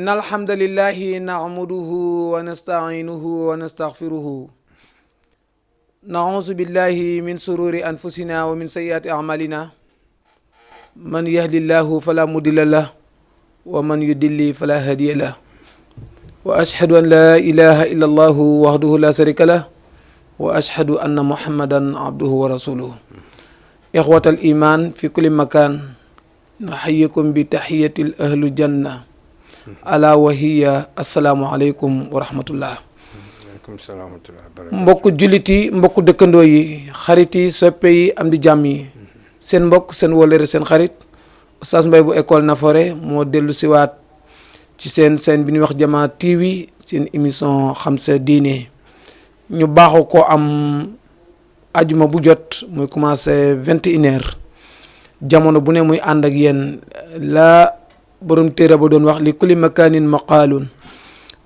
إن الحمد لله نعمده ونستعينه ونستغفره نعوذ بالله من شرور أنفسنا ومن سيئات أعمالنا من يهد الله فلا مضل له ومن يضلل فلا هادي له وأشهد أن لا إله إلا الله وحده لا شريك له وأشهد أن محمدا عبده ورسوله إخوة الإيمان في كل مكان نحييكم بتحية أهل الجنة ألا وهي السلام عليكم ورحمة الله mbokk jullit yi mbokk dëkkandoo yi xarit yi soppe yi am di jàmm yi seen mbokk seen wóllëre seen xarit Oustaz Mbaye bu école Nafoore moo dellu siwaat ci seen bi ñuy wax Jamaa TV seen émission xam sa diine ñu baaxoo ko am ajuma bu jot muy commencé 21h jamono bu ne muy ànd ak yéen la borom téere ba doon wax li kulli makaanin maqaalun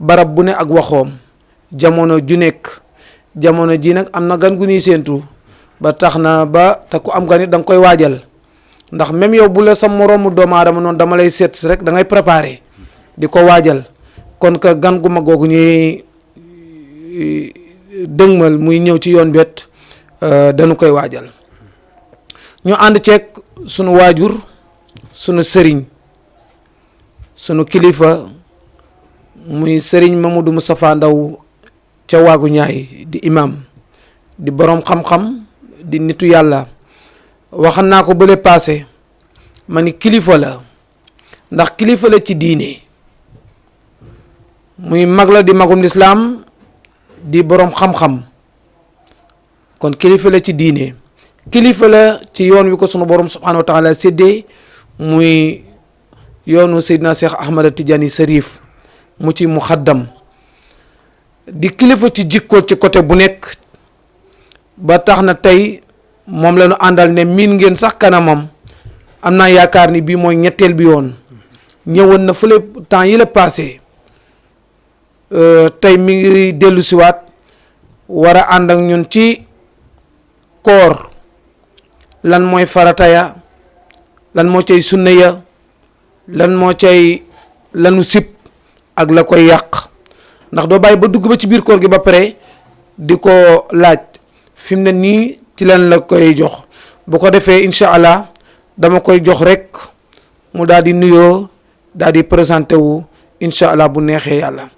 barab bu ne ak waxoom jamono ju nekk jamono ji nag am na gan gu ñuy séentu ba tax na ba te ku am gan it da nga koy waajal ndax même yow bu la sa moroomu doomu aadama noonu dama lay seet rek da ngay préparer di ko waajal kon ka gan gu mag googu ñuy dëgmal muy ñëw ci yoon bet dañu koy waajal ñu ànd ceeg sunu waajur sunu sëriñ sunu kilifa muy sëriñ Mamadou Moustapha Ndaw ca waagu ñaay di imam di borom xam-xam di nitu yàlla waxan naa ko bële passé ma ni kilifa la ndax kilifa la ci diine muy mag la di magum lislaam di borom xam-xam kon kilifa la ci diine kilifa la ci yoon wi ko sunu borom subhanahu wa taala séddee muy yoonu Seydina Cheikh Ahmada Tidiane Sarif mu ci muxaddam di kilifa ci jikko ci côté bu nekk ba tax na tey moom la ñu àndal ne miin ngeen sax kanamam am naa yaakaar ni bii mooy ñetteel bi yoon ñëwoon na fële temps yi la passé tey mi ngi dellu siwaat war a ànd ak ñun ci koor lan mooy farata ya lan moo cay sunna ya lan moo cay lanu sib ak la koy yàq ndax doo bàyyi ba dugg ba ci biir koor gi ba pare di ko laaj fi mu ne nii ci lan la koy jox bu ko defee incha allah dama koy jox rek mu daal di nuyoo daal di présenté wu incha allah bu neexee yàlla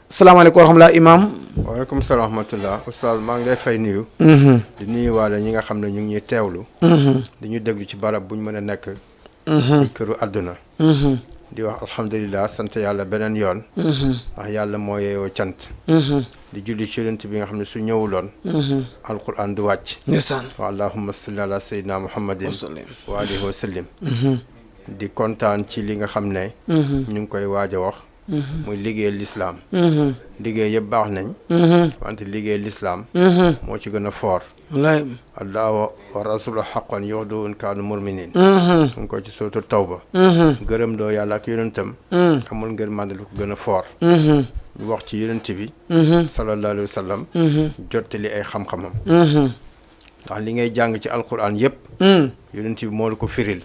salaamaaleykum wa rahmatulah imam. waaleykum salaam wa rahmatulah oustaz maa ngi lay fay nuyu. di nuyu waale ñi nga xam ne ñu ngi ñuy teewlu. di ñu déglu ci barab bu ñu mën a nekk. ci këru àdduna. di wax alhamdulilah sant yàlla beneen yoon. ndax yàlla moo yeeyoo cant. di julli ci yonent bi nga xam ne su ñëwuloon. alquran du wàcc. wa allahumma salli ala sayyidina muhammadin wa alihi wa sallim. di kontaan ci li nga xam ne. ñu ngi koy waaj a wax. muy liggéey lislaam liggéey yëpp baax nañ. wante liggéey lislaam moo ci gën a foor. wallaay allah wa rasulu xaqan yuxduun kaanu murminin mu ngi ko ci sootu tawba. gërëm doo yàlla ak yonentam amul ngër mànd lu ko gën a foor. ñu wax ci yonent bi sallallahu alayhi wa sallam jottali ay xam-xamam. ndax li ngay jàng ci alquran yëpp yonent bi moo la ko firil.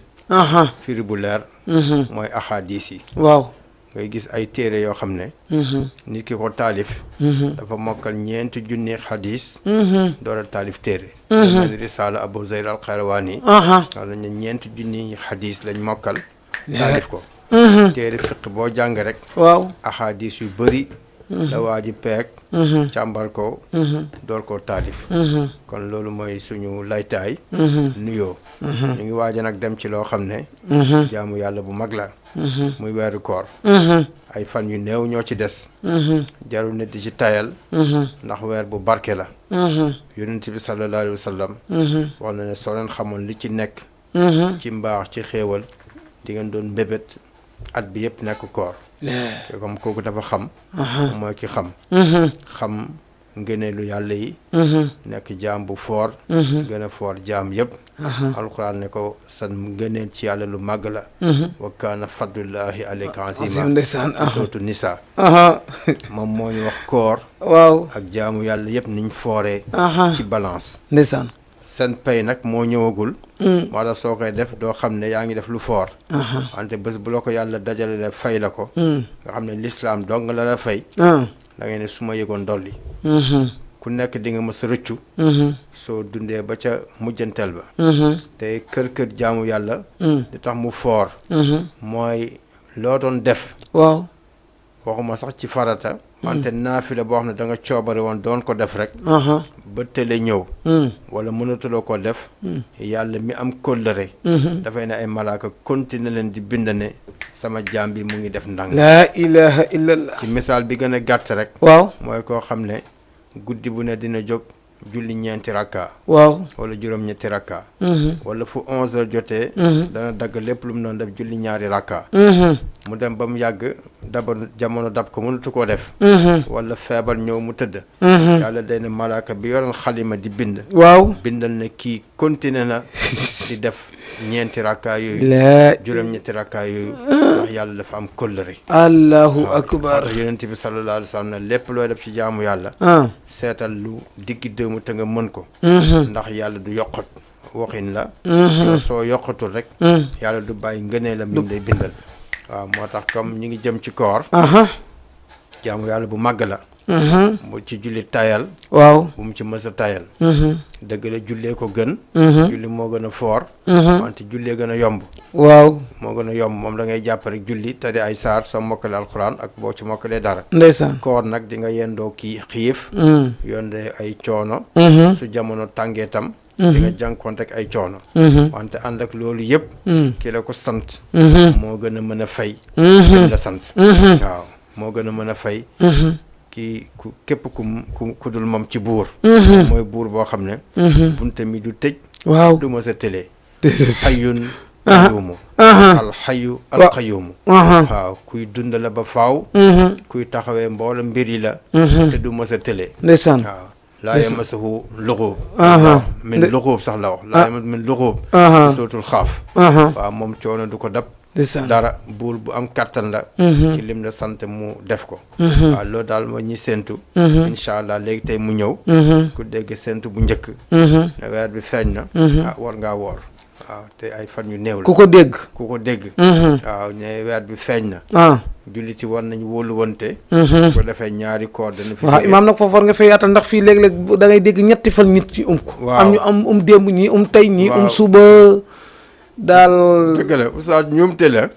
firi bu leer mooy ahadis yi. waaw ngay gis ay téere yoo xam ne nit ki ko taalif dafa mokkal 4 junni xadis door a taalif téere mel ni risaala Abu Zayr al Qayrawaani wala ñu 4 junni xadis lañ mokkal taalif ko téere fiq boo jàng rek waaw ahadis yu bëri la waa ji peeg càmbar ko door koo taalif kon loolu mooy suñu laytaay nuyoo ñu ngi waaja nag dem ci loo xam ne jaamu yàlla bu mag la muy weeru koor ay fan yu néew ñoo ci des jarul nit di ci tayal ndax weer bu barke la yonent bi sallallahu alayhi wa sallam wax na ne soo leen xamoon li ci nekk ci mbaax ci xéewal di ngeen doon mbébét at bi yëpp nekk koor te comme kooku dafa xam mooy ki xam xam ngëneelu yàlla yi nekk jaam bu foor gën a foor jaam yëpp alquran ne ko sa ngëneel ci yàlla lu màgg la wa kaana fadlullahi alayka azima ndeysaan sootu nisa moom moo ñu wax koor waaw ak jaamu yàlla yëpp niñ fooree ci balance ndeysaan seen pay nag moo ñëwagul moo tax soo koy def doo xam ne yaa ngi def lu foor wante bés bu la ko yàlla dajale la fay la ko nga xam ne l'islam dong la la fay da ngay ne su ma yëgoon dolli ku nekk di nga mës a rëccu soo dundee ba ca mujjanteel ba te kër jaamu yàlla di tax mu foor mooy loo doon def waaw waxuma sax ci farata wante naafila boo xam ne da nga coobare woon doon ko def rek ba tële ñëw wala mënatuloo ko def yàlla mi am kóllëre dafay ne ay malaaka continuer leen di bind ne sama jaam bi mu ngi def ndànk laa ilaha illallah ci misaal bi gën a gàtt rek waaw mooy koo xam ne guddi bu ne dina jóg julli ñeenti rakka waaw wala juróom-ñetti rakka wala fu 11h jotee dana dagg lépp lu mu doon def julli ñaari rakka mu dem ba mu yàgg jamono dab ko mënatu koo def wala feebar ñëw mu tëdd yàlla day ne malaaka bi yoroon xalima di bind waaw bindal ne kii continué na di def ñeenti rakka yooyu juróom-ñetti rakka yooyu ndax yàlla dafa am kóllëre allahu akbar yonent bi sallallahu alayhi wa sallam ne lépp looy def ci jaamu yàlla seetal lu diggi dëemu te nga mën ko ndax yàlla du yokkat waxin la yow soo yokkatul rek yàlla du bàyyi ngënee la mi day bindal waaw moo tax comme ñi ngi jëm ci koor jaamu yàlla bu màgg la mu ci julli tayal waaw bu mu ci mës a tayal dëgg la jullee ko gën julli moo gën a foor wante jullee gën a yomb waaw moo gën a yomb moom da ngay jàpp rek julli te di ay saar soo mokkale alxuraan ak boo ci mokkalee dara ndeysaan koor nag di nga yendoo kii xiif yondee ay coono su jamono tàngee tam di nga jànkoonte ak ay coono wante ànd ak loolu yëpp ki la ko sant moo gën a mën a fay ki la sant waaw moo gën a mën a fay kii képp ku dul moom ci buur mooy buur boo xam ne bunte mi du tëj waaw du ma sa tëlee xayun qayuumu alxayu alqayuumu waaw kuy dund la ba faaw kuy taxawee mboola mbir yi la te du ma sa tëlee ndeysaan waaw laa yamassahu luxuub min luxuub sax la wax laa yamassahu min luxuub sootul xaaf waaw moom coono du ko dab dara buur bu am kattan la ci lim la sant mu def ko waaw loolu daal moo ñi séentu incha allah léegi tey mu ñëw ku dégg séentu bu njëkk ne weer bi feeñ na war ngaa woor waaw te ay fan yu néew la ku ko dégg waaw ne weer bi feeñ na julliti war nañ wóolu wante ko defee ñaari koor dana fi waaw imaam nag foofu war nga fay yaatal ndax fii léeg-léeg da ngay dégg ñetti fan nit ci ko am ñu am démb ñii tey ñii suba daal dëgg la oustaz njuumte la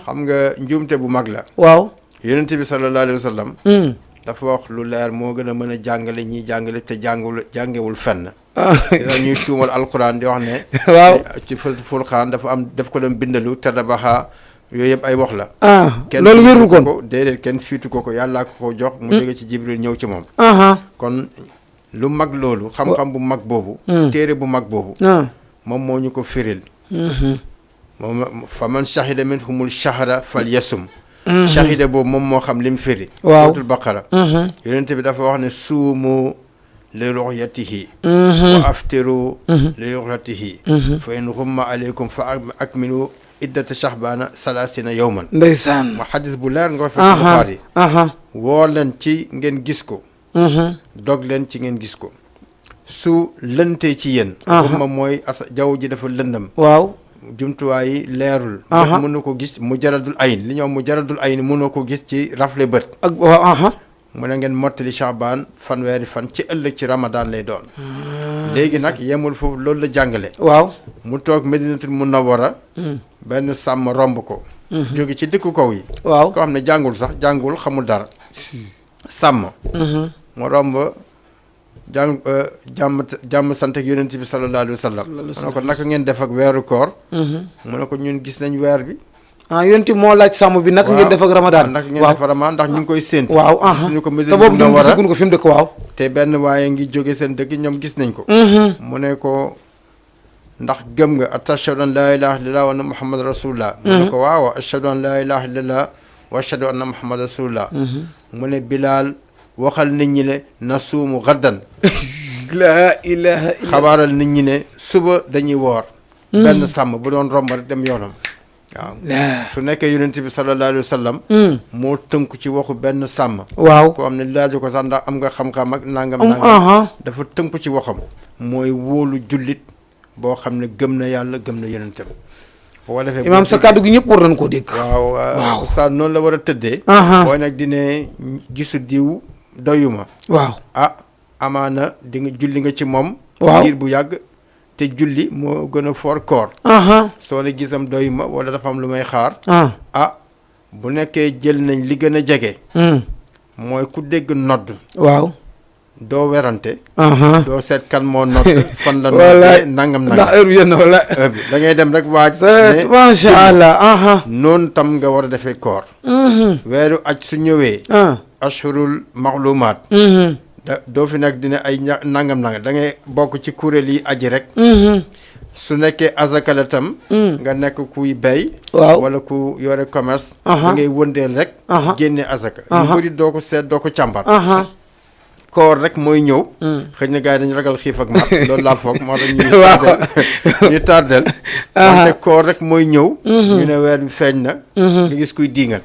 xam nga njuumte bu mag la waaw yonent bi sallallahu alayhi wa sallam dafa wax lu leer moo gën a mën a jàngale ñiy jàngale te jàngewul fenn ñuy tuumal alquran di wax ne waaw ci Furqaan daf ko dem bindalu tadabaxa yooyu yëpp ay wax la kenn loolu wérul ko déedéet kenn fiitu ko yàllaa ko jox mu jóge ci Jibril ñëw ci moom kon lu mag loolu xam-xam bu mag boobu téere bu mag boobu moom moo ñu ko firil moom fa man shahida minhumul shahra fal yasum shahida boobu moom moo xam lim firi suratul baqara yonent bi dafa wax ne suumu li ru'yatihi wa aftiru li ru'yatihi fa in ghumma alaykum fa akmilu iddata shahbana salasina yawman ndeysaan ma xadis bu leer nga ko fekk Buxaari woor leen ci ngeen gis ko dog leen ci ngeen gis ko su lëntee ci yéen ghumma mooy jaww ji dafa lëndam waaw jumtuwaay yi leerul mën na ko gis mu jaradul ayn li ñoom mu jaradul ayn mënoo ko gis ci rafle bët ak mu ne ngeen mottali Shaabaan fanweeri fan ci ëllëg ci Ramadan lay doon léegi nag yemul foofu loolu la jàngale waaw mu toog Medinatul Munawwara benn sàmm romb ko jóge ci dëkku kaw yi waaw koo xam ne jàngul xamul dara sàmm mu romb jàmm sant ak yonent bi sallallahu alayhi wa sallam mu ne ko naka ngeen def ak weeru koor mu ne ko ñun gis nañ weer bi yonent bi moo laaj sàmm bi naka ngeen def ak Ramadan naka ngeen def Ramadan ndax ñu ngi koy séentu waaw suñu ko te boobu ñun gisaguñ ko fi mu dëkk waaw te benn waaye ngi jóge seen dëkk ñoom gis nañ ko mu ne ko ndax gëm nga ashhadu an laa ilaha illallah wa anna muhammad rasulullah mu ne ko waaw ashhadu an laa ilaha illallah wa ashhadu anna muhammad rasulullah mu ne Bilaal waxal nit ñi ne na suumu gaddan laa ilaha illa xabaaral nit ñi ne suba dañuy woor benn sàmm bu doon romb rek dem yoonam waaw su nekkee yonent bi sallallahu alayhi wa sallam moo tënku ci waxu benn sàmm waaw koo xam ne laaju ko sax ndax am nga xam-xam ak nangam dafa tënku ci waxam mooy wóolu jullit boo xam ne gëm na yàlla gëm na yonentam boo defee imaam sa kàddu gi ñëpp war nañ koo dégg waaw sa noonu la war a tëddee booy nag dine gisu diw doyuma waaw amaana di nga julli nga ci moom diir bu yàgg te julli moo gën a foor koor soo ne gisam doyuma wala dafa am lu may xaar bu nekkee jël nañ li gën a jege mooy ku dégg nodd waaw doo werante doo seet kan moo nodd fan la noddee nangam ndax heure bi yéen wala heure bi da ngay dem rek waaj macha allah noonu tam nga war a defee koor weeru aj su ñëwee ashurul maxlumaat doo fi nag dina ay nangam da ngay bokk ci kuréel yi aji rek su nekkee azaka la tam nga nekk kuy bay wala ku yore commerce da ngay wëndeel rek génne azaka yu bëri doo ko seet doo ko càmbar koor rek mooy ñëw xëy na gars yi dañu ragal xiif ak mat loolu laa foog moo tax ñu tardel wante koor rek mooy ñëw ñu ne weer bi feeñ na nga gis kuy diingal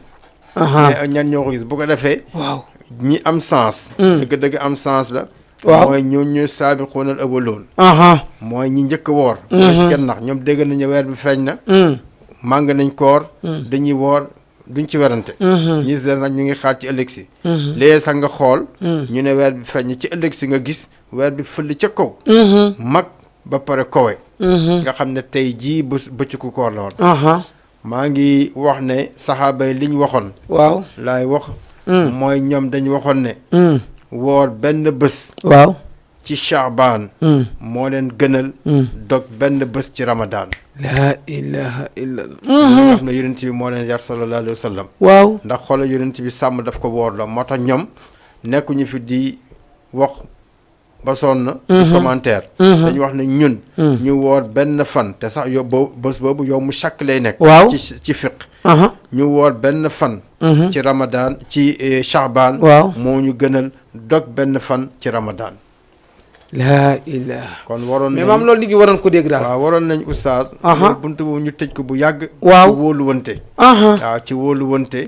mais ñan ñoo ko gis bu ko defee ñi am sens dëgg-dëgg am sens la mooy ñooñu saabiquunal awwaluun mooy ñi njëkk woor mooy ci kenn nax ñoom dégg nañu weer bi feeñ na màng nañ koor dañuy woor duñ ci werante ñi des nag ñu ngi xaar ci ëllëg si léegi sax nga xool ñu ne weer bi feeñ ci ëllëg si nga gis weer bi fëll ca kaw mag ba pare kowe nga xam ne tey jii bëccëgu koor la woon maa ngi wax ne saxaaba yi li ñu waxoon laay wax mooy ñoom dañ waxoon ne woor benn bés ci Shaabaan moo leen gënal dog benn bés ci Ramadaan laa ilaha illallah nga xam ne yonent bi moo leen yar sallallahu alayhi wa sallam ndax xoolal yonent bi sàmm daf ko woor la moo tax ñoom nekkuñu fi di wax ba sonn ci commentaire dañu wax ne ñun ñu woor benn fan te sax yow bés boobu yow mu chaque lay nekk ci fiq ñu woor benn fan ci Ramadaan ci Shaabaan moo ñu gënal dog benn fan ci Ramadaan laa ilaha kon waroon mais maam loolu nit ñi waroon ko dégg daal waaw waroon nañ oustaz loolu buntu boobu ñu tëj ko bu yàgg waaw ci wóoluwante waaw ci wóoluwante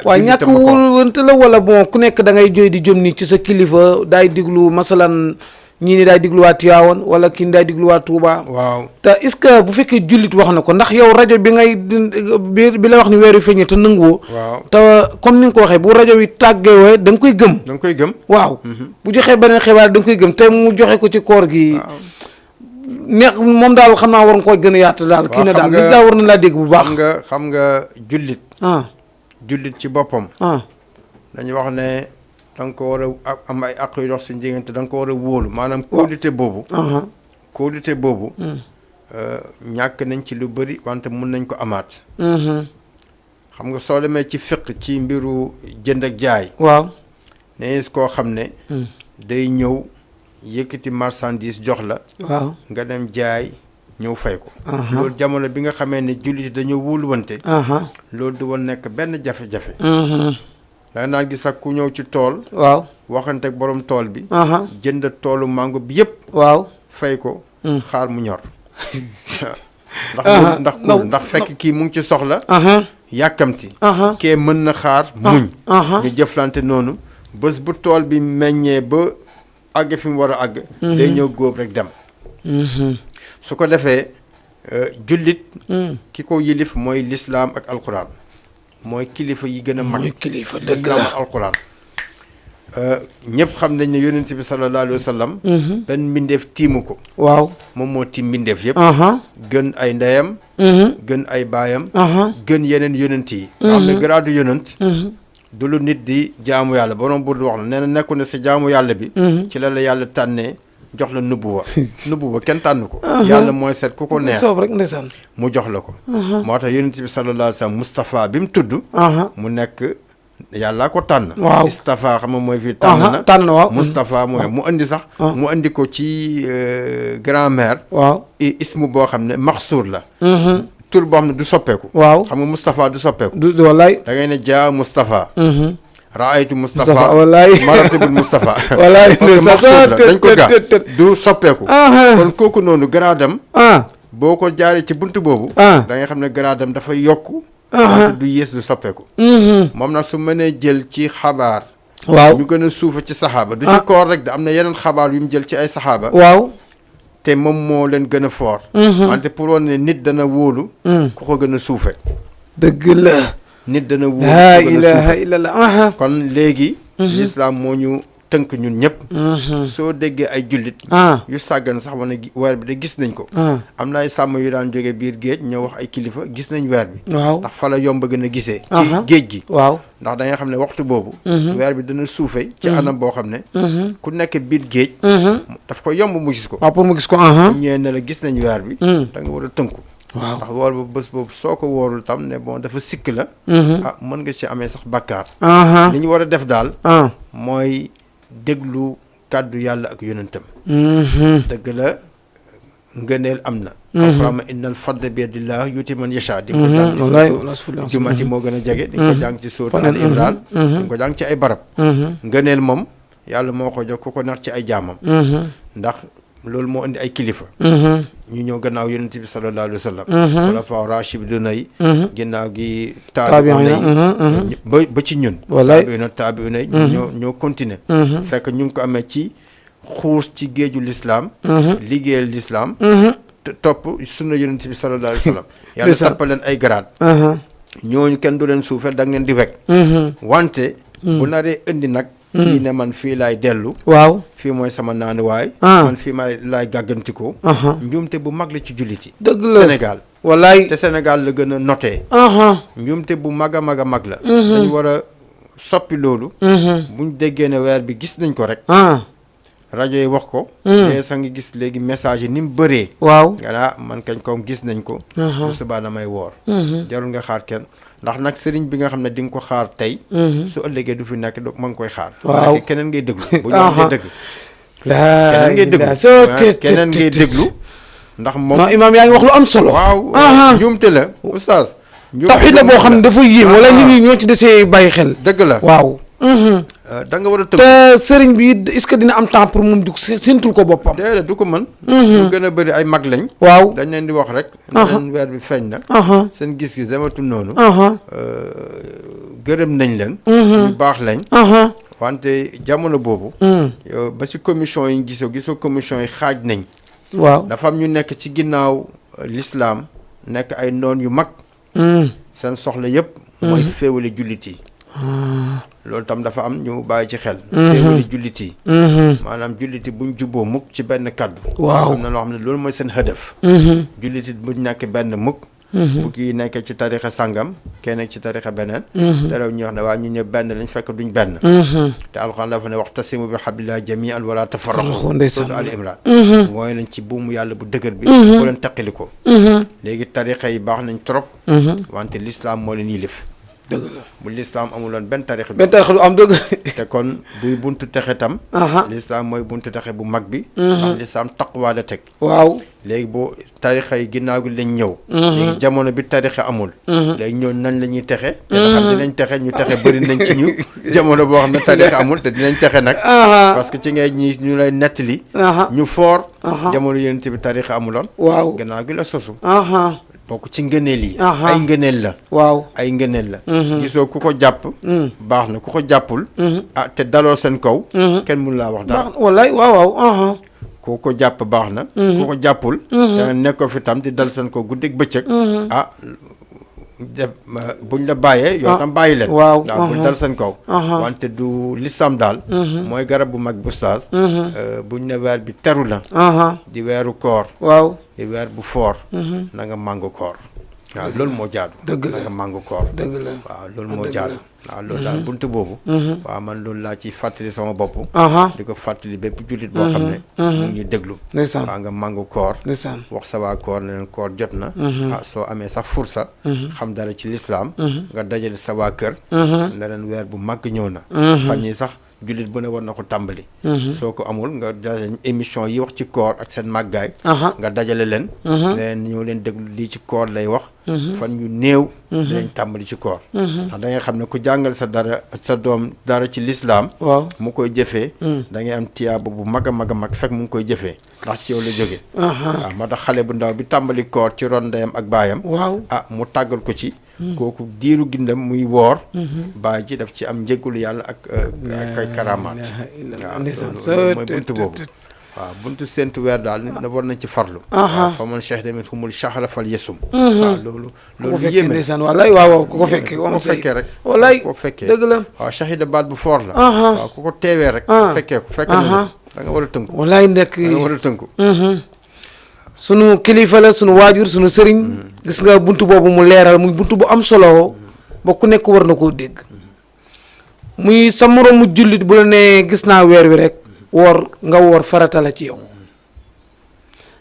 waaw ñàkk wóoluwante la wala bon ku nekk da ngay jooy di jëm ni ci sa kilifa daay diglu masalan ñii ni daay diglu waa Tiwaawan wala kii ni daay diglu waa Touba waaw te est-ce que bu fekkee jullit wax na ko ndax yow rajo bi ngay bi la wax ni weeru feeñee te nanguwoo waaw te comme ni nga ko waxee bu rajo bi tàggee da nga koy gëm waaw bu joxee beneen xibaar da nga koy gëm te mu joxe ko ci koor gi neex moom daal xam naa war nga koy gën a yaatu daal kii na daal nit daal war na laa dégg bu baax xam nga jullit jullit ci boppam dañu wax ne da nga ko war a am ay àq yu dox suñu diggante da nga ko war a wóolu maanaam kóolute boobu ñàkk nañ ci lu bëri wante mun nañ ko amaat xam nga soo demee ci fiq ci mbiru jënd ak jaay ne koo xam ne day ñëw yëkkati marchandise jox la nga dem jaay ñëw fay ko loolu jamono bi nga xamee ne jullit dañoo wóoluwante loolu du woon nekk benn jafe-jafe da naan gis ak ku ñëw ci tool waxante ak borom tool bi jënd toolu mango bi yëpp fay ko xaar mu ñor ndax fekk kii mu ngi ci soxla yàkkamti kee mën na xaar muñ ñu jëflante noonu bés bu tool bi meññee ba àgg fi mu war a àgg day ñëw góob rek dem su ko defee jullit ki ko yilif mooy lislaam ak alquran mooy kilifa yi gën a mag kilifa dëgg lislaam ak alquran ñëpp xam nañ ne yonent bi sallallahu alayhi wa sallam benn mbindeef tiimu ko moom moo tiim mbindeef yëpp gën ay ndeyam gën ay baayam gën yeneen yonent yi am na garaadu yonent du lu nit di jaamu yàlla borom bu wax na nee na nekku ne sa jaamu yàlla bi ci la yàlla tànnee jox la nubuwa kenn tànn ko yàlla mooy seet ku ko neex soob rek ndeysaan mu jox la ko moo tax yonent bi sallallahu alayhi wa sallam Moustapha bi mu tudd mu nekk yàllaa ko tànn Moustapha xam nga mooy fii tànn na Moustapha mooy mu indi sax mu indi ko ci grammaire ismu boo xam ne maxsuur la tur boo xam ne du soppeeku xam nga Moustapha du soppeeku wallaay da ngay ne jaa Moustapha raaytu Moustapha wallaay maratu bil Moustapha wallaay dañ ko gaa du soppeeku kon kooku noonu garaadam boo ko jaaree ci buntu boobu ah da nga xam ne garaadam dafay yokku ah du yées du soppeeku moom nag su mënee jël ci xabaar waaw ñu gën a suufa ci saxaaba du ci koor rek da am na yeneen xabaar yu mu jël ci ay saxaaba waaw te moom moo leen gën a foor wante pour woon ne nit dana wóolu ku ko gën a suufe dëgg la nit dana wóolu laa ku ko gën a ilaha suufe illallah aha kon léegi l'islam moo ñu tënk ñun ñëpp soo déggee ay jullit ah yu sàggan sax wane weer bi de gis nañ ko ah am na ay sàmm yu daan jóge biir géej ñëw wax ay kilifa gis nañ weer bi waaw ndax fa la yomb gën a gisee ci Aha. géej gi waaw ndax da nga xam ne waxtu boobu weer bi dana suufe ci anam boo xam ne ku nekk biir géej daf ko yomb mu gis ko waaw pour mu gis ko aha bu ñëwee ne la gis nañ weer bi da nga war a tënku waaw ndax woor bu bés boobu soo ko woorul tam ne bon dafa sikk la ah mën nga ci amee sax bàkkaar aha li ñu war a def daal ah mooy déglu kàddu yàlla ak yonentam dëgg la ngëneel am na alxuraan innal fadla bi yadillah yuti man yasha di nga ko jàng wallaay ci wala sufli jumati moo gën a jege di nga ko jàng ci surat al imran di nga ko jàng ci ay barab ngëneel moom yàlla moo ko jox ku ko neex ci ay jaamam ndax loolu moo indi ay kilifa ñu ñëw gannaaw yonent bi sallallahu alayhi wa sallam xulafaa raashiduna yi ginnaaw gi taabi'una yi ba ci ñun wallaay taabi'una yi ñoo continuer fekk ñu ngi ko amee ci xuus ci géeju lislaam liggéeyal lislaam topp sunna yonent bi sallallahu alayhi wa sallam yàlla tappaleen ay grade ñooñu kenn du leen suufeel da nga leen di wekk wante bu naree indi nag kii ne man fii laay dellu waaw fii mooy sama naanuwaay man fii laay gàggantikoo njuumte bu mag la ci jullit yi dëgg la Sénégal wallaay te Sénégal la gën a noté njuumte bu mag a mag a mag la dañu war a soppi loolu buñ déggee ne weer bi gis nañ ko rek rajo yi wax ko mais sa ngi gis léegi message yi ni mu bëree waaw nga naa man kañ ko gis nañ ko bu subaa damay woor jarul nga xaar kenn ndax nag sëriñ bi nga xam ne di nga ko xaar tey su ëllëgee du fi nekk ma ngi koy xaar waaw keneen ngay déglu bu ñu waxee dëgg laa keneen ngay déglu keneen ngay déglu ndax moom non imaam yaa ngi wax lu am solo waaw njuumte la oustaz tawxiid la boo xam ne dafa yéem wala nit ñi ñoo ci desee bàyyi xel dëgg la waaw da nga war a tëb te sëriñ bi est-ce que dina am temps pour moom du séntul ko boppam déedéet du ko mën ñu gën a bëri ay mag lañ waaw dañ leen di wax rek leen weer bi feeñ na seen gis-gis dematul noonu gërëm nañ leen ñu baax lañ wante jamono boobu yow ba ci commission yi gisoo commission yi xaaj nañ waaw dafa am ñu nekk ci ginnaaw l'islam nekk ay noon yu mag seen soxla yëpp mooy féewale jullit yi loolu tam dafa am ñu bàyyi ci xel féewale jullit yi maanaam jullit yi buñ juboo mukk ci benn kaddu waaw am na loo xam ne loolu mooy seen hëdëf jullit yi buñ nekk benn mukk bu kii nekkee ci tarixa sàngam kee nekk ci tarixa beneen te rew ñu wax ne waa ñu ñëpp benn lañ fekk duñ benn te alxuraan dafa ne waxtasimu bi hablillahi jami'an wala tafarraqu suratu al imran mooy lañ ci buumu yàlla bu dëgër bi bu leen taqali ko léegi tarixa yi baax nañ trop wante l'islam moo leen yilif dëgg la bu lislaam amuloon benn tarix benn tarix du am dëgg te kon buy buntu texe tam lislaam mooy buntu texe bu mag bi ndax lislaam taqwa la teg waaw léegi boo tarixa yi ginnaaw gi lañ ñëw léegi jamono bi tarixa amul léegi ñoo nañ la ñuy texe te nga xam dinañ texe ñu texe bëri nañ ci ñu jamono boo xam ne tarixa amul te dinañ texe nag parce que ci ngay ñu lay nettali ñu foor jamono yonent bi tarixa amuloon waaw ginnaaw gi la sosu bokk ci ngëneel yi ay ngëneel la waaw ay ngëneel la gisoo ku ko jàpp baax na ku ko jàppul te daloo seen kaw kenn mënu laa wax dara wallaay waaw ku ko jàpp baax na ku ko jàppul danga nekkoo fi tam di dal seen kaw guddeeg bëccëg def buñ la bàyyee yow tam bàyyi leen waaw buñ dal seen kaw wante du lislam daal mooy garab bu mag bu ustaas buñ ne weer bi teru la di weeru koor waaw di weer bu foor na nga màngu koor waaw loolu moo jaadu dëgg la na nga màngu koor dëgg la waaw loolu moo jaadu waaw loolu daal buntu boobu waaw man loolu laa ci fàttali sama bopp di ko fàttali bépp jullit boo xam ne mu ngi déglu ndeysaan waaw nga màngu koor ndeysaan wax sa waa koor ne leen koor jot na soo amee sax fursa xam dara ci lislaam nga dajale sa waa kër ne leen weer bu màgg ñëw na fan yi sax jullit bu ne war na ko tàmbali. soo ko amul nga dajale émission yi wax ci koor ak seen màggaay. nga dajale leen. ne ñoo leen déglu lii ci koor lay wax. fan yu néew. dinañ tàmbali ci koor. ndax da ngay xam ne ku jàngal sa doom dara ci lislaam. waaw mu koy jëfee. da ngay am tiyaaba bu mag a mag a mag fekk mu ngi koy jëfee ndax ci yow la jógee. waaw moo tax xale bu ndaw bi tàmbali koor ci ron ndeyam ak baayam. waaw mu tàggal ko ci. kooku diiru gindam muy woor. baay ji daf ci am njëggulu yàlla ak ay karamaat. waaw loolu mooy buntu boobu. waaw buntu séntu weer daal na war nañ ci farlu. waaw fa man shahida minhumul shahra fal yasum. waaw loolu yéeme ndeysaan wallaay waaw ku ko fekkee. ku ko fekkee rek. wallaay ku ko fekkee dëgg la. waaw shahida baat bu foor la. waaw ku ko teewee rek. fekkee ko fekk na da nga war a tënku. wallaay nekk da nga war a tënku. sunu kilifa la sunu waajur sunu sëriñ. gis nga buntu boobu mu leeral muy buntu bu am solo ba ku nekk war na koo dégg. muy sa moroomu jullit bu la nee gis naa weer wi rek. woor nga woor farata la ci yow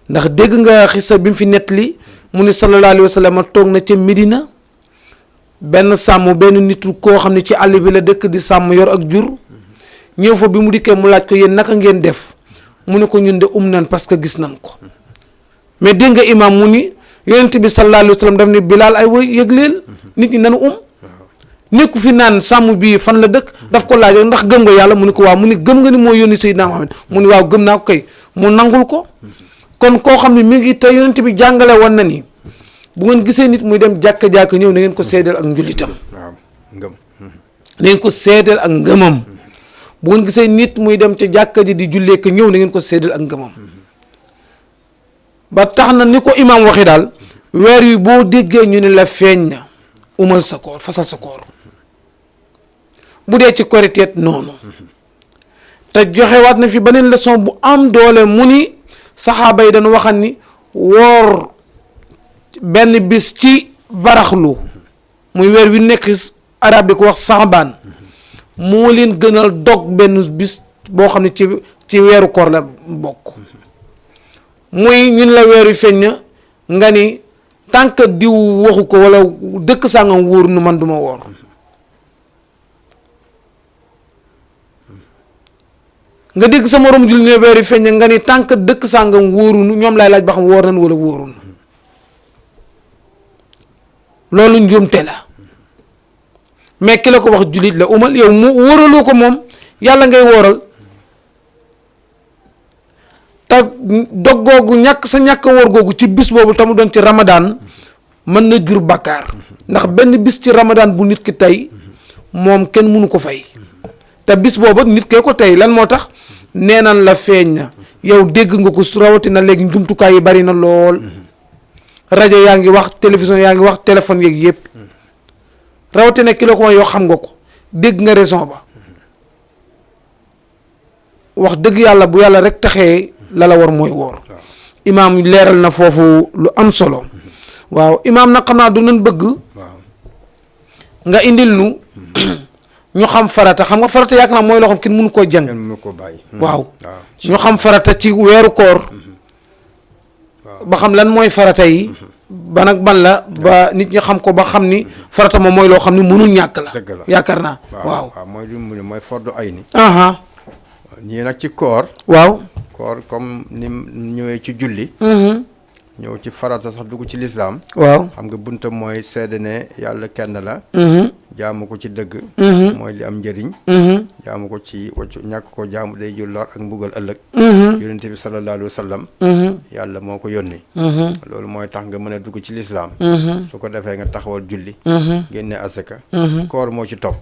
ndax dégg nga xisa bi mu fi nettali mu ni sallallahu alayhi wa sallam toog na ca Medina benn sàmm benn nit koo xam ne ci àll bi la dëkk di sàmm yor ak jur ñëw fa bi mu dikkee mu laaj ko yéen naka ngeen def mu ne ko ñun de nan parce que gis nañ ko mais dégg nga imaam mu ni yonent bi sallallahu alayhi wa sallam daf ne Bilaal ay woy yëgleel nit ñi nanu nekku fi naan sàmm bii fan la dëkk daf ko laaj ndax gëm nga yàlla mu ni ko waaw mu ni gëm nga ni moo yónni Seydina Muhammad mu ni waaw gëm naa ko kay mu nangul ko kon koo xam ne mi ngi te yonent bi jàngale woon na ni bu ngeen gisee nit muy dem jàkka-jàkka ñëw na ngeen ko seedeel ak njullitam waaw ngëm na ngeen ko seedeel ak ngëmam bu ngeen gisee nit muy dem ca jàkka ji di jullee ko ñëw na ngeen ko seedeel ak ngëmam ba tax na ni ko imaam waxi daal weer wi boo déggee ñu ne la feeñ na umal sa koor fasal sa koor bu dee ci koriteet noonu te joxewaat na fi beneen leçon bu am doole mu ni saxaaba yi dañu waxan ni woor benn bis ci baraxlu muy weer wi nekk arab di ko wax saxbaan moo leen gënal dog benn bis boo xam ne ci weeru koor la bokk muy ñun la weer wi feeñ na nga ni tant que diw waxu ko wala dëkk sàngam wóor nu man duma woor nga dégg sa morom jul ne weer yi feeñ nga ni tant que dëkk sàngam wóorunu ñoom lay laaj ba xam woor nañ wala wóorunu loolu njuumte la mais ki la ko wax jullit la umal yow mu wóoraloo ko moom yàlla ngay wóoral te dog googu ñàkk wóor googu ci bis boobu tamu doon ci Ramadan mën na jur bàkkaar ndax benn bis ci Ramadan bu nit ki tey moom kenn mënu ko fay te bis boobu nit kee ko tey lan moo tax nee nan la feeñ na yow dégg nga ko rawatina léegi njumtukaay yi bari na lool rajo yaa ngi wax télévision yaa ngi wax téléphone yeeg yëpp rawatina ki la ko yoo xam nga ko dégg nga raison ba wax dëgg yàlla bu yàlla rek taxee la war mooy woor imaam leeral na foofu lu am solo waaw imaam nag xam naa du nañ bëgg nga indil nu ñu xam farata xam nga farata yaakaar naa mooy loo xam kenn mënu koo jàng waaw ñu xam farata ci weeru koor ba xam lan mooy farata yi ban ak ban la ba nit ñi xam ko ba xam ni farata moom mooy loo xam ni mënul ñàkk la yaakaar naa waaw mooy li mu ne mooy fordu ay ni aha ñii nag ci koor waaw koor comme ni ñëwee ci julli ñëw ci farata sax dugg ci lislaam waaw xam nga bunta mooy seede ne yàlla kenn la jaamu ko ci dëgg mooy li am njëriñ jaamu ko ci waccu ñàkk ko jaamu day jul lor ak mbugal ëllëg yonente bi sallallahu alayhi wa sallam yàlla moo ko yónni loolu mooy tax nga mën a dugg ci lislaam su ko defee nga taxawal julli génne asaka koor moo ci topp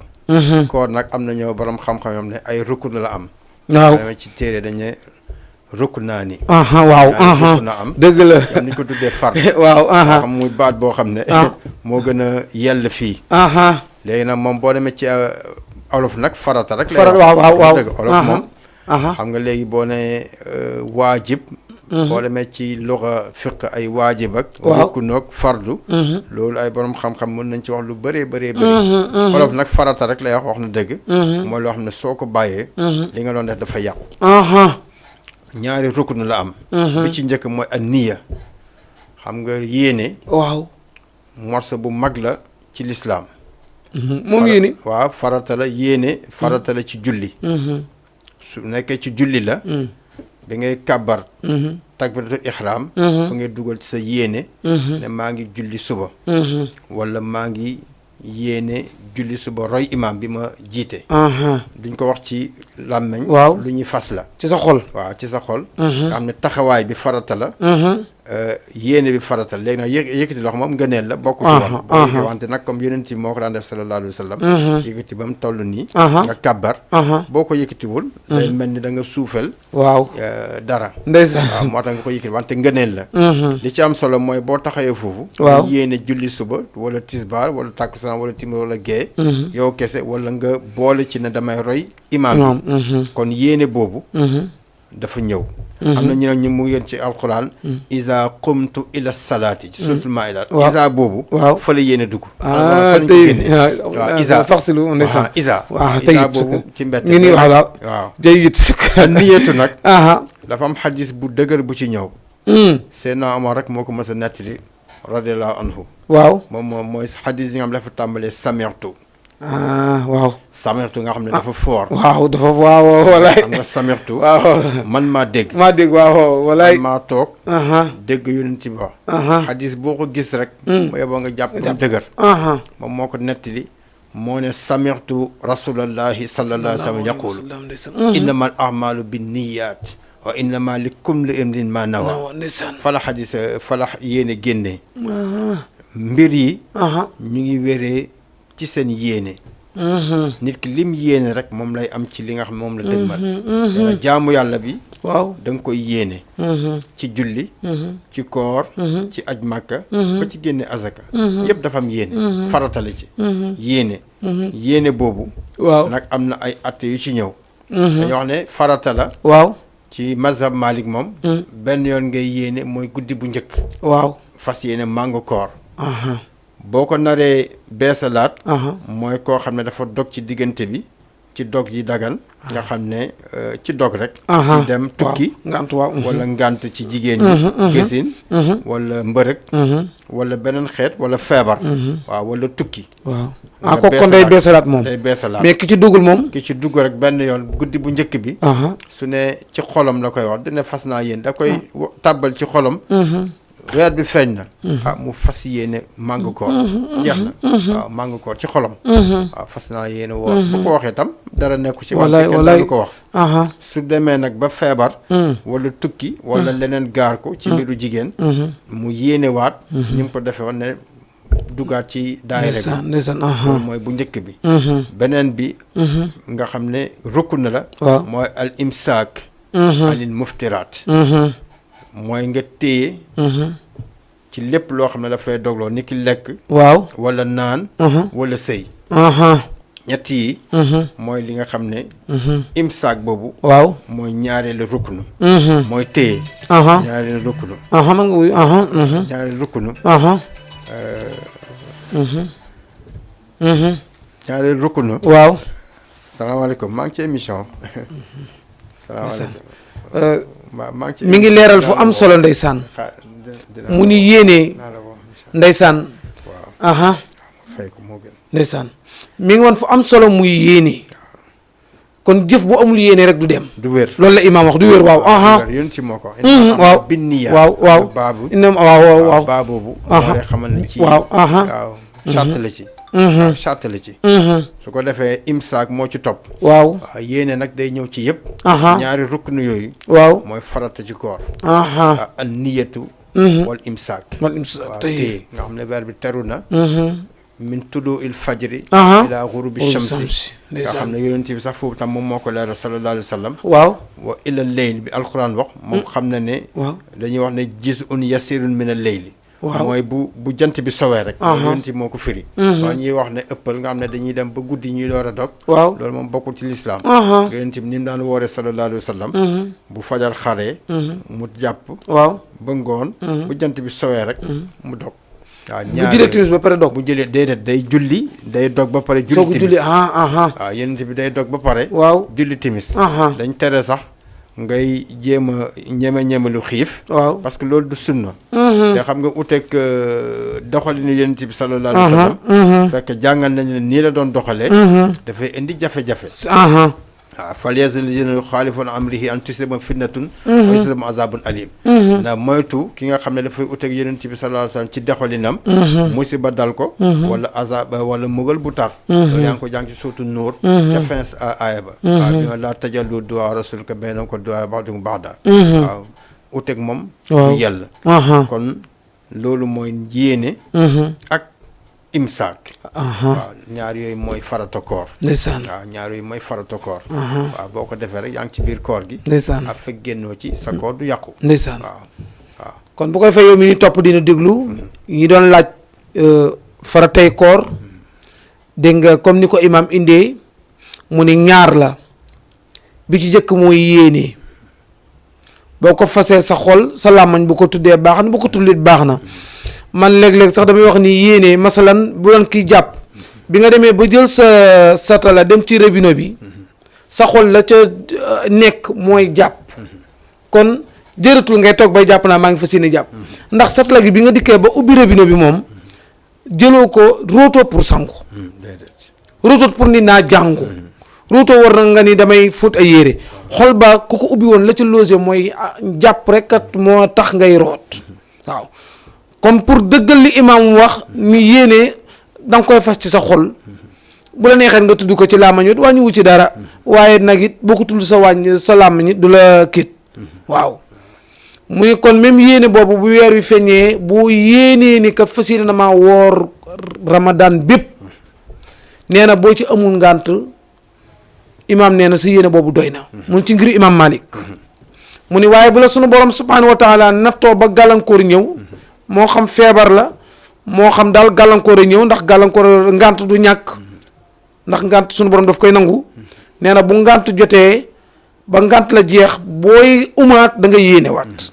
koor nag am na ñoo borom xam-xam yom ne ay rukun la am waaw ci téere dañ ne rukk naa ni waaw na am dëgg la am ni ko tuddee far waaw xam muy baat boo xam ne moo gën a yell fii léegi nag moom boo demee ci olof nag farata rek lay waaw dëgg olof moom xam nga léegi boo ne waajib boo demee ci luxa fiq ay waajib ak rukkunoog fardu loolu ay borom xam-xam mën nañ ci wax lu bëree bëri olof nag farata rek lay wax na dëgg mooy loo xam ne soo ko bàyyee li nga doon def dafa yàqu ñaari rukn la am bi ci njëkk mooy an niya xam nga yéene waaw morceau bu mag la ci lislaam moom yéene. waaw farata la yéene farata la ci julli. su nekkee ci julli la. bi ngay kàbbar. takbiratul ihram. fa ngay dugal ci sa yéene. ne maa ngi julli suba. wala maa ngi yéene julli suba roy imam bi ma jiite. duñ ko wax ci làmmeñ. waaw lu ñuy fas la. ci sa xol. waaw ci sa xol. nga xam ne taxawaay bi farata la. yéene bi farata la léegi nag yëkkati loxo moom ngëneel la. bokku ci wax wante nag comme yonent bi moo ko daan def sallallahu alayhi wa sallam. yëkkati ba mu toll nii. nga kàbbar. boo ko yëkkatiwul. day mel ni da nga suufel. waaw dara. ndeysaan. waaw moo tax nga ko yëkkati wante ngëneel la. li ci am solo mooy boo taxawee foofu. waaw yéene julli suba wala tisbaar wala takkusaan wala timis wala gee. yow kese wala nga boole ci ne damay roy imaam bi. kon yéene boobu. dafa ñëw. am na ñu ne ñu mu ngi ci alquran. isa qumtu ila salaati. ci suratul maida. isa boobu. waaw fa la yéene dugg. tey waaw isa faxsilu ndeysaan. isa. waaw tey isa boobu ci mbett. ngi nii wax daal. waaw jayit. niyatu nag. dafa am xadis bu dëgër bu ci ñëw. Seydina Omar rek moo ko mës a nettali radiallahu anhu. waaw moom mooy xadis yi nga xam dafa tàmbalee samirtu. waaw. samirtu nga xam ne dafa foor. waaw dafa waaw walaay. xam nga samirtu. waaw man maa dégg. waaw walaay. man maa toog. dégg yonent bi wax. xadis boo ko gis rek. ba yeboo nga jàpp mu dëgër. moom moo ko nettali. moo ne samirtu rasulallahi sallallahu alayhi wa sallam yaqulu innama al ahmalu binniyaat wa innama li kulli imrin ma nawa. fala xadis fala yéene génnee. mbir yi. ñu ngi wéree ci seen yéene. nit ki lim yéene rek moom lay am ci li nga xam moom la dëgmal. dana jaamu yàlla bi. waaw da nga koy yéene. ci julli. ci koor. ci aj màkka. ba ci génne azaka. yëpp dafa am yéene. faratale ci. yéene. yéene boobu. waaw nag am na ay atte yu ci ñëw. dañoo wax ne farata la. waaw ci mazhab Malik moom. benn yoon ngay yéene mooy guddi bu njëkk. waaw fas yéene màngo koor. boo ko naree beesalaat. mooy koo xam ne dafa dog ci diggante bi ci dog yi dagan. nga xam ne ci dog rek. ci dem tukki. ngant waaw. wala ngant ci jigéen ñi. gësin. wala mbërëg. wala beneen xeet wala feebar. waaw wala tukki. waaw kooku kon day beesalaat moom. day beesalaat mais ki ci duggul moom. ki ci dugg rek benn yoon guddi bu njëkk bi. su ne ci xolam la koy wax dina fas naa yéen da koy tàbbal ci xolam. weer bi feeñ na. mu fas yéene màng koor. jeex na. waaw màng koor ci xolam. waaw fas naa yéene woor. bu ko waxee tam dara nekku ci. walaay wala kenn du ko wax. su demee nag ba feebar. wala tukki. wala leneen gaar ko ci mbiru jigéen. mu yéene waat. ni mu ko defee woon ne duggaat ci daayira bi. ndeysaan loolu mooy bu njëkk bi. beneen bi. nga xam ne rukun na la. waaw mooy al imsaak. anil muftiraat. mooy nga téye. ci lépp loo xam ne daf lay dogloo ni ki lekk. waaw wala naan. wala sëy. ñett yi. mooy li nga xam ne. imsaak boobu. waaw mooy ñaareelu ruknu. mooy téye. ñaareelu ruknu. man nga wuyu. ñaareelu ruknu. ñaareelu ruknu. waaw. salaamaaleykum maa ngi ci émission. salaamaaleykum. maa ngi ci mi ngi leeral fu am solo ndeysaan. mu ni yéenee. ndeysaan. waaw. fay ko moo gën. ndeysaan mi ngi woon fu am solo muy yéene. kon jëf bu amul yéene rek du dem. du wér loolu la imaam wax du wér waaw. yéen ci moo ko. waaw binniya. waaw baabu. waaw baa boobu. moo lay xamal ne ci. waaw. waaw charte la ci. charte la ci. su ko defee imsaak moo ci topp. waaw. waaw yéene nag day ñëw ci yëpp. ñaari ruknu yooyu. waaw mooy farata ci koor. an niyatu. wal imsaak. waaw téye nga xam ne weer bi teru na. min tudu il fajri. ila xurubi shamsi. nga xam ne yonent bi sax foofu tam moom moo ko leeral sallallahu alayhi wa sallam. waaw. wa ila leyl bi alquran wax. moom xam na ne. waaw dañuy wax ne juz'un yasirun min al leyli. waaw mooy bu jant bi sowee rek. yonent bi moo ko firi. waaw ñuy wax ne ëppal nga xam ne dañuy dem ba guddi ñuy door a dog. waaw loolu moom bokkul ci lislaam. yonent bi ni mu daan wooree sallallahu alayhi wa sallam. bu fajar xaree. mu jàpp. waaw ba ngoon. bu jant bi sowee rek. mu dog. waaw bu jëlee timis ba pare dog. bu jëlee déedéet day julli day dog ba pare. soo ko julli waaw yonent bi day dog ba pare. waaw julli timis. dañ tere sax ngay jéem a ñeme lu xiif. waaw parce que loolu du sunna. te xam nga uteeg doxalinu yonent bi sallallahu alayhi wa sallam. fekk jàngal nañu ne nii la doon doxalee. dafay indi jafe-jafe. waaw falyahzar llaziina yuxaalifuuna an amrihi an tusibahum fitnatun aw yusibahum azaabun aliim. na moytu ki nga xam ne dafay uteeg yonent bi sallallahu alayhi wa sallam ci doxalinam. musiba dal ko. wala azab wala mugal bu tar. loolu yaa ngi ko jàng ci suutu Nuur. ca fin aaya ba. waaw bi ma laa tajallu du'aa rasuulika baynakum ka du'aa ba'dikum ba'dan. waaw uteeg moom. du yell. kon loolu mooy yéene. ak imsaak. waaw ñaar yooyu mooy farata koor. ndeysaan waaw ñaar yooyu mooy farata koor. waaw boo ko defee rek yaa ngi ci biir koor gi. ndeysaan ak fekk génnoo ci sa koor du yàqu. ndeysaan waaw kon bu koy fay yow mi ni topp dina déglu ñi doon laaj faratay koor dégg nga comme ni ko imaam indee mu ni ñaar la bi ci jëkk mooy yéene boo ko fasee sa xol sa làmmañ bu ko tuddee baax na bu ko tullit baax na. man léeg-léeg sax damay wax ni yéene masalan bu doon kii jàpp bi nga demee ba jël sa satala dem ci robinet bi sa xol la ca nekk mooy jàpp kon jëratul ngay toog bay jàpp naa maa ngi fas yéene jàpp ndax satala gi bi nga dikkee ba ubbi robinet bi moom jëloo ko rootoo pour sangu rootoo pour ni naa jàngu rootoo war na nga ni damay fóot ay yére xol ba ku ko ubbi woon la ca logé mooy jàpp rek kat moo tax ngay root waaw comme pour dëggal li imaam wax ni yéene da nga koy fas ci sa xol bu la neexee nga tudd ko ci làmmañ it wàññiwu ci dara waaye nag it boo ko tudd sa làmmañ it du la kit waaw mu ne kon même yéene boobu bu weer wi feeñee bu yéenee ni kat fas yéene na maa woor ramadan bépp nee na boo ci amul ngànt imaam nee na sa yéene boobu doy na mun ci ngir imaam Malik mu ni waaye bu la sunu borom subhaanahu wa taala nattoo ba gàllankoor ñëw moo xam feebar la moo xam daal gàllankoor a ñëw ndax gàllankoor ngànt du ñàkk ndax ngànt suñu borom daf koy nangu nee na bu ngànt jotee ba ngànt la jeex booy umaat da nga yéene waat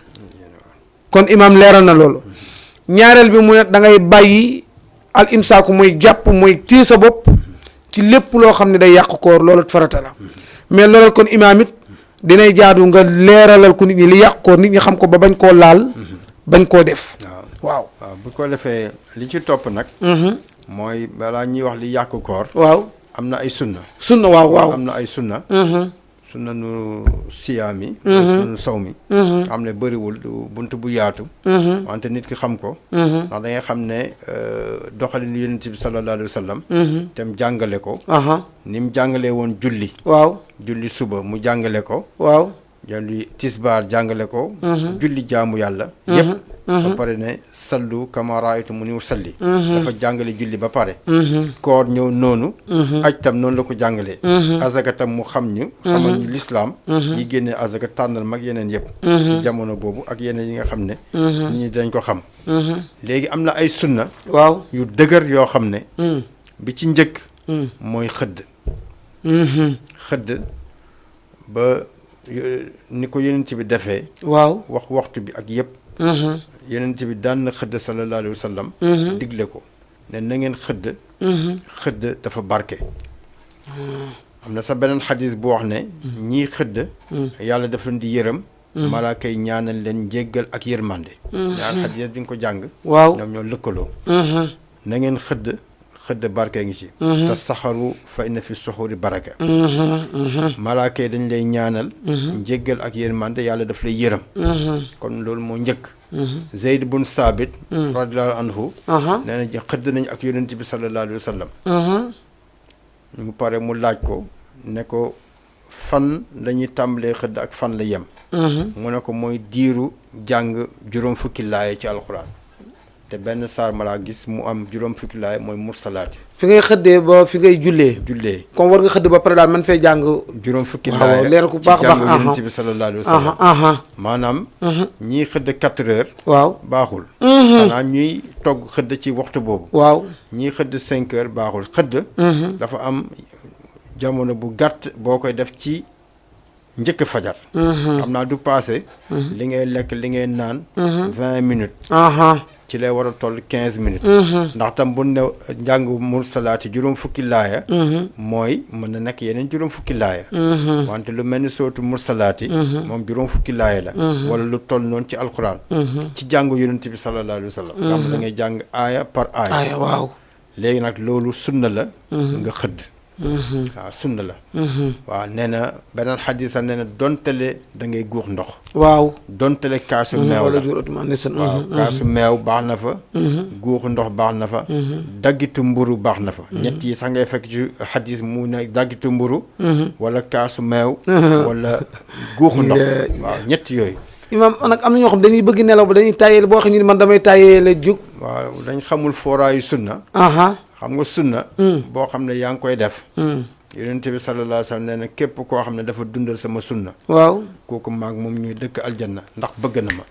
kon imaam leeral na loolu ñaareel bi mu ne da ngay bàyyi al imsaaku mooy jàpp mooy téye sa bopp ci lépp loo xam ne day yàq koor loolu farata la mais loolu kon imaam it dinay jaadu nga leeralal ko nit ñi li yàq koor nit ñi xam ko ba bañ koo laal bañ koo def waaw bu ko defee li ci topp nag mooy balaa ñuy wax li yàq koor waaw am na ay sunna waaw am na ay sunna sunna nu siyaam yi sunna saw mi xam ne bëriwul du bunt bu yaatu wante nit ki xam ko ndax da ngay xam ne doxalin yonent bi sallallahu alayhi wa sallam tem jàngale ko ni mu jàngalee woon julli julli suba mu jàngale ko julli tisbaar jàngale ko julli jaamu yàlla yépp ba pare ne sallu kama raaytu mu niw salli dafa jàngale julli ba pare koor ñëw noonu aj tam noonu la ko jàngalee azaka tam mu xamal ñu lislaam yi génnee azaka tànnal mag yeneen yëpp ci jamono boobu ak yeneen yi nga xam ne nit ñi dañ ko xam léegi am na ay sunna yu dëgër yoo xam ne bi ci njëkk mooy xëdd ba ni ko yeneen bi defee wax waxtu bi ak yëpp yeneen bi daan na xëdd sallallahu alayhi wa sallam digle ko ne na ngeen xëdd dafa barke am na sa beneen xadis bu wax ne ñii xëdd yàlla daf leen di yërëm malaaka yi ñaanal leen njéggal ak yërmande ñaan xadis di nga ko jàng ñoom ñoo lëkkaloo na ngeen xëdd barke ngi ci te saxaru fa inna fi suxuri baraka malaaka yi dañ lay ñaanal njéggal ak yërmande yàlla daf lay yërëm kon loolu moo njëkk Zeyd bun Saabit radiallahu anhu nee na xëdd nañ ak yonent bi sallallahu alayhi wa sallam mu pare mu laaj ko ne ko fan la ñuy tàmbalee xëdd ak fan la yem mu ne ko mooy diiru jàng juróom fukki laaye ci alxuraan te benn saar ma laa gis mu am juróom fukki laay mooy mursalaati fi ngay xëddee ba fi ngay jullee comme war nga xëdd ba pare daal man fay jàng juróom fukki laay leer ku baax jàng yonent bi sallallahu alayhi wa sallam maanaam ñiy xëdd 4 heures baaxul xanaa ñuy togg xëdd ci waxtu boobu ñiy xëdd 5 heures baaxul xëdd dafa am jamono bu gàtt boo koy def ci njëkk fajar xam naa du passé li ngay lekk li ngay naan 20 minutes ci lay war a toll 15 minutes ndax tam bu ne njàng mursalaati juróom fukki laaya mooy mën na nekk yeneen juróom fukki laaya wante lu mel ni sootu mursalaati moom juróom fukki laaya la wala lu toll noonu ci alquran ci jàngu yonent bi sallallahu alayhi wa sallam nga xam da ngay jàng aaya par aaya waaw léegi nag loolu sunna la nga xëdd waaw sunna la waaw nee na beneen xadisa nee na dontale da ngay guux ndox waaw dontale kaasu meew la waaw kaasu meew baax na fa guuxu ndox baax na fa daggitu mburu baax na fa ñett yi sax ngay fekk ci xadis mu ne daggitu mburu wala kaasu meew wala guuxu ndox waaw ñett yooyu imam nag am na ñoo xam dañuy bëgg nelaw ba dañuy tàyyeel boo xam ne man damay tàyyeele jóg waaw dañ xamul fooraayu sunna xam nga sunna boo xam ne yaa ngi koy def yonent bi sallallahu alayhi wa sallam nee na képp koo xam ne dafa dundal sama sunna waaw kooku maag moom ñuy dëkk aljanna ndax bëgg na ma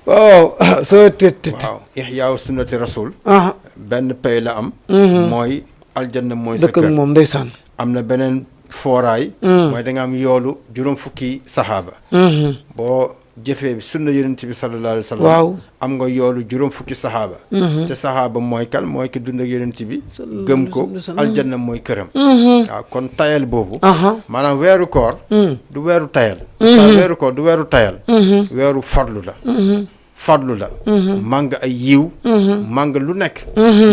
waaw soo tët waaw ihyaaw sunnati rasul benn pay la am mooy aljanna mooy sa dëkk ak moom ndeysaan am na beneen fooraay mooy da nga am yoolu juróom fukki saxaaba boo jëfee sunna yonent bi sallallahu alayhi wa sallam waaw am nga yoolu juróom fukki saxaaba te saxaaba mooy kan mooy ki dund ak yonent bi gëm ko aljanna mooy këram waaw kon tayal boobu maanaam weeru koor du weeru tayal weeru koor du weeru tayal weeru farlu la màng ay yiw màng lu nekk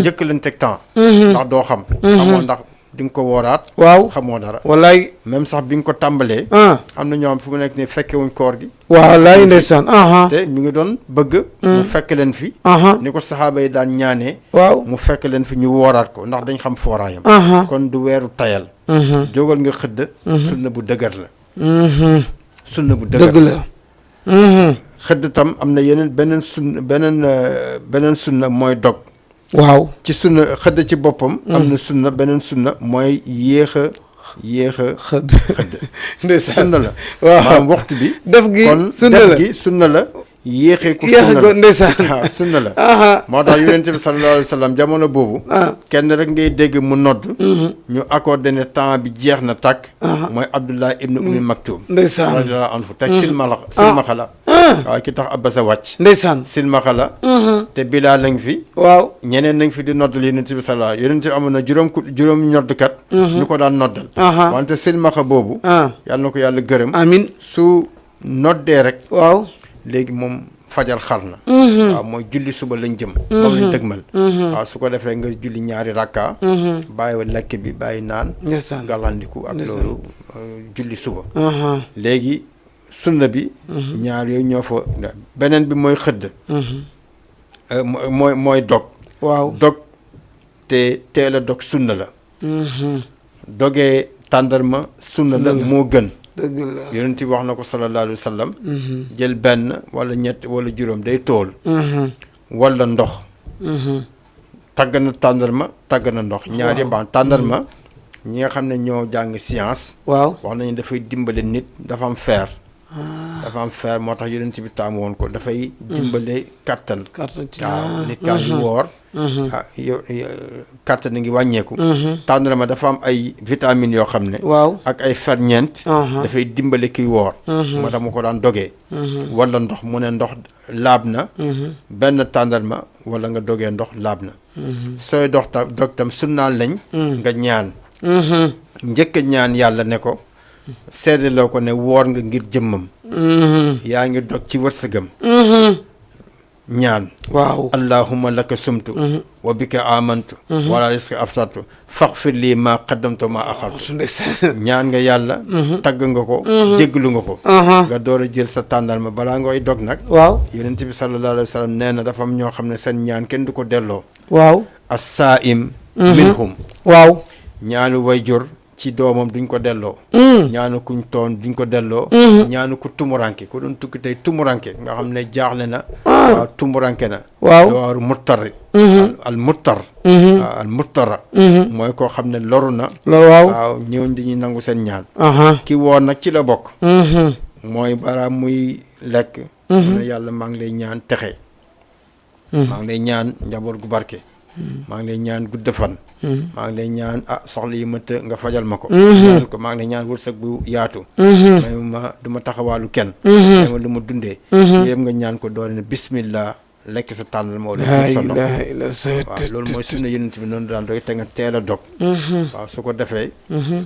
njëkkalanteeg temps ndax doo xam xamoo ndax di nga ko wooraat waaw xamoo dara wallaay même sax bi nga ko tàmbalee am na ñoo xam fu mu nekk ni fekkewuñ koor gi wallaay ndeysaan te ñu ngi doon bëgg mu fekk leen fi ni ko saxaaba yi daan ñaanee waaw mu fekk leen fi ñu wooraat ko ndax dañ xam fooraayam kon du weeru tayal jógal nga xëdd sunna bu dëgër la sunna bu dëgër la xëdd tam am na yeneen beneen sunna mooy dog waaw ci sunna xëdd ci boppam am na sunna beneen sunna mooy yéex a xëdd ndeysaan sunna la waaw maanaam waxtu bi def gi kon sunna la def gi sunna la yéexee ko ndeysaan waaw sunna la moo tax yonent bi sallallahu alayhi wa sallam jamono boobu kenn rek ngay dégg mu nodd ñu accordé ne temps bi jeex na tàkk mooy Abdullah ibnu Ummi Maktum ndeysaan radiyallahu anhu teg silmaxa la waaw ki tax Abbasa wàcc ndeysaan silmaxa la te Bilaal la ngi fi waaw ñeneen nañ fi di noddal yonent bi sallallahu yonent bi amoon na juróom noddkat ñu ko daan noddal wante silmaxa boobu yàlla na ko yàlla gërëm amin su noddee rek waaw léegi moom fajar xar na waaw mooy julli suba lañ jëm moom lañ dëgmal waaw su ko defee nga julli ñaari rakka bàyyi lekk bi bàyyi naan galandiku ak loolu julli suba léegi sunna bi ñaar yooyu ñoo fa beneen bi mooy xëdd mooy dog waaw dog te teel a dog sunna la dogee tàndarma sunna la moo gën dëgg la yonent bi wax na ko sallallahu alayhi wa sallam jël benn wala ñett wala juróom day tool wala ndox tàgg na tàndarma tàgg na ndox ñaar yëpp baax tàndarma ñi nga xam ne ñoo jàng science waaw wax nañu dafay dimbale nit dafa am fer moo tax yonent bi taamu woon ko dafay dimbale kattan waaw nit kaa ngi woor kattan ngi wàññeeku tàndarma dafa am ay vitamines yoo xam ne waaw ak ay ferñeent dafay dimbale kiy woor moo tax mu ko daan dogee wala ndox mu ne ndox laab na benn tàndarma wala nga dogee ndox laab na sooy dog tam sunnaan lañ nga ñaan njëkk ñaan yàlla ne ko seedaloo ko ne woor nga ngir jëmmam yaa ngi dog ci wërsëgam ñaan waaw allahumma laka sumtu wa bika amantu wala riska aftartu faghfir lii maa qaddamtu maa axartu ñaan nga yàlla tagg nga ko jégglu nga ko nga door a jël sa tàndarma balaa ngay dog nag waaw yonent bi sallallahu alayhi wa sallam nee na dafa am ñoo xam ne seen ñaan kenn du ko delloo waaw as-saa'im minhum waaw ñaanu wayjur ci doomam duñ ko delloo ñaanu kuñ toon duñ ko delloo ñaanu ku tumuranke ku doon tukki tey tumuranke nga xam ne jaaxle na waaw tumuranke na waaw waaru muttari al muttar al muttara mooy koo xam ne loru na waaw ñëw dañuy nangu seen ñaan ki woor nag ci la bokk mooy balaa muy lekk mu ne yàlla maa ngi lay ñaan texe maa ngi lay ñaan njaboot gu barke maa ngi lay ñaan gudd fan maa ngi lay ñaan soxla yi ma të nga fajal ma ko ñaan ko maa ngi lay ñaan wërsëg bu yaatu may ma du ma taxawaalu kenn may ma lu ma dundee yëpp nga ñaan ko doole ne bismillah lekk sa tànnal moo la sa ndox waaw loolu mooy sunna yonent bi noonu daan doy te nga teel a dog waaw su ko defee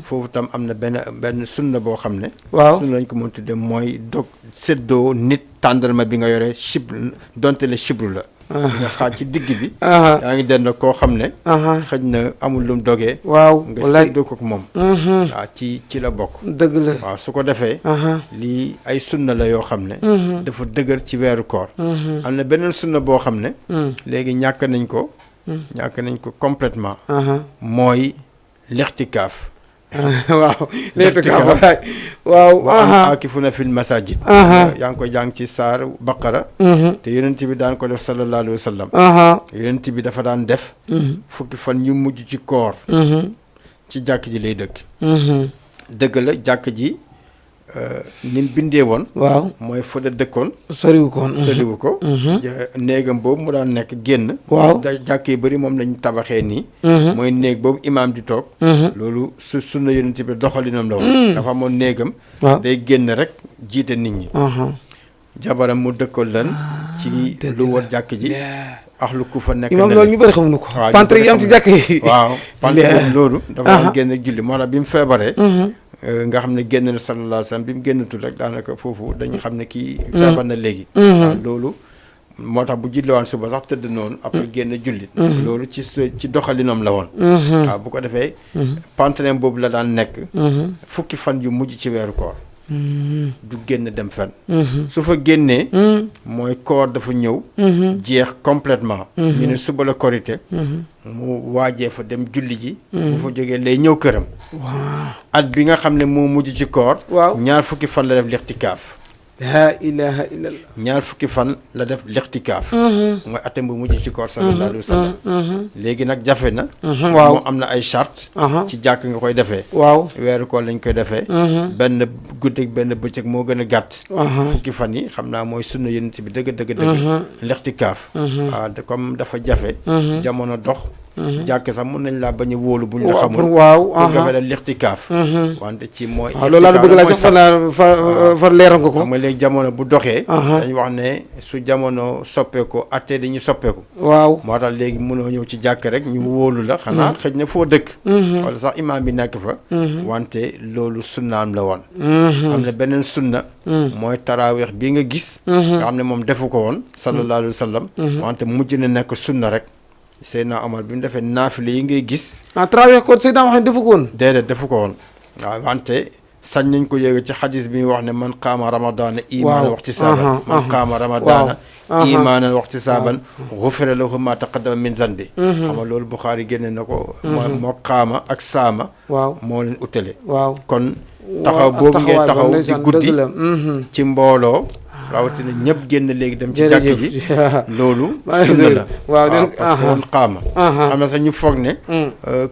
foofu tam am na benn sunna boo xam ne waaw sunna lañ ko mën tudde mooy dog séddoo nit tàndarma bi nga yore chibru donte le chibru la nga xaaj ci digg bi yaa ngi den koo xam ne xëj na amul lum dogee waaw nga séddoo ko moom waaw ci la bokk dëgg la waaw su ko defee lii ay sunna la yoo xam ne dafa dëgër ci weeru koor am na beneen sunna boo xam ne léegi ñàkk nañ ko complètement mooy lixtikaaf waaw lixtikaaf waaw aakifuna fil masajid yaa ngi ko jàng ci saar baqara te yonent bi daan ko def sallallahu alayhi wa sallam yonent bi dafa daan def fukki fan yu mujj ci koor ci jàkk ji lay dëgg la jàkk ji ni mu bindee woon waaw mooy fa la dëkkoon soriwu ko néegam boobu mu daan nekk génn waaw jàkk yi bëri moom lañ tabaxee nii mooy néeg boobu imaam di toog loolu sunna yonent bi doxalinam la woon dafa amoon néegam day génn rek jiite nit ñi jabaram mu dëkkal lan ci lu war jàkk ji lu ku fa nekk imaam loolu ñu bëri xamuñu ko pantre yi am ci jàkk yi waaw pantre loolu dafa daan génn julli moo tax bi mu feebaree nga xam ne génn na sallallahu alayhi wa sallam bi mu génnatul rek daanaka foofu dañu xam ne kii feebar na léegi waaw loolu moo tax bu julli waan suba sax tëdd noonu après génn julli loolu ci doxalinam la woon waaw bu ko defee pantre boobu la daan nekk fukki fan yu mujj ci weeru koor du génn dem fen su fa génnee mooy koor dafa ñëw jeex complètement ñu ne suba la korité mu waajee fa dem julli ji bu fa jógee lay ñëw këram at bi nga xam ne moo mujj ci koor ñaar fukki fan la def lixtikaaf laa ilaha illallah ñaar fukki fan la def lixtikaaf mooy atam bu mujj ci koor sallallahu alayhi wa sallam léegi nag jafe na moom am na ay charte ci jàkk nga koy defee weeru koor lañ koy defee benn guddi benn bëccëg moo gën a gàtt fukki fan yi xam naa mooy sunna yonent bi dëgg lixtikaaf waaw comme dafa jafe jamono dox jàkk sax mun nañ laa bañ a wóolu buñ la xamul pour nga fay lixtikaaf wante ci mooy loolu laa bëgg laa sax far leeral nga ko xam nga léegi jamono bu doxee dañ wax ne su jamono soppeeku attee dañuy soppeeku moo tax léegi mënoo ñëw ci jàkk rek ñu wóolu la xanaa xëj na foo dëkk wala sax imaam bi nekk fa wante loolu sunnaam la woon am na beneen sunna mooy taraaweex bi nga gis nga xam ne moom defu ko woon sallallahu alayhi wa sallam wante mujj na nekk sunna rek Seydina Omar bi mu defee naafile yi ngay gis trawee ko Seydina wax ne defu ko woon déedéet defu ko woon waaw wante sañ nañ ko yéega ci xadis bi wax ne man qaama ramadaana imaanan waxtisaaban man qaama ramadaana imaanan waxtisaaban gufira lahu ma taqaddama min zanbi xam nga loolu Buxaari génne na ko moo qaama ak saama moo leen utale kon taxaw boobu ngay taxaw di guddi ci mbooloo rawatina ñëpp génn léegi dem ci jàkk ji loolu sunna la parce que woon xaama xam na sax ñu foog ne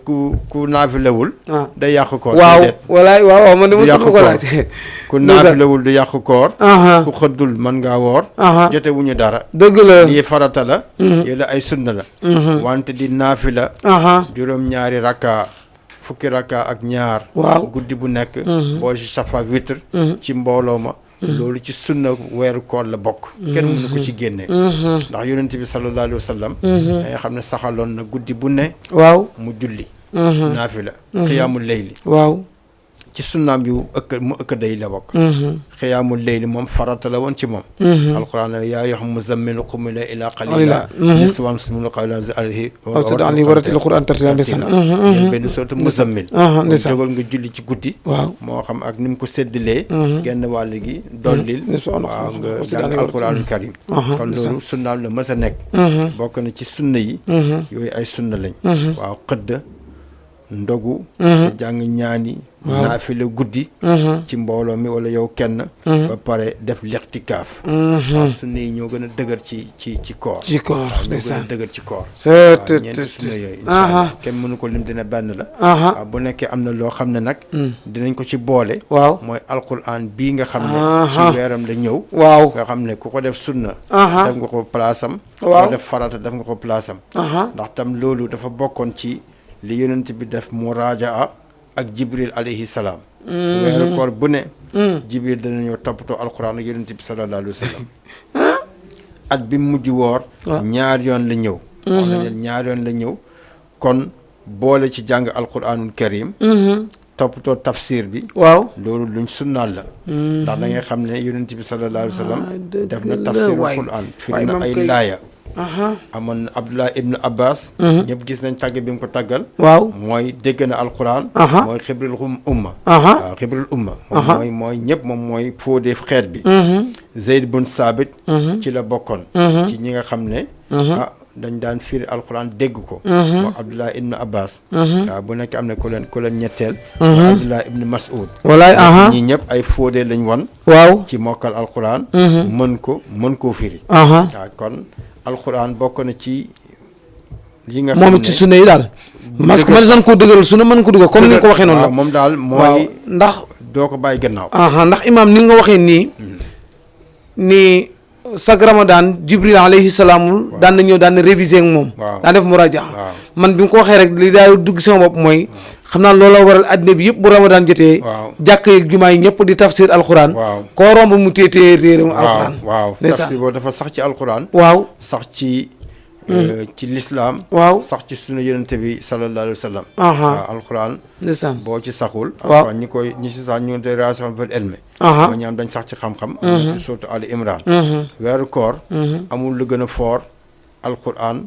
ku naafilewul day yàq koor waaw man de mu ko laaj ku naafilewul du yàq koor ku xëddul mën ngaa woor jote wuñu dara dëgg la lii farata la yooyu la ay sunna la wante di naafila juróom-ñaari rakka fukki rakka ak ñaar guddi bu nekk boole ci safa ak witr ci mbooloo ma loolu ci sunna weeru koor la bokk kenn mënu ko ci génne ndax yonent bi sallallahu alayhi wa sallam danga xam ne saxaloon na guddi bu ne mu julli naafila xiyaamul layli ci sunnaam yu mu ëkk day la bokk xiyaamul layli moom farata la woon ci moom alquran yaa ayyuhal muzammilu qum illa qalila nisfahu aw qalilan alayhi wa zid alayhi wa rattil qur'an tartila yéen benn sorte muzammil jógal nga julli ci guddi moo xam ak ni mu ko séddalee genn wàll gi dollil waaw nga jàng alquranul karim kon loolu sunnaam la mës a nekk bokk na ci sunna yi yooyu ay sunna lañ waaw xëdd ndogu te jàng ñaani naafila guddi ci mbooloo mi wala yow kenn ba pare def lixtikaaf waaw sunna yi ñoo gën a dëgër ci koor ñoo gën a dëgër ci koor ñeenti sunna yooyu incha allah kenn mënu ko lim dina benn la waaw bu nekkee am na loo xam ne nag dinañ ko ci boole waaw mooy alquran bii nga xam ne ci weeram la ñëw waaw nga xam ne ku ko def sunna def nga ko place am waaw ko def farata def nga ko place am ndax tam loolu dafa bokkoon ci li yonent bi def muraajaa ak jibril alayhi salaam weeru koor bu ne jibril danañoo toppatoo alquran ak yonent bi sallallahu alayhi wa sallam at bi mujj woor ñaar yoon la ñëw wax na leen ñaar yoon la ñëw kon boole ci jàng alquranul karim toppatoo tafsir bi waaw loolu luñ sunnaal la ndax da ngay xam ne yonent bi sallallahu alayhi wa sallam def na tafsirul quran firi na ay laaya amoon Abdullah ibn Abbas ñëpp gis nañ tàgg bi mu ko tàggal waaw mooy dégg na alquran mooy xibril umma waaw xibril umma moom mooy ñëpp moom mooy fóodee xeet bi Zeyd bun Saabit ci la bokkoon ci ñi nga xam ne dañ daan firi alquran dégg ko moom Abdullah ibn Abbas waaw bu nekk am na ku leen ñetteel Abdullah ibn Mas'ud walaay ñi ñëpp ay fóodee lañ wan waaw ci mokkal alquran mën koo firi waaw kon alquran bokk na ci yi nga xam ne moom ci sunna yi daal parce que man san koo dëgëral sunna mën ko dugal comme ni nga ko waxee noonu la moom daal mooy ndax doo ko bàyyi gannaaw ndax imaam ni nga waxee nii sag ramadan jibril alayhi salaam daan na ñëw daan na réviser ak moom daan def muraja man bi mu ko waxee rek li daal dugg sama bopp mooy xam naa loolu la waral addina bi yëpp bu ramadan jotee jàkk yeeg jumaa yi ñëpp di tafsir alquran koo romb mu téetee réeram alquran waaw tafsir boobu dafa sax ci alquran waaw sax ci lislaam waaw sax ci sunu yonente bi sallallahu alayhi wa sallam waaw alquran ndeysaan boo ci saxul alquran ñi si sax ñu ngi te raasixuuna fil ilmi moo ñaam dañ sax ci xam-xam surtout Ali Imran weeru koor amul lu gën a foor alquran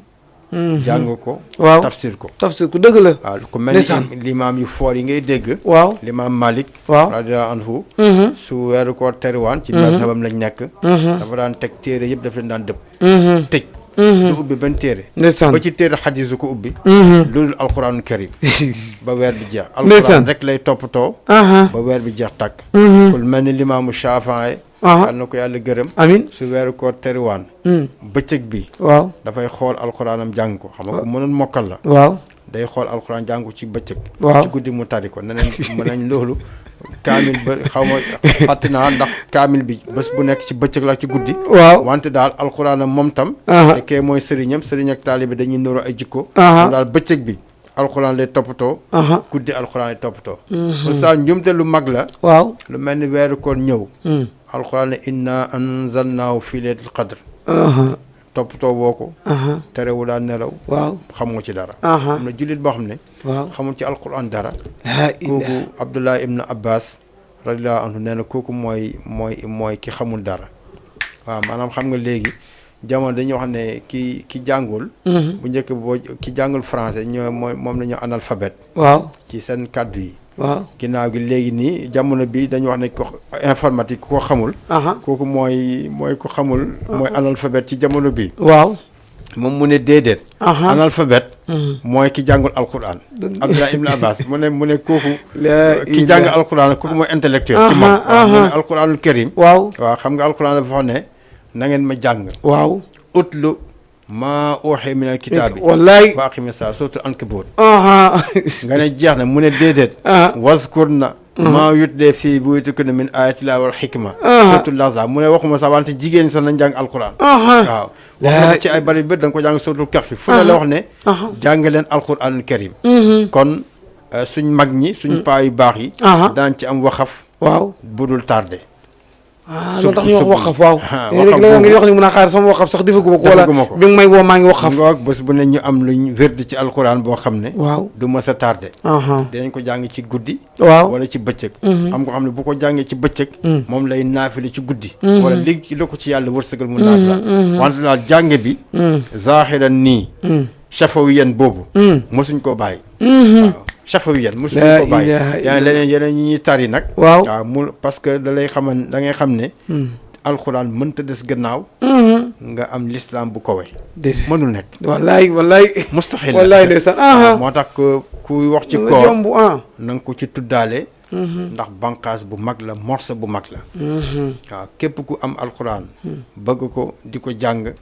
jàng ko waaw tafsir ko dëgg la waaw ku mel ni limaam yu foor yi ngay dégg waaw limaam Malik waaw radiyallahu anhu su weeru koor teriwaan ci mazhabam lañ nekk dafa daan teg téere yëpp daf leen daan dëpp tëj du ubbi benn téere ba ci téere xadis ko ubbi loolu alquranul karim ba weer bi jeex alquran rek lay toppatoo ba weer bi jeex tàkk ku mel ni limaamu Shafii yal na ko yàlla gërëm amiin su weeru koor teriwaan bëccëg bi waaw dafay xool alquranam jàng ko xam nga ko mënoon mokkal la waaw day xool alquran jàng ko ci bëccëg ci guddi mu tari ko neneen mën nañ loolu kaamil ba xaw ma fàtte naa ndax kaamil bi bés bu nekk ci bëccëg la ci guddi waaw wante daal alquranam moom tam te kee mooy sëriñ ak taalibe dañuy nuroo ay jikko moom daal bëccëg bi alquran lay toppatoo guddi alquran lay toppatoo sa njumte lu mag la waaw lu mel ni weeru koor ñëw alquran ne inna anzalnaahu fi laylatil qadr toppatoo woo ko terewu daan nelaw waaw xamoo ci dara am na jullit boo xam ne waaw xamul ci alquran dara kooku Abdullah ibn Abbas radiyallahu anhu nee na kooku mooy ki xamul dara waaw maanaam xam nga léegi jamono dañuy wax ne ki jàngul bu njëkk boo ki jàngul français moom la ñu analphabète waaw ci seen kàddu yi waaw ginnaaw gi léegi nii jamono bi dañu wax ne ko informatique ku ko xamul kooku mooy ko xamul mooy analphabète ci jamono bi waaw moom mu ne déedéet analphabète mooy ki jàngul alquran Abdullah ibn Abbas mu ne kooku ki jàng alquran kooku mooy intellectuel ci moom waaw mu ne alquranul karim waaw xam nga alquran dafa wax ne na ngeen ma jàng waaw utlu maa ooxee minal kitaabi wallaay wa aqimi saa surtout ankabut nga ne jeex na mu ne déedéet waskur na maa yutlee fii buyutikunna min ayatillah wal xikma surtout laza mu ne waxuma sax wante jigéen ñi sax nañ jàng alquran waaw wax na ci ay bari bët da nga ko jàng surtout kahfi fu ne la wax ne jàng leen alquranul karim kon suñ mag ñi suñ paa yu baax yi daan ci am waxaf waaw budul tardé loolu tax ñu wax waqaf waaw léegi nga wax ni mun a xaar sama waqaf sax defaguma ko wala bi nga may woo maa ngi waqaf ngoog bés bu ne ñu am luñ wérdi ci alquran boo xam ne waaw du ma sa tardé dinañ ko jàng ci guddi waaw wala ci bëccëg am ko xam ne bu ko jàngee ci bëccëg moom lay naafili ci guddi wala léegi la ko ci yàlla wërsëgal mu naafila wante daal jàng bi zaahiran nii shafawiyan boobu mosuñ koo bàyyi waaw chafawiyan mosuñ ko bàyyi yaa yeneen ñi ñuy tari nag waaw mu parce que da lay da ngay xam ne alxuraan mënta des gannaaw nga am l'islam bu kowe déedéet mënul nekk wallaay mustaxil wallaay ndeysaan moo tax ku wax ci koor yomb na nga ko ci tuddaale ndax banqaas bu mag la morceau bu mag la waaw képp ku am alquran bëgg ko di ko jàng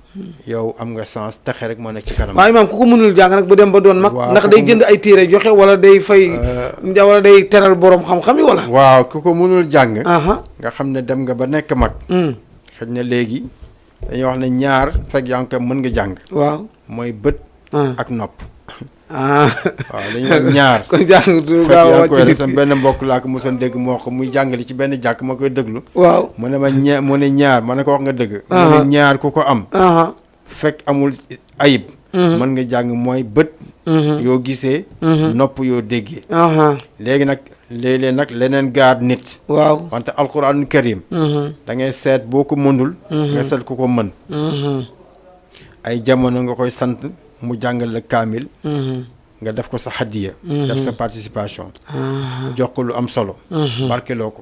yow am nga sens texe rek moo nekk ci kanam waaw imaam ku ko mënul jàng nag bu dem ba doon mag waaw ndax day jënd ay téere joxe wala day fay wala day teral borom xam-xam yi wala waaw ku ko mënul jàng aha nga xam ne dem nga ba nekk mag xëy na léegi dañuy wax ne ñaar fekk yaa ngi ko mën nga jàng waaw mooy bët ak nopp waaw dañu wax ñaar kon jàng du fekk gaaw a yaa wàcc koy nit sama benn mbokk laa ko mosoon dégg moo ko muy jàngale ci benn jàkk ma koy déglu waaw mu ne ma mu ne ñaar ma ne ko wax nga dëgg mu ne ñaar ku ko am fekk amul ayib mën nga jàng mooy bët yoo gisee nopp yoo déggee léegi nag léeg-léeg nag leneen gaar nit waaw wante alquranul karim da ngay seet boo ko mënul nga seet ku ko mën ay jamono nga koy sant mu jàngal la kaamil nga def ko sa hadiya def sa participation jox ko lu am solo barkeloo ko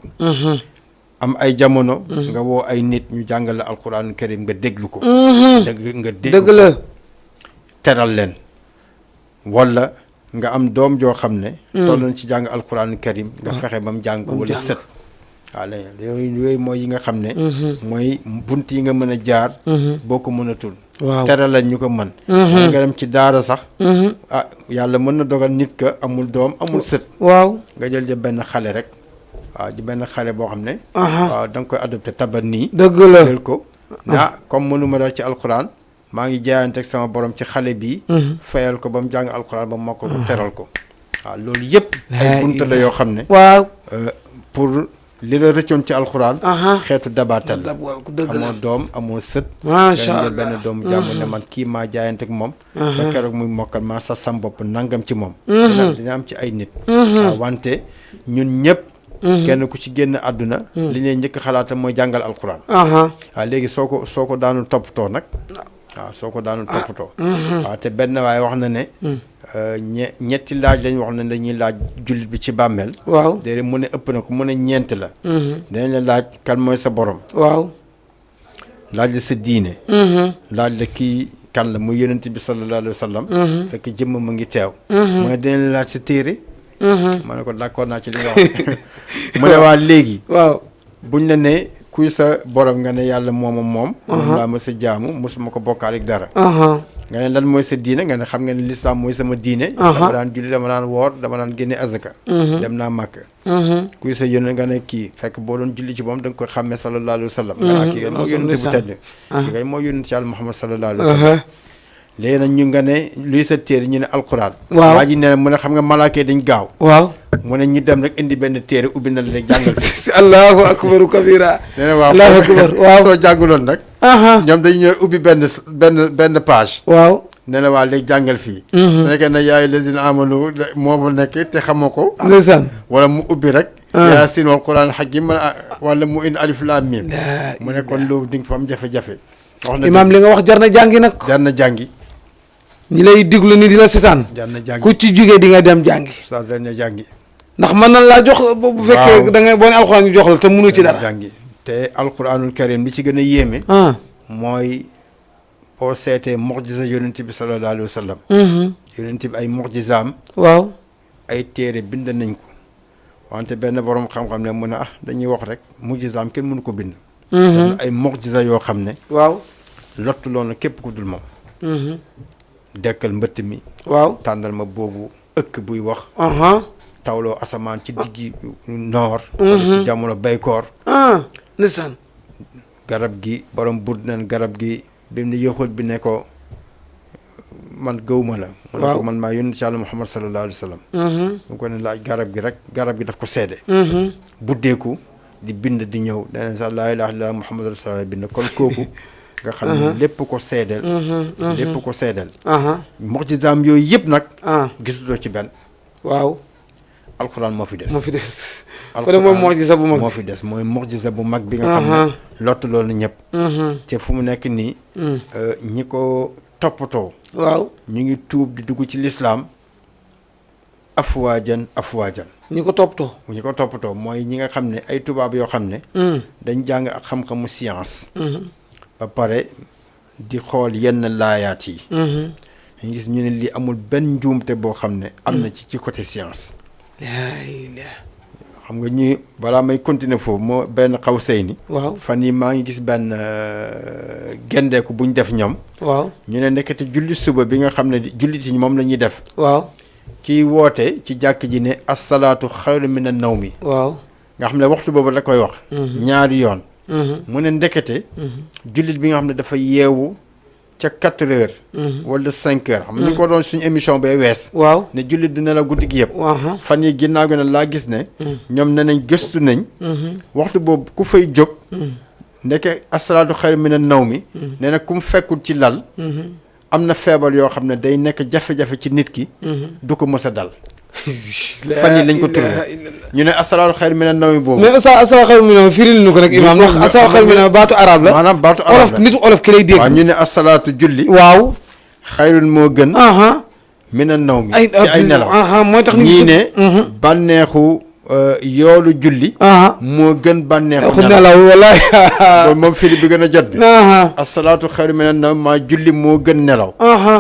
am ay jamono nga woo ay nit ñu jàngal la alquranul karim nga déglu ko dëgg la teral leen wala nga am doom joo xam ne toll na ci jàng alquranul karim nga fexe ba mu jàng ko wala sët waaw léegi yooyu mooy yi nga xam ne mooy bunt yi nga mën a jaar boo ko mënatul waaw teral leen ñu ko mën nga dem ci daara sax yàlla mën na dogal nit ka amul doom amul sët waaw nga jël ja benn xale rek waaw ji benn xale boo xam ne waaw da nga koy adopté tabat nii dëgg la jël ko comme mënuma dal ci alquran maa ngi jaayante ak sama borom ci xale bii fayal ko ba mu jàng alquran ba mu mokkal ko teral ko waaw loolu yëpp ay bunta la yoo xam ne waaw pour li la rëccoon ci alxuraan xeetu dabaatal dëgg la amoo doom amoo sët macha allah benn doomu jàmm ne man kii maa jaayante ak moom ba keroog muy mokkal maa sa sam bopp nangam ci moom dina am ci ay nit waaw wante ñun ñëpp kenn ku ci génn àdduna li ñuy njëkk xalaatam mooy jàngal alxuraan waaw léegi soo ko daanul toppatoo nag waaw soo ko daanul toppatoo waaw te benn waaye wax na ne ñetti laaj lañ wax ne dañuy laaj jullit bi ci bàmmeel waaw déedéet mu ne ëpp na ko mu ne ñeent la dañ la laaj kan mooy sa borom waaw laaj la sa diine laaj la kii kan la muy yonent bi sallallahu alayhi wa sallam fekk jëmm ma ngi teew mu ne dañ la laaj sa téere ma ne ko d'accord naa ci li nga wax mu ne waa léegi waaw buñ la ne kuy sa borom nga ne yàlla moom laa ma sa jaamu mosuma ko bokkaale ak dara nga ne lan mooy sa diine nga ne xam nga ne lislaam mooy sama diine dama daan julli dama daan woor dama daan génne azaka dem naa màkk kuy sa yónne nga ne kii fekk boo doon julli ci moom da nga koy xàmmee sallallahu alayhi wa sallam nga naa kii kay moo yónnente bu tedd kii kay moo yónnente ci yàlla Muhammad sallallahu alayhi wa sallam léegi nag ñu nga ne luy sa téere ñu ne alquran waaw waa ji ne mu ne xam nga malaaka yi dañ gaaw waaw mu ne ñu dem rek indi benn téere ubbi na la rek jàngal fi allahu akbaru kabira nee na waaw allahu akbar waaw soo jànguloon nag ñoom dañu ñëw ubbi benn page waaw nee na waa léegi jàngal fii su nekkee ne yaay lazina amanu moo fa nekk te xamoo ko ndeysaan wala mu ubbi rek yaasin wal quran hakim wala mu indi alif laam miim mu ne kon loolu di nga fa am jafe-jafe wax na imaam li nga wax jar na jàngi nag jar na jàngi ñi lay diglu ni di la setaan jar na jàngi ku ci jógee di nga dem jàngi saa jar na jàngi ndax mën na laa jox bu fekkee da nga boo ne alxuraan ñu jox la te mënu ci dara jàngi te alquranul karim li ci gën a yéeme mooy boo seetee mucjisa yonent bi sallallahu alayhi wa sallam yonent bi ay mucjisaam waaw ay téere bind nañ ko wante benn borom xam-xam ne mu ne dañuy wax rek mucjisaam kenn mënu ko bind ay mucjisa yoo xam ne waaw lottu loonu képp ku dul moom dekkal mbëtt mi waaw tàndal ma boobu ëkk buy wax tawloo asamaan ci diggi noor ci jamono baykoor ndeysaan garab gi borom budd nan garab gi bi mu ne yëxul bi ne ko man gëwma la mu ne ko man maa yónni ci Yàlla Muhammad sallallahu alayhi wa sallam mu ko ne laaj garab gi rek garab gi daf ko seede buddeeku di bind di ñëw dana sax laa ilaaha illallaah Muhammad rasulullah bind kon kooku nga xam ne lépp ko seedeel lépp ko seedeel mucjisaam yooyu yëpp nag gisutoo ci benn waaw alxuraan moo fi des ko de mooy mucjisa bu mag moo fi des mooy mucjisa bu mag bi nga xam ne lottu loolu ñëpp te fu mu nekk nii ñi ko toppatoo waaw ñu ngi tuub di dugg ci lislaam afwaajan ñi ko toppatoo mooy ñi nga xam ne ay tubaab yoo xam ne dañ jàng ak xam-xamu science ba pare di xool yenn laayaat yi ñu gis ñu ne lii amul benn njuumte boo xam ne am na ci côté science xam nga ñi balaa may continuer foofu moo benn xaw sëy ni waaw fan yi maa ngi gis benn gendeeku bu ñu def ñoom waaw ñu ne nekkati julli suba bi nga xam ne jullit yi moom la ñuy def waaw kii woote ci jàkk ji ne assalaatu xayru mina nawmi waaw nga xam ne waxtu boobu la koy wax ñaari yoon mu ne ndekete jullit bi nga xam ne dafa yeewu ca 4 heures wala 5 heures xam ñu ko doon suñu émission bay wees waaw ne jullit dina la guddi gi yëpp fan yi ginnaaw gi ne laa gis ne ñoom ne nañ gëstu nañ waxtu boobu ku fay jóg ndeke asalaatu xayru mina nawmi nee na ku mu fekkul ci lal am na feebar yoo xam ne day nekk jafe-jafe ci nit ki du ko mës a dal fan yi lañ ko turé ñu ne asalaatu xayru mina nawmi boobu mais asalaatu xayru mina nawmi firil nu ko nag imaam ndax asalaatu xayru mina nawmi baatu arab la maanaam baatu arab la olof nitu olof ki lay dégg waaw ñu ne asalaatu julli waaw xayrun moo gën mina nawmi ci ay nelaw mooy tax ñii ne bànneexu yoolu julli moo gën bànneexu nelaw wallaay boobu moom firi bi gën a jot bi asalaatu xayru mina nawmi maa julli moo gën nelaw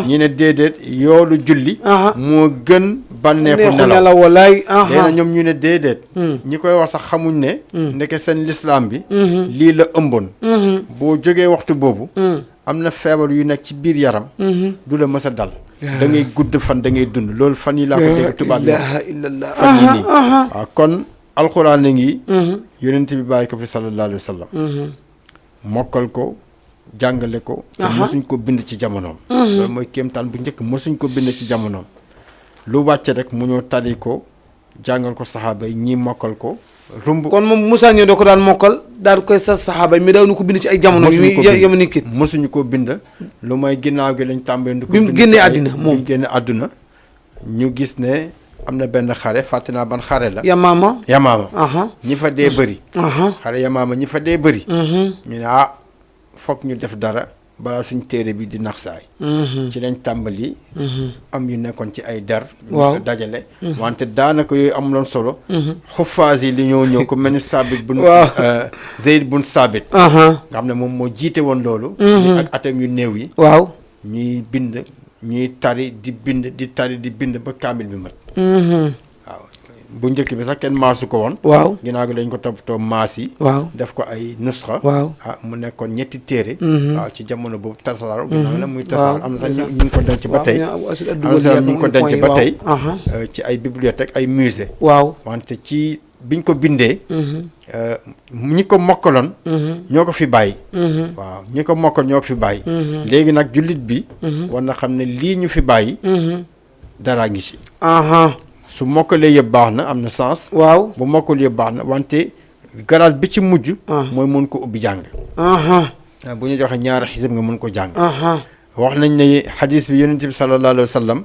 ñi ne déedéet yoolu julli moo gën bànneexu nelaw wallaay léegi nag ñoom ñu ne déedéet ñi koy wax sax xamuñ ne ndeke seen lislaam bi lii la ëmboon boo jógee waxtu boobu am na feebar yu nekk ci biir yaram du la mës a dal da ngay gudd fan da ngay dund loolu fan yi laa ko dégg tubaab yi fan yi nii waaw kon alxuraan la ngi yonent bi bàyyi ko fi sallallahu alayhi wa sallam mokkal ko jàngale ko te mosuñ ko bind ci jamonoom loolu mooy kéemtaan bu njëkk mosuñ ko bind ci jamonoom lu wàcce rek mu ñëw tari ko jàngal ko saxaaba yi ñii mokkal ko rumb kon moom Moussa ñëw da ko daan mokkal daal koy sa saxaaba yi mais daaw nu ko bind ci ay jamono yu nit ki mosuñu ko bind lu mooy ginnaaw gi lañ tàmbee ndi ko bi mu génnee àddina moom bi mu génnee àdduna ñu gis ne am na benn xare fàtte naa ban xare la Yamaama ñi fa dee bëri xare Yamaama ñi fa dee bëri ñu ne foog ñu def dara balaa suñ téere bi di nax saay ci lañ tàmbali am yu nekkoon ci ay der ñu dajale wante daanaka yooyu amuloon solo xuffaas yi li ñoo ñëw ko mel ni Saabit bun Zeyd bun Saabit nga xam ne moom moo jiite woon loolu ak atam yu néew yi ñuy bind ñuy tari di bind di tari di bind ba kaamil bi mat waaw bu njëkk bi sax kenn maasu ko woon ginnaaw gi lañ ko toppatoo maas yi def ko ay nusxa mu nekkoon 3 téere ci jamono boobu tasaar ginnaaw la muy tasaar am na sax ñu ngi ko denc ba tey ñu ngi ko denc ba tey ci ay bibliothèque ay musée wante ci biñ ko bindee ñi ko mokkaloon ñoo ko fi bàyyi waaw ñi ko mokkal ñoo ko fi bàyyi léegi nag jullit bi war na xam ne lii ñu fi bàyyi daraa ngi ci su mokkalee yëpp baax na am na sens bu mokkal yëpp baax na wante garaat bi ci mujj mooy mën ko ubbi jàng bu ñu joxe ñaari xisib nga mën ko jàng wax nañ ne xadis bi yonent bi sallallahu alayhi wa sallam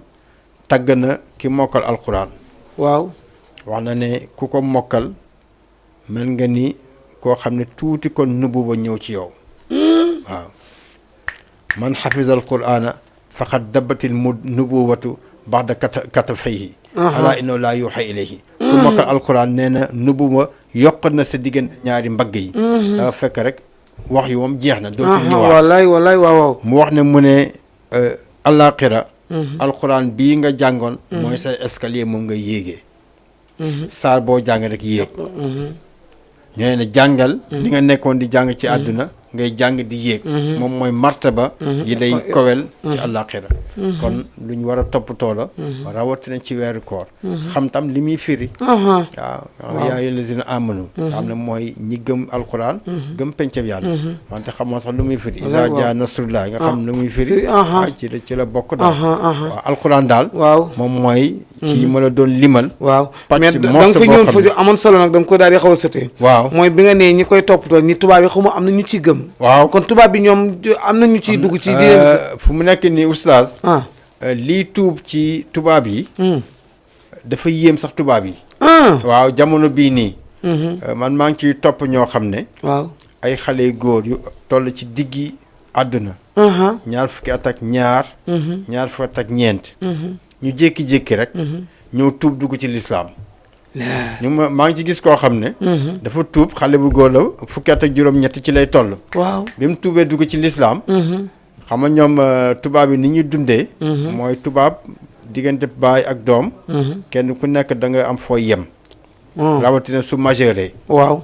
tagg na ki mokkal alquran wax na ne ku ko mokkal mel nga ni koo xam ne tuuti kon nubuwa ñëw ci yow waaw man xafiza alqurana faqad dabatil nubuwatu baxda katafayhi alaa innahu laa yuuxa ilayhi ku mokkal alquran nee na nubuwa yokk na sa diggante ñaari mbagg yi dafa fekk rek wax yi moom jeex na dootul ñëwaat wallaay waaw mu wax ne mu ne àllaaxira alquran bii nga jàngoon mooy sa escalier moom nga yéegee saar boo jàng rek yéeg ñu ne jàngal li nga nekkoon di jàng ci àdduna ngay jàng di yéeg moom mooy martaba yi lay kowel ci àllaaxira kon lu ñu war a toppatoo la rawatina ci weeru koor xam tam li muy firi waaw yaa ayyuhal lazina amanu xam ne mooy ñi gëm alquran gëm pencab yàlla wante xamoo sax lu muy firi iza jaa nasrullah nga xam lu muy firi waaw ci la bokk daal waaw alquran daal moom mooy ci ma la doon limal mais da nga fa ñëwoon fa amoon solo nag da nga ko daal di xaw a sëtee mooy bi nga nee ñi koy toppatoo ñi tubaab yi xamu am na ñu ci gëm kon tubaab bi ñoom am na ñu ciy dugg ci fu mu nekk nii oustaz lii tuub ci tubaab yi dafa yéem sax tubaab yi waaw jamono bii nii man maa ngi ciy topp ñoo xam ne ay xale góor yu toll ci diggi àdduna ñaar fukki at ak ñaar fukki at ak ñeent ñu jékki-jékki rek ñëw tuub dugg ci lislaam maa ngi ci gis koo xam ne dafa tuub xale bu góor la fukki at ak juróom-ñett ci lay toll bi mu tuubee dugg ci lislaam xam nga ñoom tubaab yi ni ñuy dundee. mooy tubaab diggante baay ak doom. kenn ku nekk da nga am fooy yem. rawatina su majeure. waaw.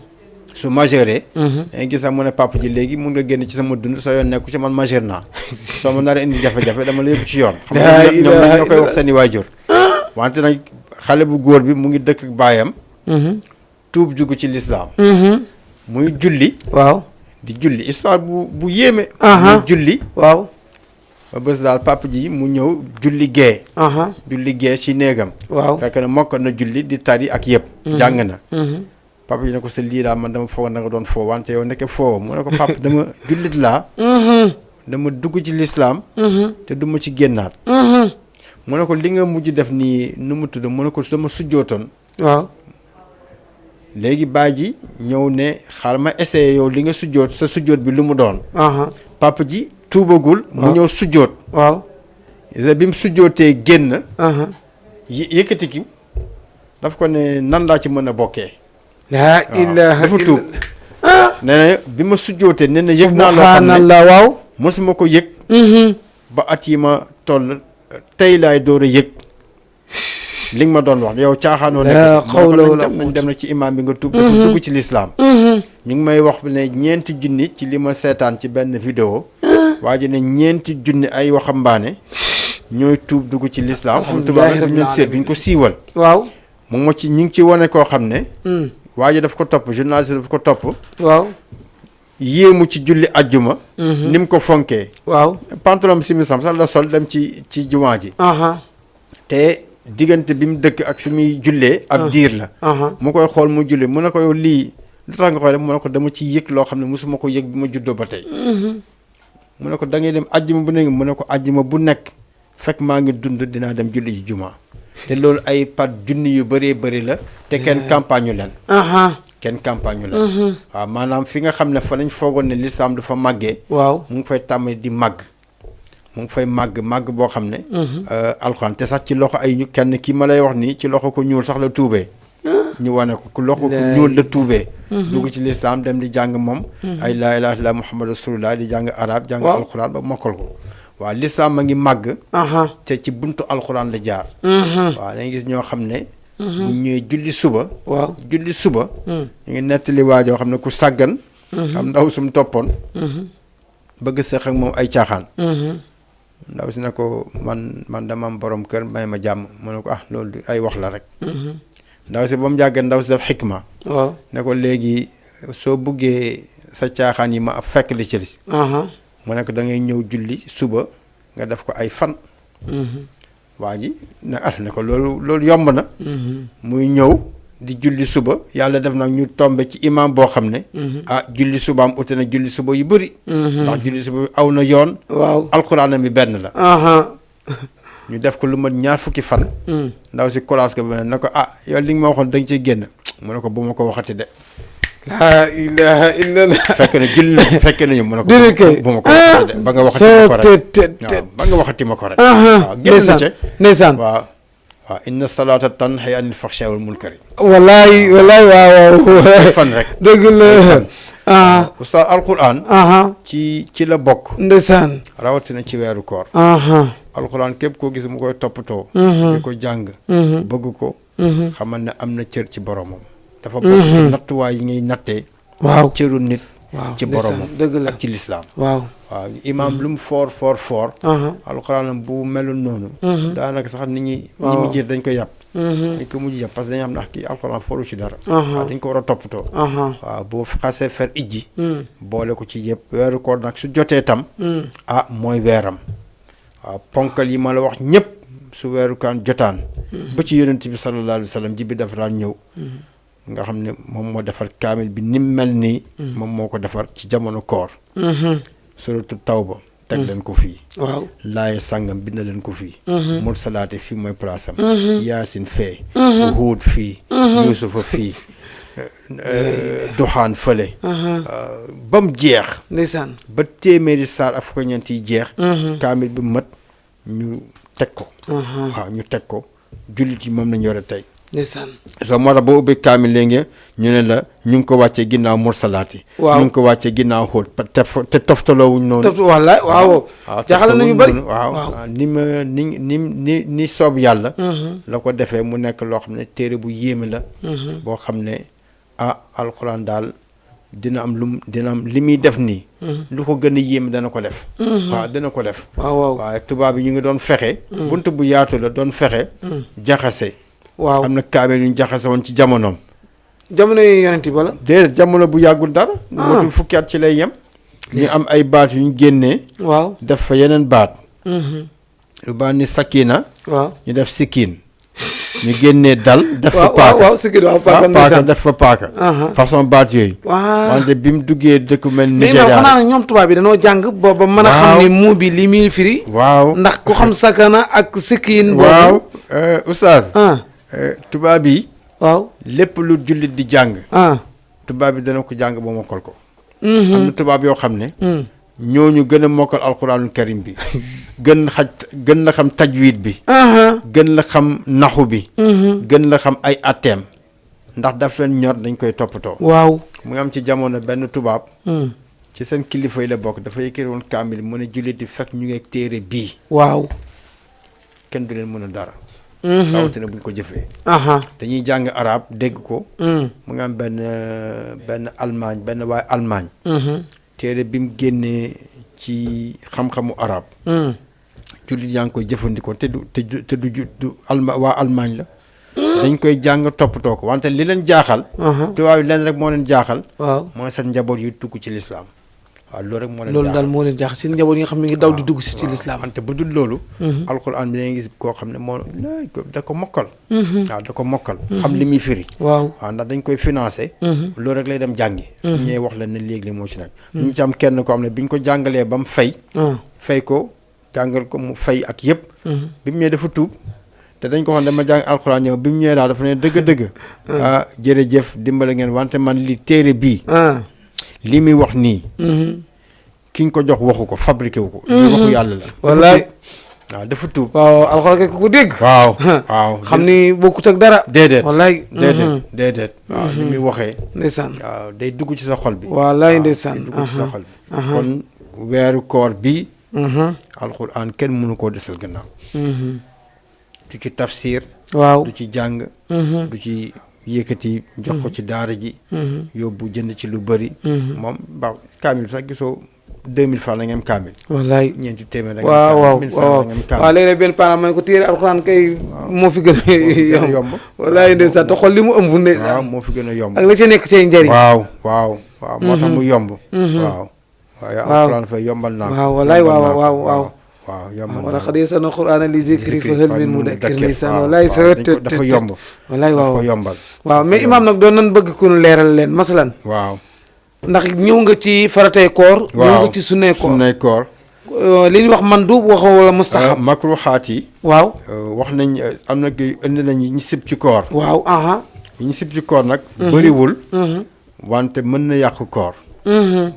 su majeure. dañuy gis mu ne papa ji léegi mun nga génn ci sama dund sa yoon nekku ci man majeur naa. soo ma nar a indi jafe-jafe dama la yóbbu ci yoon. xam nga ñoom ñoo koy wax seen i waajur. wante nag xale bu góor bi mu ngi dëkk ak baayam. tuub jugu ci lislaam. muy julli. waaw. di julli histoire bu yéeme. muy julli. waaw. ba bés daal papa ji mu ñëw julli gee. julli gee ci néegam. waaw fekk na mokk na julli di tari ak yëpp. jàng na. papa ji ne ko sa lii daal man dama foog na nga doon foo wante yow nekkee foo mu ne ko papa dama jullit laa. dama dugg ci lislaam. te du ma ci génnaat. mu ne ko li nga mujj def nii nu mu tudd mu ne ko dama sujjootoon. waaw. léegi baay ji ñëw ne xaaral ma essayé yow li nga sujjoot sa sujjoot bi lu mu doon. papa ji tuubagul. mu ñëw sujjoot. waaw. bi mu sujjootee génn. yëkkati ki daf ko ne nan laa ci mën a bokkee. laa ilaaha dafa tuub. nee na bi ma sujjootee nee na yëg naa loo xam ne subhanallah waaw. mosuma ko yëg. ba at yi ma toll tey laay door a yëg. li nga ma doon wax yow caaxaanoo nekk nañ dem na ci imaam bi nga tuub dafa dugg ci lislaam ñu ngi may wax ne 4 junni ci li ma seetaan ci benn vidéo waa ji ne 4 junni ay waxambaane ñooy tuub dugg ci lislaam xam tubaab daf ñun seet duñ ko siiwal waaw moom moo ci ñu ngi ci wane koo xam ne waa ji daf ko topp journaliste daf ko topp waaw yéemu ci julli ajjuma ni mu ko fonkee waaw pantalon simisam sax la sol dem ci jumaa ji te diggante bi mu dëkk ak fi muy jullee ab diir la mu koy xool mu julli mu ne ko yow lii lu tax nga koy def mu ne ko dama ci yëg loo xam ne mosuma ko yëg bi ma juddoo ba tey mu ne ko da ngay dem ajjuma bu nekk mu ne ko ajjuma bu nekk fekk maa ngi dund dinaa dem julli ji jumaa te loolu ay par junni yu bëree bëri la te kenn campagne leen kenn campagne leen waaw maanaam fi nga xam ne fa lañ foogoon ne lislaam du fa màggee waaw mu ngi fay tàmbali di màgg mu ngi fay màgg boo xam ne alxuraan te sax ci loxo ay ñu kenn ki ma lay wax nii ci loxo ko ñuul sax la tuubee ñu wane ko ku loxo ko ñuul la tuubee dugg ci lislaam dem di jàng moom ay laa ilaaha illallaah muhammad rasulullah di jàng arab jàng alxuraan ba mokkal ko waaw lislaam ma ngi màgg te ci buntu alxuraan la jaar waaw dañuy gis ñoo xam ne bu ñëwee julli suba waaw julli suba ñu ngi nettali waajoo xam ne ku sàggan am ndaw sum toppoon bëgg seq ak moom ay caaxaan ndaw si ne ko man dama am borom kër may ma jàmm mu ne ko loolu ay wax la rek ndaw si ba mu jàggee ndaw si def xikma waaw ne ko léegi soo buggee sa caaxaan yi ma fekk li ci li mu ne ko da ngay ñëw julli suba nga def ko ay fan waa ji ne ko loolu yomb na muy ñëw di julli suba yàlla def nag ñu tombe ci imam boo xam ne julli subaam ute na julli suba yu bëri ndax julli suba bi aw na yoon waaw alxuraan bi benn la ñu def ko lu mat 2 fukki fan ndaw si kolaas ko ba ne ko yow li nga ma waxoon da nga ciy génn mu ne ko bu ma ko waxati de laa ilaha illallah fekk nañu mu ne ko bu ma ko waxati de ba nga waxati ma ko rek ba nga waxati ma ko rek waaw génn na ca ndeysaan waaw inna salaata tanhaa anil fahshaa'i wal munkari wallaay waaw fan rek dëgg la oustaz alquran ci la bokk ndeysaan rawatina ci weeru koor alquran képp koo gis mu koy toppatoo di ko jàng bëgg ko xamal ne am na cër ci boromam dafa bokk ci nattuwaay yi ngay nattee waaw cëru nit ci boromam dëgg la ak ci lislaam waaw imaam lu mu foor alxuraan bu melul noonu daanaka sax nit ñi mu jiit dañ ko yàpp dañ ko mujj yàpp parce que dañu xam ne kii alxuraan foru ci dara waaw dañ ko war a toppatoo waaw boo xasee fer ijji boole ko ci yëpp weeru koor nag su jotee tam mooy weeram waaw ponkal yi ma la wax ñëpp su weeru kaan jotaan ba ci yonent bi sallallahu alayhi wa sallam ji bi dafa daan ñëw nga xam ne moom moo defar kaamil bi ni mel nii moom moo ko defar ci jamono koor suratu tawba teg leen ko fii waaw laaye sàngam bind leen ko fii mursalaate fii mooy place am yaasin fee huud fii yuusufa fii duxaan fële ba mu jeex ndeysaan ba téeméeri saar ak fukk ñeent yi jeex kaamil bi mat ñu teg ko waaw ñu teg ko jullit yi moom lañu yore tey ndeysaan. soo moo tax boo ubbee kaamil léegi ñu ne la ñu ngi ko wàccee ginnaaw mursalaat yi. waaw ñu ngi ko wàccee ginnaaw xóot te toftaloowuñ noonu. wallaay waaw. jaaxal nañu bëri waaw ni ma ni soob yàlla. la ko defee mu nekk loo xam ne téere bu yéeme la. boo xam ne alxuraan daal dina am li muy def nii. lu ko gën a yéeme dana ko def. waaw dana ko def. waaye tubaab yi ñu ngi doon fexe. bunt bu yaatu la doon fexe. jaxase. waaw am na kaamil yu ñu jaxase woon ci jamonoom. jamono yi yonent bi wala. déedéet jamono bu yàggul dara. motul fukki at ci lay yem. ñu am ay baat yu ñu génnee. waaw def fa yeneen baat. lu baax ni sakina. waaw ñu def sikkiin. ñu génnee dal. def fa paaka waaw sikkiin waaw paaka def fa paaka. façon baat yooyu. wante bi mu duggee dëkk mel ni. Nigéria mais xanaa ñoom tubaab bi dañoo jàng booba mën a xam ni muu bi li muy firi. waaw ndax ku xam sakana ak sikkiin. waaw oustaz. tubaab yi. waaw lépp lu jullit di jàng. tubaab bi dana ko jàng ba mokkal ko. am na tubaab yoo xam ne. ñooñu gën a mokkal alxuraanul karim bi. gën la xam tajwid bi. gën la xam naxu bi. gën la xam ay atteem. ndax daf leen ñor dañ koy toppatoo. waaw mu am ci jamono benn tubaab. ci seen kilifa yi la bokk dafa yëkkati woon kaamil mu ne jullit di fekk ñu ngi ak téere bii. waaw kenn du leen mën a dara. rawatina buñ ko jëfee. dañuy jàng arab dégg ko. mu ngi am benn Allemagne benn waaye Allemagne. téere bi mu génnee ci xam-xamu arab. jullit yaa ngi koy jëfandikoo te du waa Allemagne la. dañ koy jàng toppatoo ko wante li leen jaaxal. tubaab yi leen rek moo leen jaaxal. waaw mooy seen njaboot yu dugg ci lislaam. waaw loolu rek moo leen loolu daal moo leen jaaxal seen njaboot yi nga xam ne ngi daw di dugg si ci lislaam. wante bu dul loolu. alxuraan bi da ngay gis koo xam ne da ko mokkal. waaw da ko mokkal. xam li muy firi. waaw ndax dañ koy financé. loolu rek lay dem jàngi. su ñëwee wax la ne léegi moo ci nekk. ñu ci am kenn koo xam ne bi ñu ko jàngalee ba mu fay ko jàngal ko mu fay ak yëpp. bi mu ñëwee dafa tuub. te dañ ko waxoon dama jàng alxuraan ñëw bi mu ñëwee daal dafa ne dëgg-dëgg. jërëjëf dimbale ngeen wante man li téere bii. li muy wax nii. ki ñu ko jox waxu ko fabriqué wu ko. li waxu yàlla la. wallaay waaw dafa tuub. waaw alxuraan kay ko dégg. waaw xam ni bokkut ak dara. déedéet wallaay. déedéet. waaw li muy waxee. ndeysaan waaw day dugg ci sa xol bi. wallaay ndeysaan day dugg ci sa xol bi. kon weeru koor bi. alxuraan kenn mënu koo desal gannaaw. du ci tafsir. waaw du ci jàng. du ci yëkkati jox ko ci daara ji. yóbbu jënd ci lu bëri. moom ba kaamil sax gisoo 2000 francs la ngeen kaamil. wallaay ñeenti téeméer la ngeen kaamil. waaw léegi nag benn parent ma ne ko téere alxuraan kay. moo fi gën a yomb. wallaay ndeysaan te xool li mu ëmb ndeysaan. waaw moo fi gën a yomb. ak la ci nekk ci njëriñ. waaw moo tax mu yomb. waaw waaye alxuraan fay yombal naa ko. waaw wallaay waaw yombal wala xad yassarna alxuraan li zikri fa hal min mudakkir ndeysaan wallaay dafa yomb. wallaay waaw dafa yombal. waaw mais imaam nag doon nan bëgg ku nu leeral leen masalan. waaw. ndax ñëw nga ci faratay koor. ñëw nga ci sunnay koor. li ñuy wax mandub wax wala mustahab. makruhaat yi. waaw wax nañ am na indi nañ ñi sib ci koor. waaw. ñi sib ci koor nag. bëriwul. wante mën na yàq koor.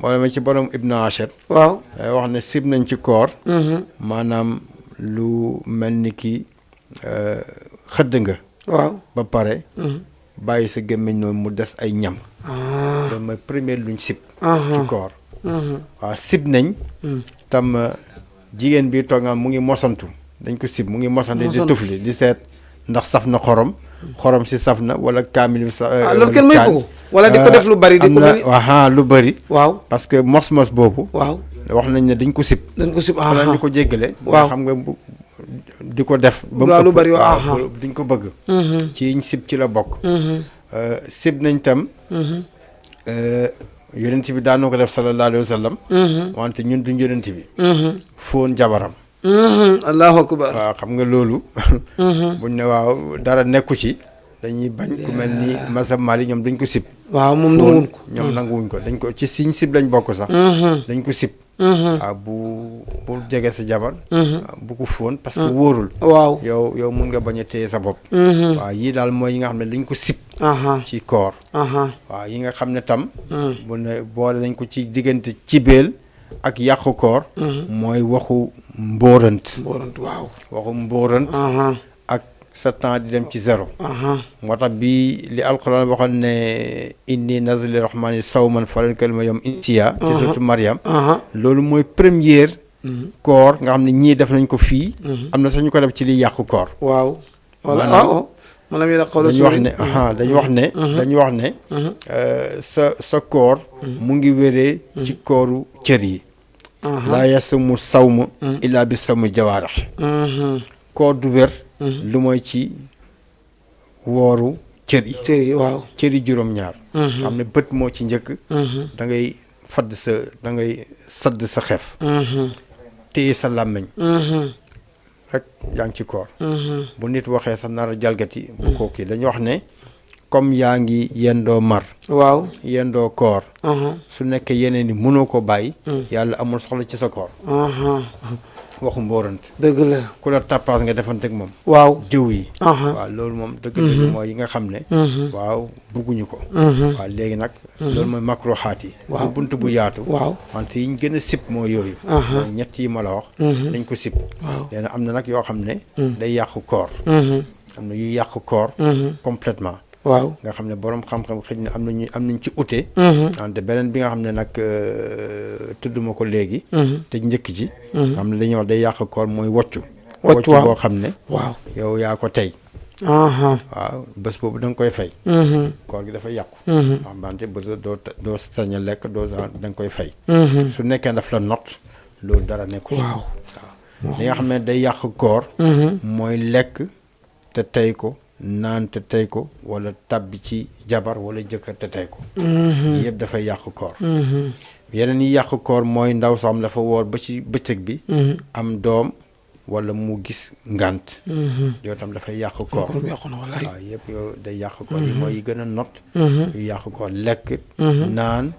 wala ma ci borom Ibn Ashab. waaw wax ne sib nañ ci koor. maanaam lu mel ni ki xëdd nga. waaw ba pare. bàyyi sa gémmiñ noonu mu des ay ñam. loolu mooy premier luñ sib. ci koor. waaw sib nañ. tam jigéen bi toog mu ngi mosantu dañ ko sib mu ngi mosantu di tufli di seet ndax saf na xorom si saf na wala kaamil bi sa. loolu kenn may ko wala di ko def lu bari. di ko bari lu bari. waaw parce que mos boobu. waaw wax nañ ne dañ ko sib. dañ ko sib wala ñu ko jéggale. waaw xam nga di ko def. ba mu lu bari duñ ko bëgg. ci yiñ sib ci la bokk. sib nañ tam. yonent bi daanoo ko def sallallahu alayhi wa sallam. wante ñun duñ yonent bi. foon jabaram. allahu akbar. waaw xam nga loolu. buñ ne waaw dara nekku ci. dañuy bañ ku mel ni masab Mali ñoom dañ ko sib. waaw moom nanguwuñ ko. ñoom nanguwuñ ko dañ ko ci siñ sib lañ bokk sax. dañ ko sib. waaw bu jege sa jabar. bu ko fóon parce que wóorul. waaw yow mun nga bañ a téye sa bopp. waaw yii daal mooy yi nga xam ne dañ ko sib. ci koor. waaw yi nga xam ne tam. bu ne boole nañ ko ci diggante cibeel ak yàqu koor. mooy waxu mbóorant. waaw waxu mbóorant. ak sa temps di dem ci zéro moo tax bi li alquran waxoon ne inni nazru li rahmani sawman falan kalima yom insiya ci surtout Mariam loolu mooy première koor nga xam ne ñii def nañ ko fii am na sax ñu ko def ci liy yàqu koor waaw wala maanaam dañu wax ne sa koor mu ngi wéree ci kooru cër yi laa yasumu sawmu illaa bi sawmu jawaarax koor du wér lu mooy ci wooru cër yi waaw cër yi juróom-ñaar xam ne bët moo ci njëkk da ngay sadd sa xef téye sa làmmiñ rek yaa ngi ci koor bu nit waxee sa nar a jalgati bu ko kii dañu wax ne comme yaa ngi yendoo mar waaw yendoo koor su nekkee yeneen ni mënoo ko bàyyi yàlla amul soxla ci sa koor waxu mbóorant dëgg la ku la tappaas nga defanteeg moom waaw jëw yi waaw loolu moom dëgg-dëgg mooy yi nga xam ne waaw bugguñu ko waaw léegi nag loolu mooy makruhaat yi bu bunt bu yaatu wante yi ñu gën a sib mooy yooyu mooy ñett yi ma la wax dañ ko sib léegi am na nag yoo xam ne day yàqu koor am na yuy yàqu koor complètement waaw nga xam ne borom xam-xam xëy na am nañ ci ute wante beneen bi nga xam ne nag tudduma ko léegi te njëkk ji xam ne dañuy wax day yàq koor mooy woccu boo xam ne waaw yow yaa ko tey waaw bés boobu da nga koy fay koor gi dafa yàqu waaw wante bés doo sañ a lekk doo da nga koy fay su nekkee daf la not loolu dara nekku waaw li nga xam ne day yàq koor mooy lekk te tey ko naan te tey ko wala tabbi ci jabar wala jëkkër te tey ko yëpp dafay yàq koor yeneen yi yàq koor mooy ndaw soo xam dafa woor ba ci bëccëg bi am doom wala mu gis ngànt yoo tam dafay yàq koor waaw yëpp yow day yàq koor yi mooy yi gën a not yu yàq koor lekk naan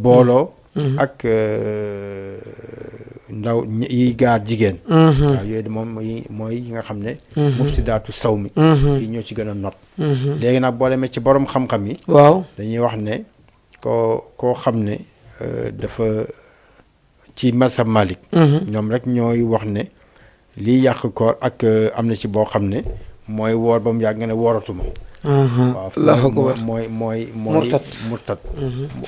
booloo ak ndaw yi gaar jigéen waaw yooyu moom mooy yi nga xam ne mufsidaatu saw mi yi ñoo ci gën a not léegi nag boo demee ci borom xam-xam yi waaw dañuy wax ne koo xam ne dafa ci mazhab Malik ñoom rek ñooy wax ne liy yàq koor ak am na ci boo xam ne mooy woor ba mu yàgg nga ne wooratuma waaw mooy murtat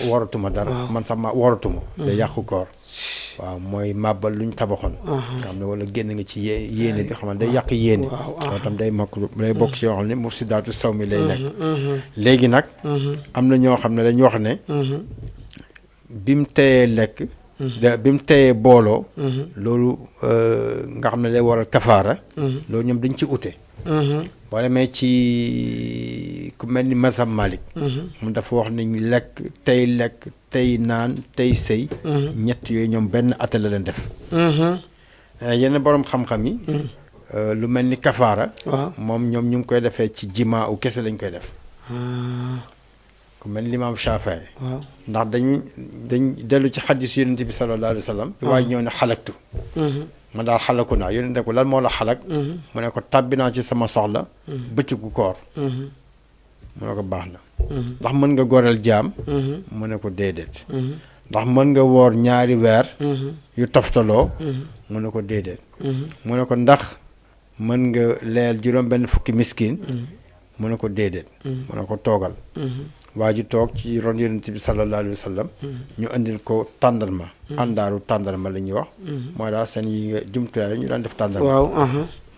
waratuma dara man sax ma waratuma day yàqu koor waaw mooy màbbal luñ tabaxoon nga xam ne wala génn nga ci yéene bi xam ne day yàq yéene waaw tam day bokk ci yoo xam ne mufsidaatu saw mi lay nekk léegi nag am na ñoo xam ne dañu wax ne bi mu teyee lekk bi mu teyee booloo loolu nga xam ne day waral kafaara loolu ñoom dañ ci ute boo demee ci ku mel ni mazhab Malik mu dafa wax ni lekk tey naan tey sëy ñett yooyu ñoom benn atte la leen def yenn borom xam-xam yi lu mel ni kafaara moom ñoom ñu ngi koy defee ci jimaa u kese lañ koy def ku mel ni Imaam Shafii ndax dañ dellu ci xadis yonent bi sallallahu alayhi wa sallam bi waaye ñëw ne xalaktu ma daal xalaku naa yonent ne ko lan moo la xalak mu ne ko tàbbi naa ci sama soxla bëccëgu koor mu ne ko baax na ndax mën nga goreel jaam mu ne ko déedéet ndax mën nga woor ñaari weer yu toftaloo mu ne ko déedéet mu ne ko ndax mën nga leel juróom benn fukki miskin mu ne ko déedéet mu ne ko toogal waa ji toog ci ron yonent bi sallallahu alayhi wa sallam ñu andil ko tàndarma àndaaru tàndarma la ñuy wax mooy daal seen yi nga jumtuwaay ñu daan def tàndarma waaw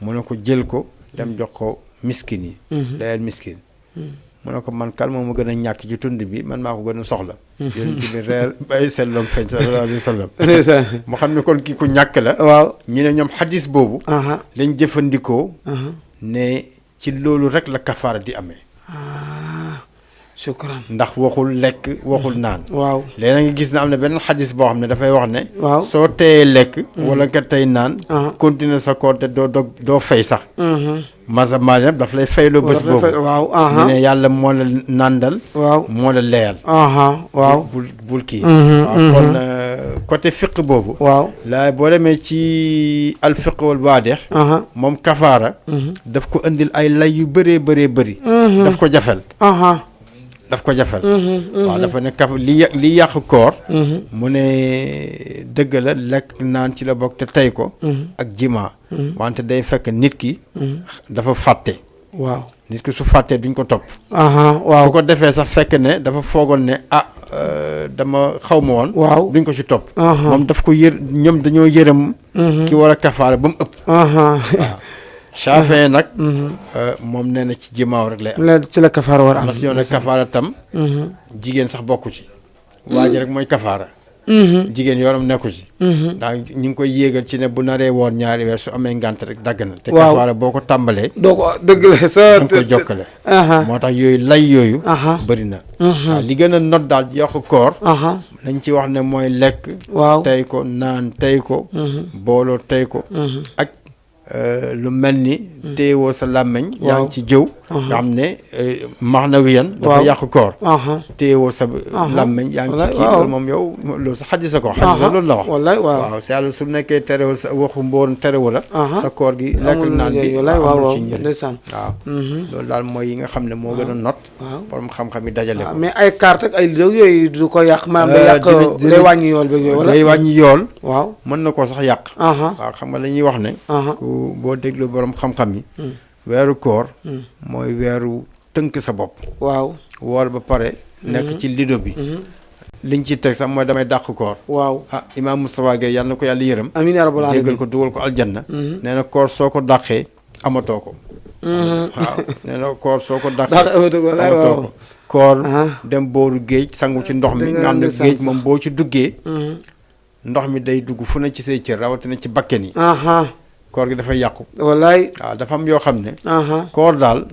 mu ne ko jël ko dem jox ko miskin yi layeen miskin mu ne ko man kal moom ma gën a ñàkk ci tund bi man maa ko gën a soxla yonent bi reer bay selloom feeñ sallallahu alayhi wa sallam mu xam ne kon kii ku ñàkk la waaw ñu ne ñoom xadis boobu lañ jëfandikoo ne ci loolu rek la kafaara di amee shukran ndax waxul lekk waxul naan waaw léegi nga gis ne am na benn xadis boo xam ne dafay wax ne waaw soo teyee lekk wala nga tey naan continuer sa koor te doo fay sax mazhab Maalik daf lay fayloo bés boobu waaw ñu ne yàlla moo la nàndal waaw moo la leyal waaw bul kii waaw kon côté fiq boobu waaw laay boo demee ci al fiq wal waadix moom kafaara daf ko indil ay lay yu bëree bëri daf ko jafel daf ko jafel waaw dafa ne kaf li yàq koor mu ne dëgg la lekk naan ci la bokk te tey ko ak jima wante day fekk nit ki dafa fàtte waaw nit ki su fàttee duñ ko topp waaw su ko defee sax fekk ne dafa foogoon ne dama xaw ma woon waaw duñ ko ci topp moom daf ko ñoom dañoo yërëm ki war a kafaara ba mu ëpp waaw Shafii nag moom nee na ci jimaaw rek lay am ci la kafaara war a am parce que ñoo ne kafaara tam jigéen sax bokku ci waa ji rek mooy kafaara jigéen yoonam nekku ci ndax ñu ngi koy yéegal ci ne bu naree woon ñaari weer su amee ngànt rek dagg na te kafaara boo ko tàmbalee doo ko dëgg la sa da nga koy jokkale moo tax yooyu lay yooyu bëri na waaw li gën a not daal yokk koor lañ ci wax ne mooy lekk waaw tey ko naan tey ko booloo tey ko ak lu mel ni téewoo sa làmmeñ yaa ngi ci jëw nga xam ne max na wiyan dafa yàq koor téewoo sa làmmeñ yaa ngi ci kii loolu moom yow loolu sa xadisa ko xadisa loolu la wax wallaay waaw si yàlla su nekkee terewul sa waxu mbóor terewu la sa koor gi lekk naan bi amul ci njëriñ waaw loolu daal mooy yi nga xam ne moo gën a not borom xam-xam yi dajale ko mais ay carte ak ay léeg yooyu du ko yàq maanaam day yàq day wàññi yool beeg yooyu wala day wàññi yool waaw mën na koo sax yàq waaw xam nga dañuy wax ne boo déglu borom xam-xam yi weeru koor mooy weeru tënk sa bopp waaw woor ba pare nekk ci lido bi liñ ci teg sax mooy damay dàq koor waaw imaam Moustapha Gueye yàlla na ko yàlla yërëm amiin yaa rabbal aalamiin jéggal ko dugal ko aljanna nee na koor soo ko dàqee amatoo ko waaw nee na koor soo ko dàqee amatoo ko koor dem booru géej sangu ci ndox mi nga xam ne géej moom boo ci duggee ndox mi day dugg fu ne ci say cër rawatina ci bakken yi koor gi dafay yàqu wallaay waaw dafa am yoo xam ne koor daal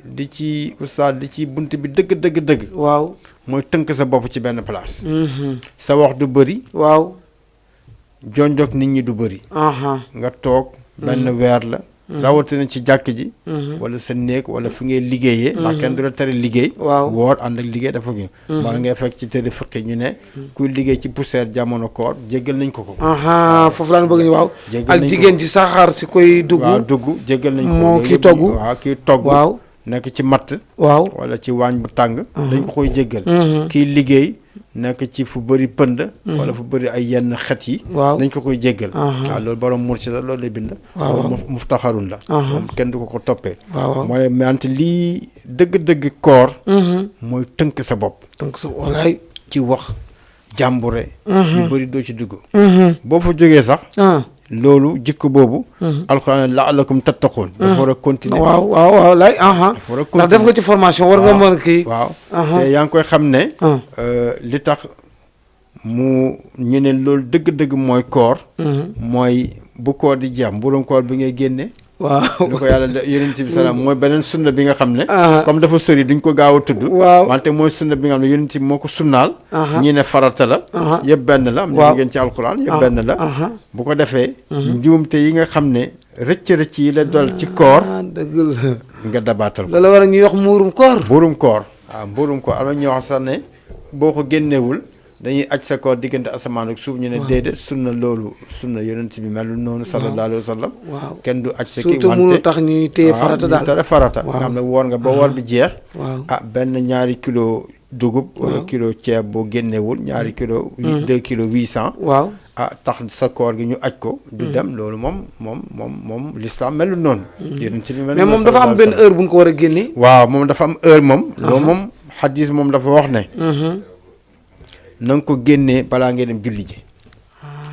di ci oustaz di ci bunt bi dëgg waaw mooy tënk sa bopp ci benn place sa wax du bëri waaw jonjog nit ñi du bëri nga toog benn weer la rawatina ci jàkk ji wala sa néeg wala fi ngay liggéeyee ndax kenn du la tere liggéey woor ànd ak liggéey dafa gi wala ngay fekk ci tëri fëqi ñu ne kuy liggéey ci poussière jamono koor jéggal nañ ko foofu laa bëgg ñu waaw ak jigéen ci saxaar si koy dugg jéggal nañ ko moo kii togg waaw kii togg waaw nekk ci matt waaw wala ci waañ bu tàng dañ ko koy jéggal kii liggéey nekk ci fu bëri pënd wala fu bëri ay yenn xet yi dañ ko koy jéggal waaw loolu borom mursi la loolu lay bind loolu muftaxarun la moom kenn du ko toppee mooy mante lii dëgg-dëgg koor mooy tënk sa bopp tënk sa walaay ci wax jàmbure yu bëri doo ci dugg boo fa jógee sax loolu jikko boobu alxuraan la'allakum tattaqoon dafa war a continuer waaw lay ndax def nga ci formation war nga mën kii waaw te yaa ngi koy xam ne li tax mu ñu ne loolu dëgg-dëgg mooy koor mooy bu koor di jeex mburum koor bi ngay génne waaw lu ko yàlla yonent bi salaam mooy beneen sunna bi nga xam ne comme dafa sori duñ ko gaaw a tudd wante mooy sunna bi nga xam ne yonent bi moo ko sunnaal ñii ne farata la yëpp benn la am na ngeen ci alquran yëpp benn la bu ko defee njuumte yi nga xam ne rëcc yi la dol ci koor dëgg la nga dabaatal ko loolu war a ñuy wax mbuurum koor mbuurum koor am na ñoo wax sax ne boo ko génnewul dañuy aj sa koor diggante asamaan ak suuf ñu ne déedéet sunna loolu sunna yonent bi melul noonu sallallahu alayhi wa sallam kenn du aj sa kii surtout mënu tax ñuy téye farata daal tere farata nga xam ne woor nga ba woor bi jeex benn ñaari kilo dugub wala kilo ceeb boo génnewul ñaari kilo 2 kilo 800 tax sa koor gi ñu aj ko du dem loolu moom l'islam melul noonu yonent bi melul mais moom dafa am benn heure bu ñu ko war a génne waaw moom dafa am heure moom loolu moom xadis moom dafa wax ne na nga ko génnee balaa ngay dem julli ji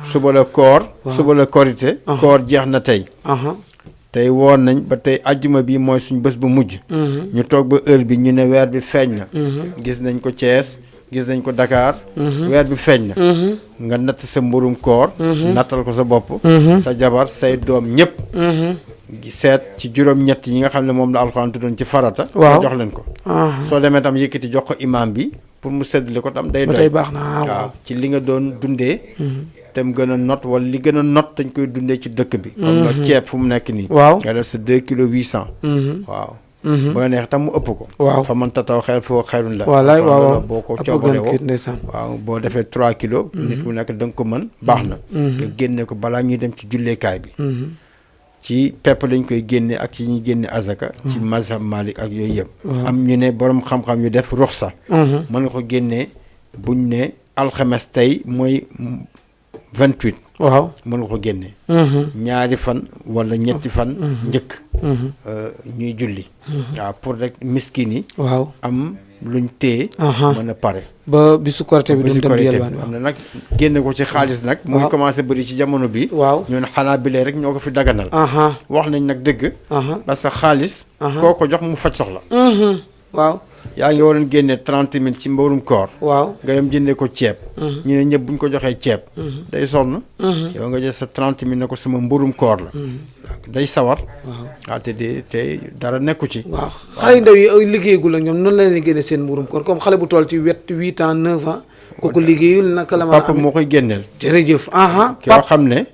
suba la koor suba la korité koor jeex na tey tey woor nañ ba tey ajjuma bi mooy suñ bés bu mujj ñu toog ba heure bi ñu ne weer bi feeñ na gis nañ ko Thiès gis nañ ko Dakar weer bi feeñ na nga natt sa mburum koor nattal ko sa bopp sa jabar say doom ñëpp seet ci juróom-ñett yi nga xam ne moom la alxuraan tuddoon ci farata nga jox leen ko soo demee tam yëkkati jox ko imam bi pour mu seddale ko tam day doy baax na waaw ci li nga doon dundee te mu gën a not wala li gën a not dañ koy dundee ci dëkk bi comme la ceeb fu mu nekk nii nga def sa 2 kilo 800 waaw bu la neex tam mu ëpp ko fa man tataw xel foo xayrun la waaw boo ko coobare woo waaw boo defee 3 kilos nit mu nekk da nga ko mën baax na nga génne ko balaa ñuy dem ci julleekaay bi ci pepp lañ koy génne ak ci ñuy génne azaka ci mazhab Malik ak yooyu yëpp am ñu ne borom xam-xam yu def ruxsa mën nga ko génnee buñ ne alxames tey mooy 28 waaw mën nga ko génne ñaari fan wala ñetti fan njëkk ñuy julli waaw pour rek miskin yi waaw am luñ téye mën a pare ba bisu korité bi duñ dem di yelwaan am na nag génne ko ci xaalis nag mu ngi commencé bëri ci jamono bi waaw ñun xanaa bilee rek ñoo ko fi daganal wax nañ nag dëgg parce que xaalis koo ko jox mu faj soxla waaw yaa ngi waroon génne 30 000 ci mbarum koor waaw nga dem jëndee ko ceeb ñu ne ñëpp buñ ko joxee ceeb day sonn yow nga jël sa 30 000 ne ko sama mburum koor la day sawar waaw te dara nekku ci waaw xale yu ndaw yi liggéeyagul ak ñoom noonu la leen génne seen mburum koor comme xale bu toll ci 8 ans 9 ans kooku liggéeyul naka la ma papa moo koy génneel jërëjëf koo xam ne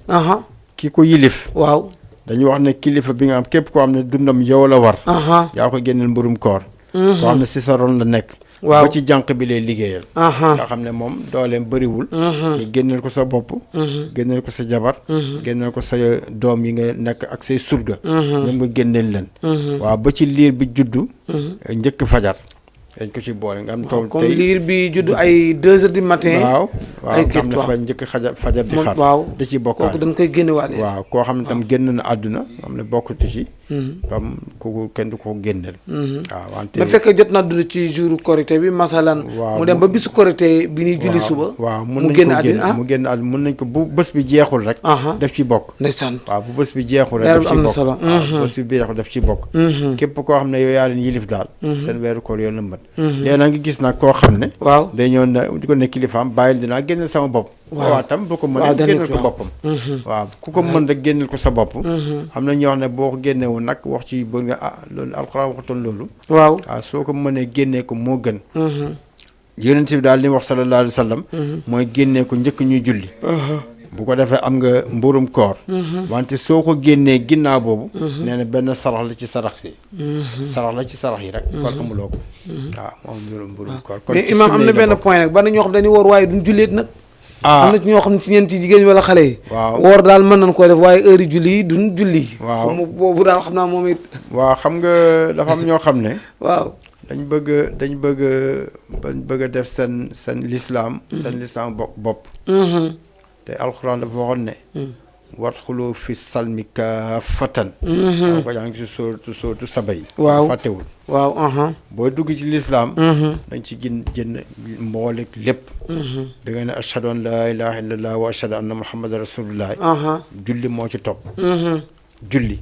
ki ko yilif waaw dañuy wax ne kilifa bi nga am képp koo xam ne dundam yow la war yaa ko génneel mburum koor koo xam ne si sa ron la nekk waaw ba ci jànq bi lay liggéeyal nga xam ne moom dooleem bëriwul nga génneel ko sa bopp génneel ko sa jabar génneel ko sa doom yi nga nekk ak say surga ñoom nga génneel leen waaw ba ci liir bi juddu njëkk fajar dañ ko ci boole nga am tool comme liir bi juddu ay 2 heures du matin waaw nga xam ne fa njëkk fajar di xar waaw da ci bokkaale kooku dañ koy génne waale waaw koo xam ne tam génn na àdduna xam ne bokkatu ci bam kooku kenn du ko génneel waaw wante ba fekkee jot na dund ci jour korité bi masalan mu dem ba bisu korité bi ñuy julli suba waaw mu génn àddina mu génn àddina mun nañ ko bu bés bi jeexul rek def ci bokk ndeysaan waaw bu bés bi jeexul rek def ci bokk waaw bés bi jeexul def ci bokk képp koo xam ne yow yaa leen yilif daal seen weeru koor yoon la mën léegi nag nga gis nag koo xam ne waaw day ñëw na di ko ne kilifaam bàyyil dinaa génneel sama bopp waaw tam bu ko mënee génneel ko boppam waaw ku ko mën rek génneel ko sa bopp am na ñoo xam ne boo ko génneewul nag wax ci bëgg nga loolu alxuraan waxutoon loolu waaw soo ko mënee génnee ko moo gën yonent bi daal li mu wax sallallahu alayhi wa sallam mooy génnee ko njëkk ñuy julli bu ko defee am nga mburum koor wante soo ko génnee ginnaaw boobu nee na benn sarax la ci sarax yi rek kon amuloo ko waaw moom mburum koor kon mais imam am na benn point nag bari ñoo xam dañuy woor waaye duñ julleet nag am na ci ñoo xam ne ci ñeenti jigéen wala xale yi waaw woor daal mën nañ koo def waaye heure yi julli yi duñ julli waaw boobu daal xam naa moom it waaw xam nga dafa am ñoo xam ne waaw dañ bëgg a def seen lislaam bopp te alxuraan dafa waxoon ne wadxulu fi salmi kaafatan ko yaa ngi si sóotu saba yi waaw fàttewul waaw boo dugg ci lislaam dañ ci jënn mboolek lépp da nga ne ashhadu an laa ilaha illallah wa ashhadu anna muhammadan rasulullah julli moo ci topp julli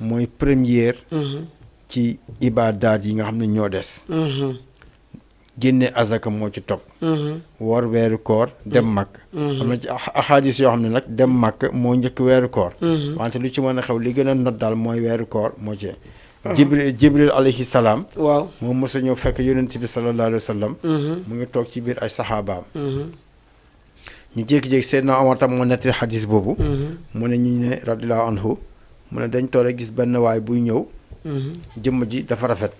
mooy première ci ibaadaat yi nga xam ne ñoo des génne azaka moo ci topp woor weeru koor dem màkk am na ci axaadis yoo xam ne nag dem màkk moo njëkk weeru koor wante lu ci mën a xew li gën a not daal mooy weeru koor moo ci jibril alayhi salaam waaw moom mos a ñëw fekk yonent bi sallallahu alayhi wa sallam mu ngi toog ci biir ay saxaabaam ñu jékki-jékki Seydina Omar tam moo nettali xadis boobu mu ne ñu ne radiyallahu anhu mu ne dañ toog rek gis benn waay buy ñëw jëmm ji dafa rafet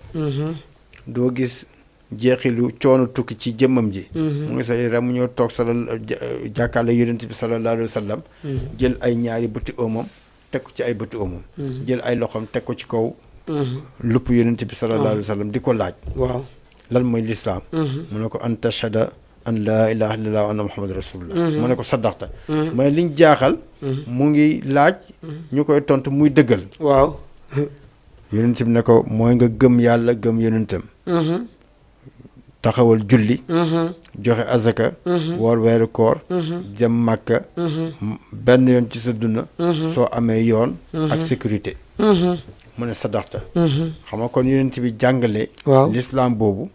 doo gis jeexilu coono tukki ci jëmmam ji mu ngi say rek mu ñëw toog jàkkaarloo yonent bi sallallahu alayhi wa sallam jël ay ñaari bëti oomam teg ko ci ay bëti oomam jël ay loxoom teg ko ci kaw lupp yonent bi sallallahu alayhi wa sallam di ko laaj waaw lan mooy lislaam mu ne ko an tashhada an laa ilaha illallah wa anna muhammad rasulullah mu ne ko saddaxta mu ne liñ jaaxal mu ngi laaj ñu koy tontu muy dëggal waaw yonent bi ne ko mooy nga gëm yàlla gëm yonentam taxawal julli joxe azaka woor weeru koor dem màkka benn yoon ci sa dund soo amee yoon ak sécurité mu ne sadaxta xam nga kon yonent bi jàngale l'islam boobu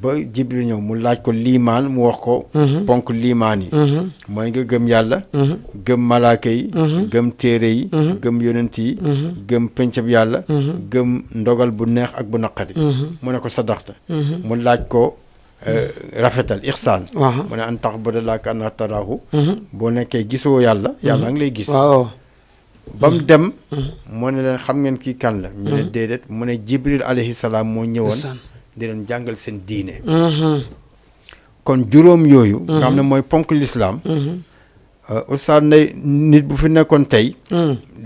ba Jibril ñëw mu laaj ko liimaan mu wax ko ponk liimaan yi mooy nga gëm yàlla gëm malaaka yi gëm téere yi gëm yonent yi gëm pencab yàlla gëm ndogal bu neex ak bu naqari mu ne ko sadaxta mu laaj ko rafetal ixsaan mu ne an ta'budallaha ka'annaka taraahu boo nekkee gisoo yàlla yàlla ngi lay gis ba mu dem mu ne leen xam ngeen kii kan la ñu ne déedéet mu ne Jibril alayhi salaam moo ñëwoon di leen jàngal seen diine kon juróom yooyu nga xam ne mooy ponk lislaam Oustaz Ndeye nit bu fi nekkoon tey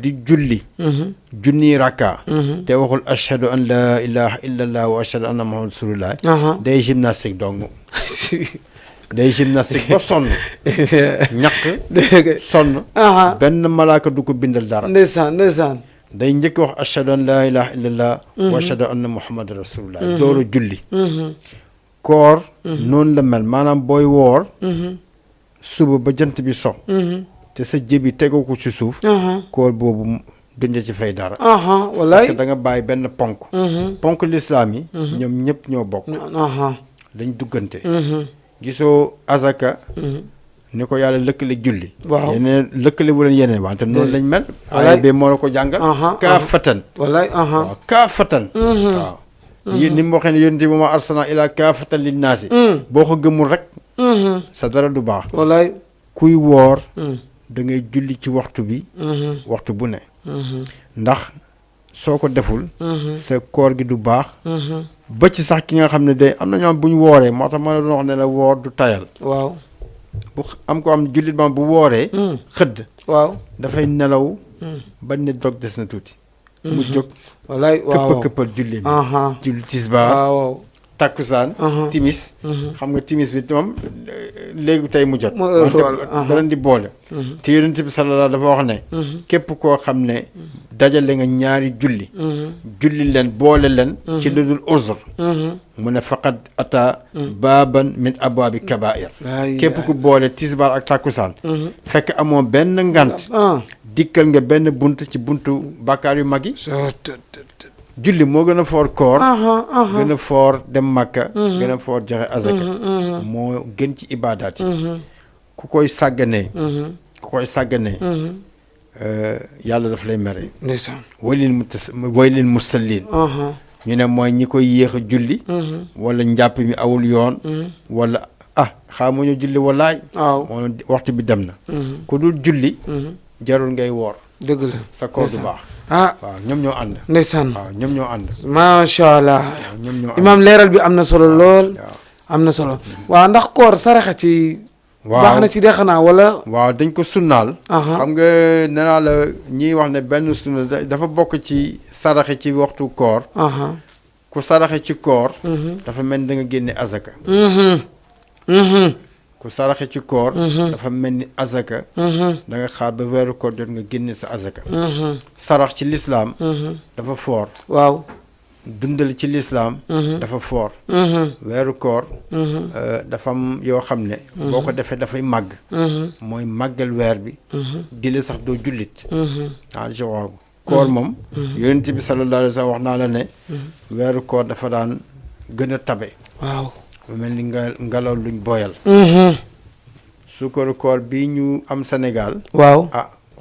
di julli junniy rakka te waxul ashhadu an la ilaha illallah wa ashhadu anna muhammad rasulullah day gymnastique dong day gymnastique ba sonn ñaq sonn benn malaaka du ko bindal dara ndeysaan day njëkk wax ashhadu an la ilaha illallah wa ashhadu anna muhammad rasulullah dooru julli koor noonu la mel maanaam booy woor suba ba jant bi so te sa jëbi tegoo ko ci suuf koor boobu duñ ci fay dara wallaay parce que da nga bàyyi benn ponk lislaam yi ñoom ñëpp ñoo bokk dañ duggante gisoo azaka ni ko yàlla lëkkale julli yeneen lëkkale wu leen yeneen wante noonu lañ mel ay bi moo la ko jàngal kaa fatan wallaay waaw kaa fatan waaw ni mu waxee ne yonent bi ma arsalnaa ilaa kaafatan linnaasi boo ko gëmul rek sa dara du baax wallaay kuy woor da ngay julli ci waxtu bi waxtu bu ne ndax soo ko deful sa koor gi du baax ba ci sax ki nga xam ne day am na ñoo am bu ñu wooree moo tax ma la doon wax ne la woor du tayal waaw bu am ko am jullit ma bu wooree xëdd waaw dafay nelaw ba ne dog des na tuuti mu jóg wallaay waaw këppal julli bi julli tisbaar waaw takkusaan timis xam nga timis bi moom léegi tey mu jot da leen di boole te yonent bi sallallahu dafa wax ne képp koo xam ne dajale nga ñaari julli leen boole leen ci lu dul uzr mu ne faqad ata baaban min abwaabi kabair képp ku boole tisbaar ak takkusaan fekk amoo benn ngant dikkal nga benn bunt ci buntu bàkkaar yu mag yi julli moo gën a foor koor gën a foor dem Makka gën a foor joxe azaka moo gën ci ibaadaat yi ku koy sàgganee yàlla daf lay mere waylil musallin ñu ne mooy ñi koy yéex a julli wala njàpp mi awul yoon wala xaamu ñu julli walaay moom waxtu bi dem na ku dul julli jarul ngay woor dëgg la sa koor du baax waaw ñoom ñoo ànd ndeysaan waaw ñoom ñoo ànd macha allah ñoom ñoo ànd imaam leeral bi am na solo lool am na solo waaw ndax koor saraxa ci baax na ci de xanaa wala waaw dañ ko sunnaal xam nga nee naa la ñiy wax ne benn sunna dafa bokk ci saraxe ci waxtu koor ku saraxe ci koor dafa mel ni da nga génne azaka ku saraxe ci koor dafa mel ni azaka da nga xaar ba weeru koor jot nga génne sa azaka sarax ci lislaam dafa foor waaw dundal ci lislaam dafa foor weeru koor dafa am yoo xam ne boo ko defee dafay màgg mooy màggal weer bi di la sax doo jullit waaw koor moom yonent bi sallallahu alayhi wa sallam wax naa la ne weeru koor dafa daan gën a tabe waaw mu mel ni ngelaw luñ booyal suukaru koor bii ñu am Sénégal waaw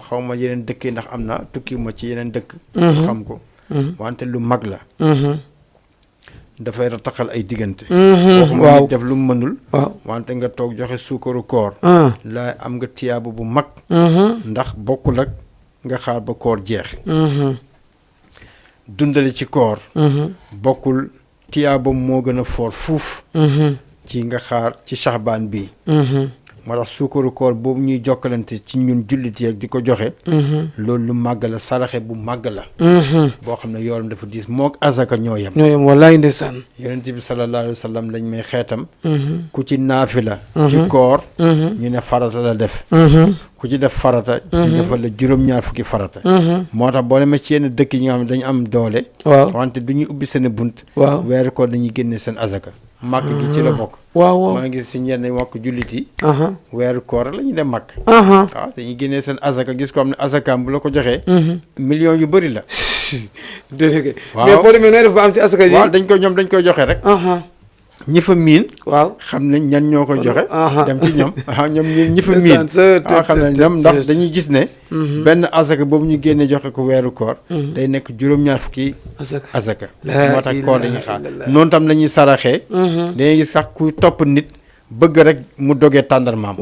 xaw ma yeneen dëkk yi ndax am na tukki ma ci yeneen dëkk xam ko wante lu mag la dafay rataxal ay diggante waxuma def lu mënul wante nga toog joxe suukaru koor la am nga tiyaabu bu mag ndax bokkul ak nga xaar ba koor jeex dundali ci koor bokkul tiyaabam moo gën a foor fuuf ci nga xaar ci saxbaan bi moo tax suukaru koor boobu ñuy jokkalante ci ñun jullit yeeg di ko joxe loolu lu màgg la saraxe bu màgg la boo xam ne yoolam dafa diis mook azaka ñoo yem wallaay ndeysaan yonent bi sallallahu alayhi wa sallam lañ may xeetam ku ci naafila ci koor ñu ne farata la def ku ci def farata ñu defal la juróom-ñaar fukki farata moo tax boo demee ci yenn dëkk yi nga xam ne dañu am doole wante du ñuy ubbi seen bunt weeru koor dañuy génne seen azaka màkk gi ci la bokk waaw maa ngi gis si ñenn mbokk jullit yi weeru koor la ñuy dem màkk waaw dañuy génnee seen azaka gis ko am ne azakaam bu la ko joxee millions yu bëri la dégg mais boo demee nooy def ba am ci azaka ji waaw ñoom dañ koy joxe rek ñi fa miin xam nañ ñan ñoo koy joxe dem ci ñoom ñoom ñi fa miin xam nañ ñoom ndax dañuy gis ne benn azaka boobu ñu génne joxe ko weeru koor day nekk juróom-ñaar fukki azaka moo tax koor dañuy xaar noonu tam la ñuy saraxee dañuy gis sax ku topp nit bëgg rek mu dogee tàndarmaam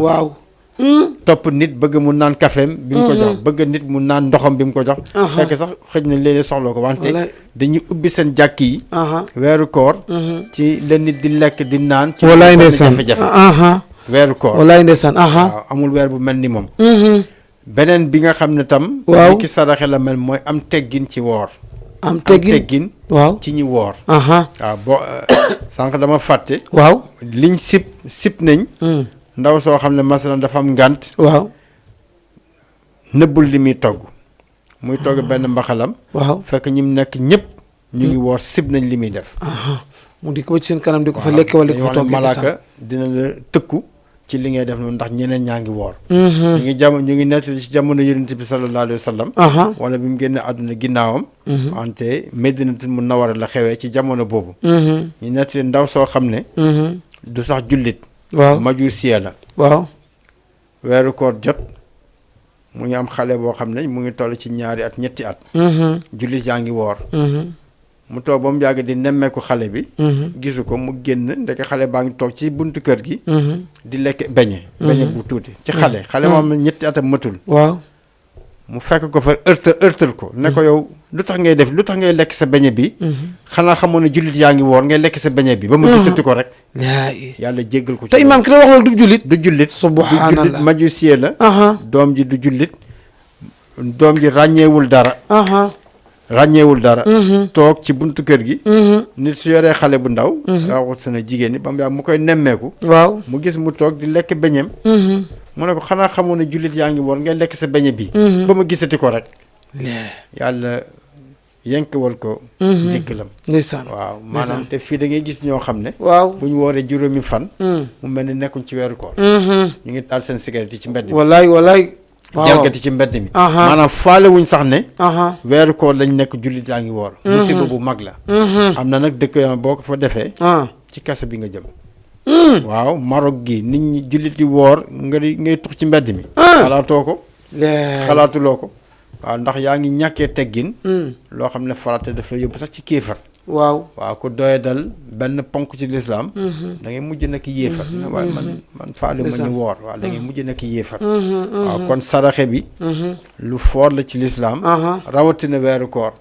topp nit bëgg mu naan kafeem bi mu ko jox bëgg nit mu naan ndoxam bi mu ko jox fekk sax xëj na léeg-léeg soxla ko wante dañuy ubbi seen jàkk yi weeru koor ci la nit di lekk di naan ci jafe-jafe weeru koor. wallaay ndeysaan. waaw amul weer bu mel ni moom. beneen bi nga xam ne tam. waaw ni ki saraxe la mel mooy am teggin ci woor. am teggin waaw ci ñi woor. waaw boo sànq dama fàtte. waaw. liñ sip nañ. ndaw soo xam ne masalan dafa am ngànt. waaw. nëbbul li muy togg. muy togg benn mbaxalam. waaw fekk ñi mu nekk ñëpp. ñu ngi woor sib nañ li muy def. mu di ko ba ci seen kanam di ko fa lekke wala di ko fa toggee malaaka dina la tëkku ci li ngay def noonu ndax ñeneen ñaa ngi woor. ñu ngi nettali ci jamono yonent bi sallallahu alayhi wa sallam. wala bi mu génne àdduna ginnaawam. wante Medinatul Munawwara la xewee ci jamono boobu. ñu nettali ndaw soo xam ne. du sax jullit. waaw majusiya la. waaw. weeru koor jot mu ngi am xale boo xam ne mu ngi toll ci 2 at 3 at. jullit yaa ngi woor. mu toog ba mu yàgg di nemmeeku xale bi. gisu ko mu génn ndeke xale baa ngi toog ci buntu kër gi. di lekk beñe. beñe bu tuuti ci xale. xale moo xam ne 2 atam matul. waaw. mu fekk ko fa ërtal ko ne ko yow lu tax ngay lekk sa beñe bi. xanaa xamoon ne jullit yaa ngi woor ngay lekk sa beñe bi. ba mu gisati ko rek. yàlla jéggal ko ci. te imaam ki la wax loolu du jullit. du jullit subhanallah majusiye la. doom ji du jullit. doom ji ràññeewul dara. toog ci buntu kër gi. nit su yoree xale bu ndaw. waxut sana jigéen ñi ba mu yàgg mu koy nemmeeku. waaw mu gis mu toog di lekk beñeem. mu ne ko xanaa xamoon ne jullit yaa ngi woon ngay lekk sa beñe bi. ba ma gisati ko rek. yàlla yenkewal ko. jéggalam. ndeysaan waaw maanaam te fii da ngay gis ñoo xam ne. waaw bu ñu wooree juróomi fan. mu mel ni nekkuñ ci weeru koor. ñu ngi taal seen cigarette yi ci mbedd mi. wallaay. jalgati ci mbedd mi. maanaam faale wuñ sax ne. weeru koor lañ nekk jullit yaa ngi woor. musiba bu mag la. am na nag dëkk boo ko fa defee. ci kaso bi nga jëm. waaw Maroc gi nit ñi jullit yi woor ngay tux ci mbedd mi. xalaatoo ko. xalaatuloo ko. waaw ndax yaa ngi ñàkkee teggin. loo xam ne farate daf la yóbbu sax ci kéefar. waaw ku doye dal benn ponk ci lislaam da ngay mujj nekk yéefar. waaye man faale ma ñu woor. waaw da ngay mujj nekk yéefar. waaw kon saraxe bi. lu foor la ci lislaam. rawatina weeru koor.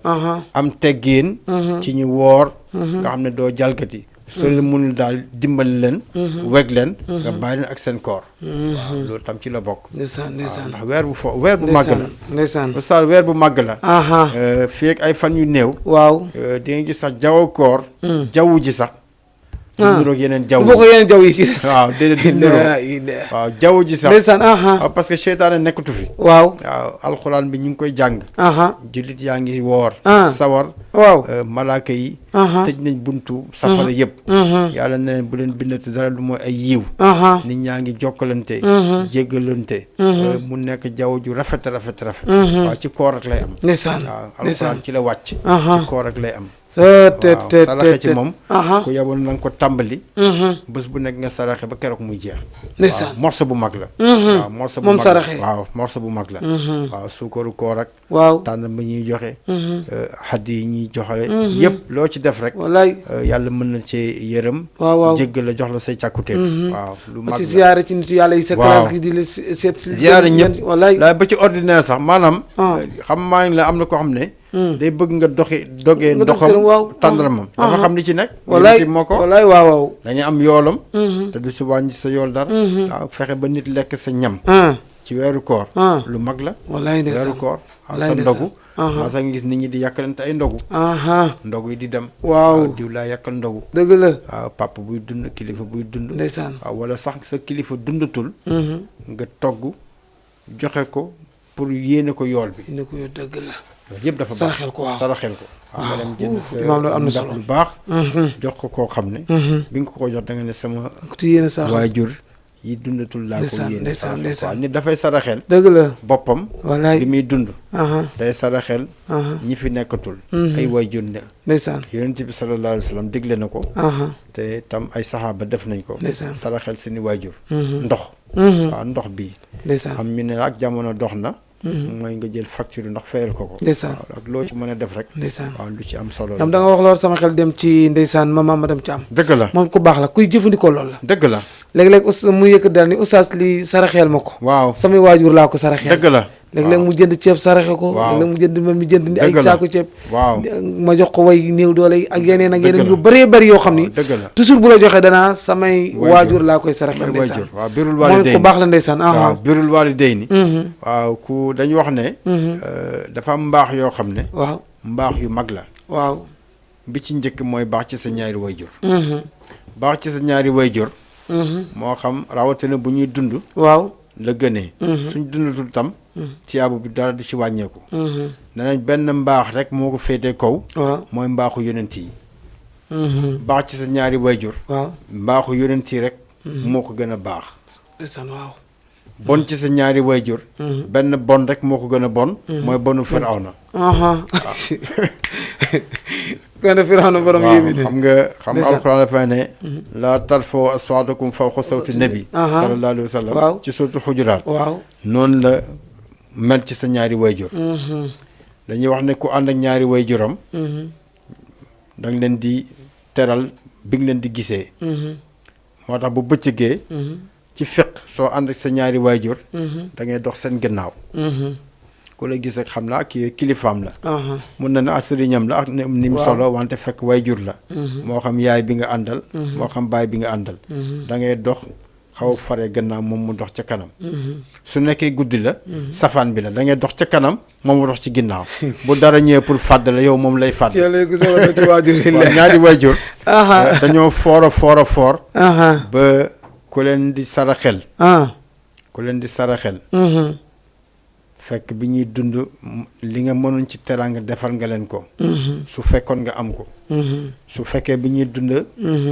am teggin. ci ñu woor. nga xam ne doo jalgati. soo leen mënul daal dimbali leen. weg leen. nga bàyyi leen ak seen koor. waaw loolu tam ci la bokk. ndeysaan ndax weer bu màgg la. ndeysaan oustaz weer bu màgg la. fii ak ay fan yu néew. waaw di nga gis sax jaww koor. jaww ji sax. du niroog yeneen jaww boo ko yeneen jaww yi ci waaw déedéet du niroog waaw jaww ji sax. ndeysaan waaw parce que seytaane nekkatu fi. waaw alxuraan bi ñu ngi koy jàng. jullit yaa ngi woor. sawar. waaw malaaka yi. tëj nañ buntu safara yëpp. yàlla ne bu leen bindati dara lu mooy ay yiw. nit ñaa ngi jokkalante. jéggalante. mu nekk jaww ju rafet. waaw ci koor rek lay am. ndeysaan waaw alxuraan ci la wàcc. ci koor rek lay am. saraxe ci moom. ku yaboon na nga ko tàmbali. bés bu nekk nga saraxe ba keroog muy jeex. ndeysaan morso bu mag la. waaw morso bu moom mag saraxe waaw morso bu mag la. waaw suukaru koor ak. waaw tànn ba ñuy joxe. xaddi yi ñuy joxale yëpp loo ci def rek. wallaay yàlla mën na ci yërëm. waaw jéggal la jox la say càkkutéef. waaw lu mag la ci ziyaare ci nitu yàlla yi sa classe gi di la seet si. ziyaare ñëpp wallaay ba ci ordinaire sax maanaam. xam maa ngi la am na koo xam ne. day bëgg nga dogee ndoxam tàndaramam dafa xam li ci nekk. wallaay moo ko wallaay waaw. dañuy am yoolam. te du si wàññi sa yool dara. waaw fexe ba nit lekk sa ñam. ci weeru koor. lu mag la. wallaay ndeysaan weeru koor. sa ndogu. maa sax nga gis nit ñi di yàkkalante ay ndogu. ndogu yi di dem. waaw diw laa yàkkal ndogu. dëgg la. waaw papa buy dund kilifa buy dund. ndeysaan waaw wala sax sa kilifa dundatul. nga togg joxe ko pour yéene ko yool bi. yéene ko yool dëgg la. loolu yëpp dafa baax saraxel ko waaw saraxel ko. waaw nga dem jënd sa am na solo lu baax. jox ko koo xam ne. bi nga ko jox da nga ne sama. ci yéene saraxel waajur yi dundatul laa ko yéene. ndeysaan waaw nit dafay saraxel. dëgg la boppam. wallaay bi muy dund. day saraxel. ñi fi nekkatul. ay waajur ne. ndeysaan yonent bi sallallahu alayhi wa sallam digle na ko. te tam ay saxaaba def nañ ko. ndeysaan saraxel seeni waajur. ndox. waaw ndox bi. ndeysaan am ñu ne ak jamono dox na. mooy nga jël facture ndox fayal ko. ndeysaan waaw ak loo ci mën a def rek. ndeysaan waaw lu ci am solo la. am da nga wax loolu sama xel dem ci ndeysaan madame Thiam. dëgg la moom ku baax la kuy jëfandikoo loolu la. dëgg la léeg-léeg mu yëkkat daal ni oustaz li saraxeel ma ko. waaw samay waajur laa ko saraxeel. dëgg la léeg-léeg mu jënd ceeb saraxe ko. waaw léeg-léeg mu jënd man mi jënd ay dëgg la. saako ceeb. waaw ma jox ko way néew doole yi ak yeneen ak dëgg yeneen la. yu bëree bëri yoo xam ni. dëgg la. toujours bu la joxee danaa samay waajur laa koy saraxe may ndeysaan. waajur waaw birul moom waalidayni ku baax la ndeysaan. waaw birul waalidayni Mhm. waaw ku dañu wax ne dafa am mbaax yoo xam ne waaw mbaax yu mag la waaw. bi ci njëkk mooy baax ci sa ñaari wayjur Mhm. baax ci sa ñaari wayjur Mhm. moo xam rawatina bu ñuy dund waaw. la gënee suñ dundatul tam tiyaabu bi dara du ci wàññeeku Mhm. danañ benn mbaax rek moo ko féetee kaw waaw. mooy mbaaxu yonent yi Mhm. baax ci sa ñaari wayjur waaw. mbaaxu yonent yi rek moo ko gën a baax ndeysaan waaw. bon ci sa ñaari wayjur benn bon rek moo ko gën a bon mooy bonu Firawna aha kon Firawna borom waaw yéemi ne. xam nga ndeysaan. alxuraan dafa ne laa tarfa'u aswaatakum fawqa sawti nabi Aha. sallallahu alayhi wa sallam Waaw. ci suratul xujuraat waaw. noonu la mel ci sa ñaari wayjur Mhm. dañuy wax ne ku ànd ak ñaari wayjuram Mhm. da nga leen di teral bi nga leen di gisee Mhm. moo tax bu bëccëgee Mhm. ci fiq soo ànd ak sa ñaari wayjur Mhm. da ngay dox seen gannaaw Mhm. ku la gis ak xam naa kii kilifaam la aha mun na ne sëriñam la ak ni mu Waaw. solo wante fekk wayjur la Mhm. moo xam yaay bi nga àndal moo xam baay bi nga àndal Mhm. da ngay dox xaw a fare gannaaw moom mu dox ca kanam Mhm. su nekkee guddi la safaan bi la da ngay dox ca kanam moom mu dox ci ginnaaw bu dara ñëwee pour fàdd la yow moom lay fàdd ci yàlla ku soxla ci waajur yi waaw la. ñaari wayjur aha dañoo foor a foor aha ba ku leen di saraxel ah. ku leen di saraxel Mhm. fekk bi ñuy dund li nga mënoon ci teraanga defal nga leen ko Mhm. su fekkoon nga am ko Mhm. su fekkee bi ñuy dund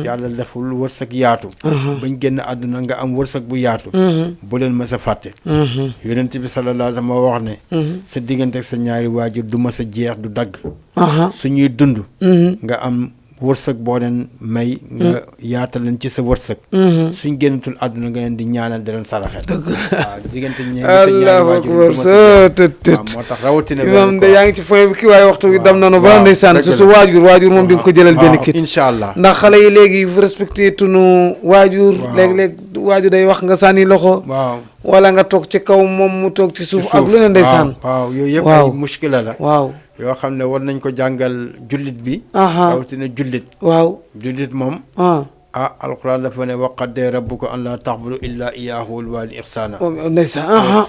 yàlla deful wërsëg yaatu aha bañ génn àdduna nga am wërsëg bu yaatu Mhm. bu leen mës a fàtte Mhm. yonent bi sallallahu alayhi wa sallam wax ne Mhm. sa diggante ak sa ñaari waajur du mës a jeex du dagg aha su ñuy dund Mhm. nga am wërsëg boo leen may nga yaatal leen ci sa wërsëg Mhm. suñ génnatul àdduna nga leen di ñaanal di leen saraxel waaw diggante allahu akbar sa tët tët. waaw moo tax rawatina imam de yaa ngi ci foye bi kii waaye waxtu bi dam nanu ba waaw, ndeysaan dëgg la. surtout waajur moom di nga ko jëlal benn kit incha allah ndax xale yi léegi fu respecté tunu waajur Waaw. léeg-léeg waajur day wax nga sànni loxo waaw wala nga toog ci kaw moom mu toog ci ci suuf ak lu ne ndeysaan waaw yooyu yëpp Waaw. ay muskila la waaw yoo xam ne war nañ ko jàngal jullit bi aha rawatina jullit waaw jullit moom ah alquran dafa ne wa qaddee rabbuka an laa taxbudu illaa iyyaahu wal waalidayni ihsaana ndeysaan aha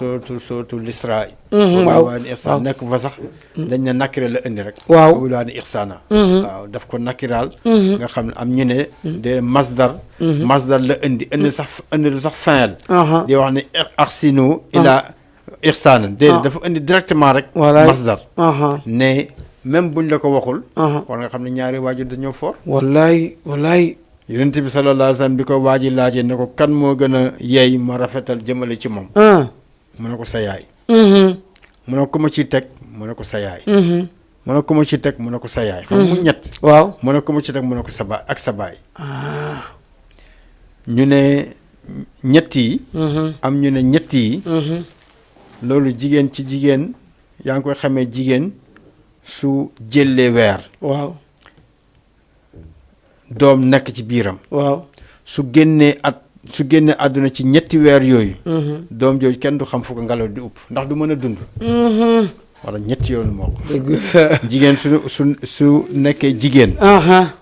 sootu lisraa waaw wal waalidayni ihsaana nekk fa sax dañ ne nakira la indi rek Waaw. wal waalidayni ihsaana waaw daf ko nakiraal nga xam ne am ñu ne de masdar la indi lu sax fin aha di wax ne ahsinu ilaa ihsaana déedéet dafa indi directement rek Walaay. masdar aha ne même buñ la ko waxul aha war nga xam ne ñaari waajur dañoo foor wallaay wallaay yonent bi sallallahu alayhi wa sallam bi ko waaji laajee ne ko kan moo gën a yeey ma rafetal jëmale ci moom ah mu ne ko sa yaay mhm mu ne ko ma ciy teg mu ne ko sa yaay mhm mu ne ko ma ciy teg mu ne ko sa yaay xam mu ñett waaw mu ne ko ma ci teg mu ne ko sa baay ak sa baay ah ñu ne ñett yi mhm am ñu ne ñett yi mhm loolu jigéen ci jigéen yaa ngi koy xamee jigéen su jëlee weer waaw doom nekk ci biiram waaw su génnee àdduna ci ñetti weer yooyu mhm doom jooju kenn du xam fu ko ngelaw di upp ndax du mën a dund mhm wala ñetti yoonu moo ko dëgg jigéen su nekkee jigéen aha